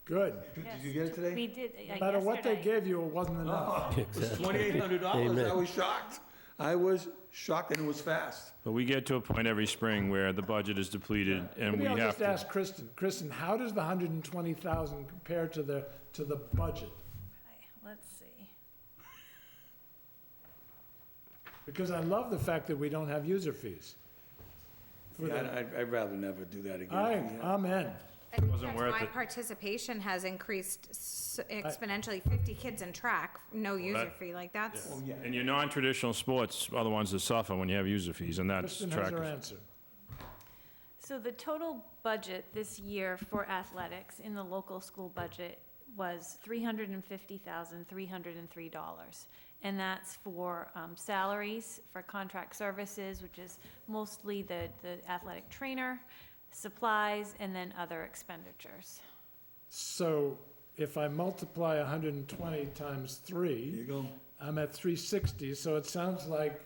Good. Did you get it today? We did, No matter what they yesterday. gave you, it wasn't enough. It was $2,800, Amen. I was shocked. I was shocked, and it was fast. But we get to a point every spring where the budget is depleted, and Maybe we I'll have just to. ask Kristen. Kristen, how does the 120,000 compare to the budget? Let's see. Because I love the fact that we don't have user fees. For the- I'd rather never do that again. I'm in. I think Wasn't that's worth why it. participation has increased exponentially. 50 kids in track, no user that- fee, like that's. Oh, yeah. And your non-traditional sports are the ones that suffer when you have user fees, and that's Kristen has her track. answer. So the total budget this year for athletics in the local school budget was $350,303. And that's for salaries, for contract services, which is mostly the athletic trainer, supplies, and then other expenditures. So if I multiply 120 times There you 3, go. I'm at 360, so it sounds like,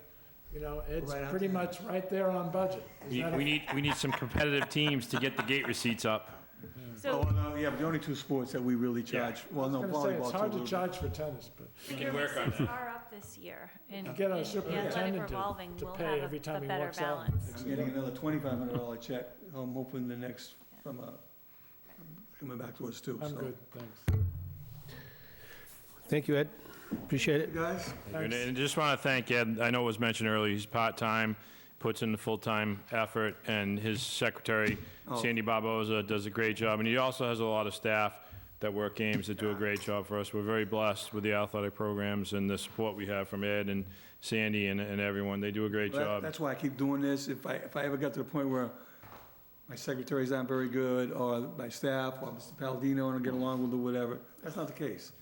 Ed's Right out pretty there. much right there on budget. Is that a- We need some competitive teams to get the gate receipts up. So Oh, no, yeah, but the only 2 sports that we really charge, well, I no, was gonna say, volleyball it's too. hard a to little charge for tennis, but We can work on receipts are up this year. And You get a and the superintendent athletic to- revolving to will pay have every time a he better walks out. balance. bit. I'm getting another $2,500 check, I'm hoping the next, coming back to us too, so. I'm good, thanks. Thank you, Ed. Appreciate it. You guys? And I just want to thank Ed. I know it was mentioned earlier, he's part-time, puts in the full-time effort, and his secretary, Sandy Barboza, does a great job. And he also has a lot of staff that work games that do a great job for us. We're very blessed with the athletic programs and the support we have from Ed and Sandy and everyone. They do a great Well, job. That's why I keep doing this. If I ever got to the point where my secretaries aren't very good, or my staff, or Mr. Palladino, and I get along with or whatever, that's not the case.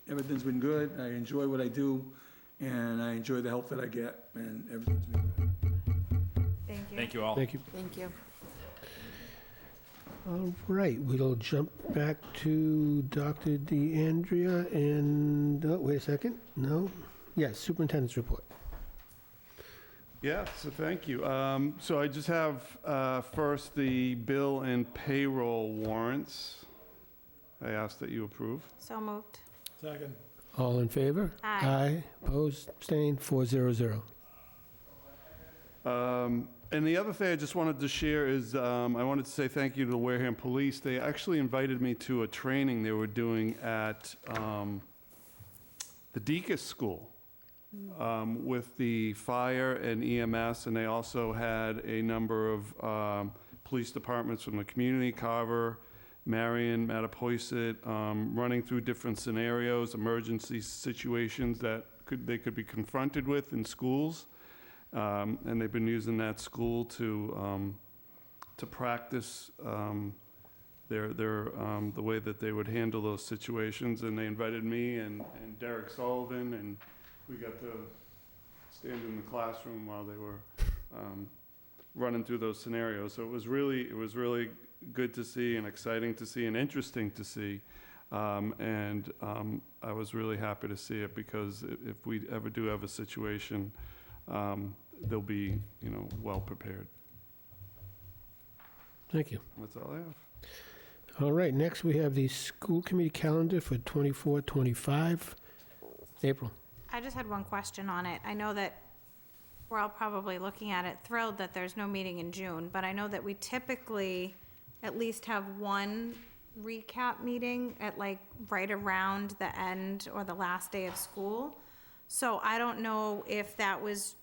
Everything's been good, I enjoy what I do, and I enjoy the help that I get, and everything's been good. Thank you. Thank you all. Thank you. Thank you. All right, we'll jump back to Dr. DeAndrea and, wait a second, no? Yes, superintendent's report. Yeah, so thank you. So I just have first the bill and payroll warrants. I ask that you approve. So moved. Second. All in favor? Aye. Aye, opposed, abstained, 400. And the other thing I just wanted to share is I wanted to say thank you to the Wareham Police. They actually invited me to a training they were doing at the Deacon's School with the fire and EMS, and they also had a number of police departments from the community, Carver, Marion, Mattapoisett, running through different scenarios, emergency situations that they could be confronted with in schools. And they've been using that school to practice the way that they would handle those situations. And they invited me and Derek Sullivan, and we got to stand in the classroom while they were running through those scenarios. So it was really good to see and exciting to see and interesting to see. And I was really happy to see it, because if we ever do have a situation, they'll be, well prepared. Thank you. That's all I have. All right, next we have the school committee calendar for 24-25. April. I just had one question on it. I know that we're all probably looking at it, thrilled that there's no meeting in June, but I know that we typically at least have one recap meeting at like right around the end or the last day of school. So I don't know if that was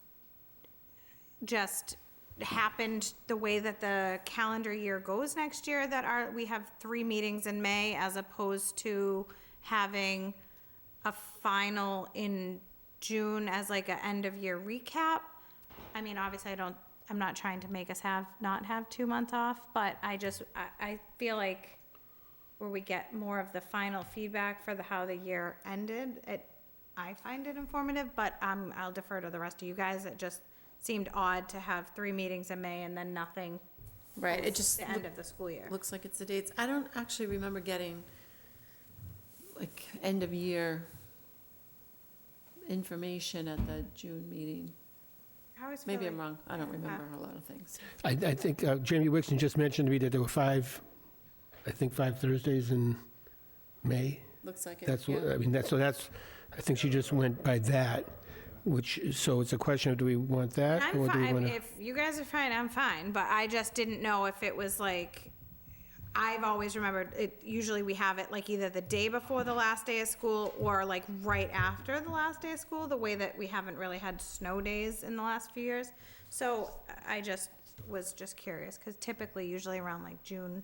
just happened the way that the calendar year goes next year, that we have 3 meetings in May as opposed to having a final in June as like a end of year recap. I mean, obviously I'm not trying to make us not have 2 months off, but I feel like where we get more of the final feedback for how the year ended, I find it informative, but I'll defer to the rest of you guys. It just seemed odd to have 3 meetings in May and then nothing. Right, it just the end of the school year. looks like it's the dates. I don't actually remember getting, like, end-of-year information at the June meeting. I always feel Maybe I'm like- wrong. I don't remember a lot of things. I think Jamie Wixon just mentioned to me that there were 5 Thursdays in May. Looks like it, That's, yeah. I mean, I think she just went by that, so it's a question of, do we want that? I'm or do we fine, wanna- if you guys are fine, I'm fine, but I just didn't know if it was like, I've always remembered, usually we have it like either the day before the last day of school or like right after the last day of school, the way that we haven't really had snow days in the last few years. So I was curious, because typically, usually around like June,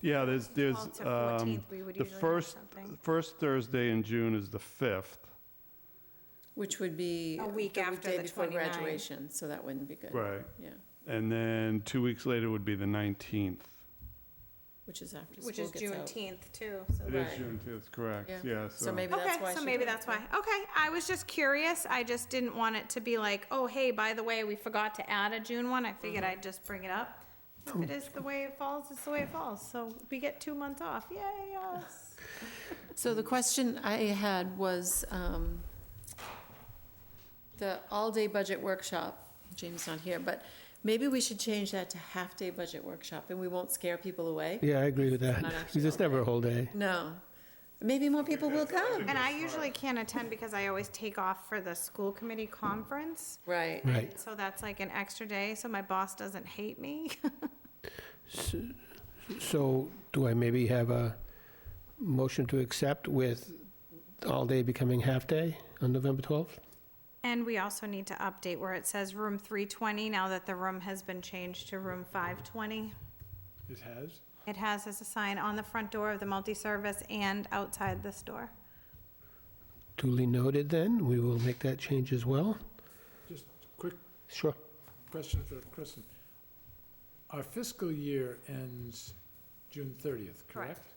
Yeah, there's, 12th to 14th, we would the usually have something. first Thursday in June is the 5th. Which would be A week the after day the before 29th. graduation, so that wouldn't be good. Right. Yeah, And then 2 weeks later would be the 19th. which is after Which school is gets out. Juneteenth too, so. It is Right. Juneteenth, correct, Yeah. yeah, So maybe that's why Okay, so she maybe did it. that's why. Okay, I was just curious. I just didn't want it to be like, oh, hey, by the way, we forgot to add a June one. I figured I'd just bring it up. If it is the way it falls, it's the way it falls. So we get 2 months off. Yay, us. So the question I had was, the all-day budget workshop, James not here, but maybe we should change that to half-day budget workshop, and we won't scare people away. Yeah, I agree with that, Not actually because it's all never a whole day. No. Maybe more people will come. And I usually can't attend because I always take off for the school committee conference. Right. Right. So that's like an extra day, so my boss doesn't hate me. So do I maybe have a motion to accept with all day becoming half-day on November 12th? And we also need to update where it says room 320, now that the room has been changed to room 520. It has? It has as a sign on the front door of the multi-service and outside this door. Duly noted then, we will make that change as well. Just quick Sure. question for Kristen. Our fiscal year ends June 30th, correct?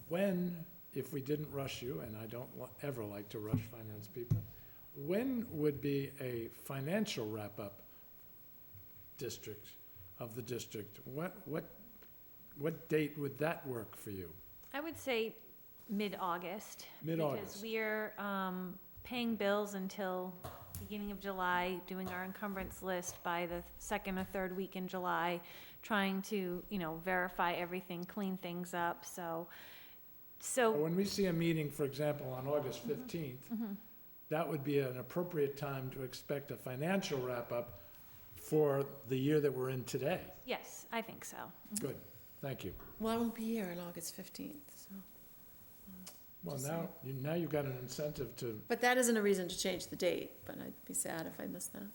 When, if we didn't rush you, and I don't ever like to rush finance people, when would be a financial wrap-up of the district? What date would that work for you? I would say mid-August. Mid-August. Because we're paying bills until beginning of July, doing our encumbrance list by the second or third week in July, trying to, verify everything, clean things up, so. When we see a meeting, for example, on August 15th, that would be an appropriate time to expect a financial wrap-up for the year that we're in today. Yes, I think so. Good, thank you. Well, I won't be here on August 15th, so. Well, now you've got an incentive to, But that isn't a reason to change the date, but I'd be sad if I missed that.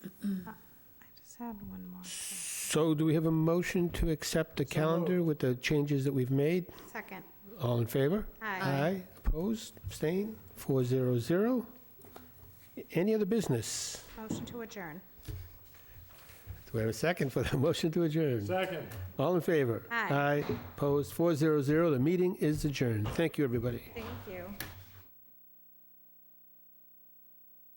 I just had one more. So do we have a motion to accept the So calendar with the changes that we've made? Second. All in favor? Aye. Opposed? Abstained? 400. Any other business? Motion to adjourn. Do we have a second for the motion to adjourn? second. All in favor? Aye. Opposed? 400. The meeting is adjourned. Thank you, everybody. Thank you.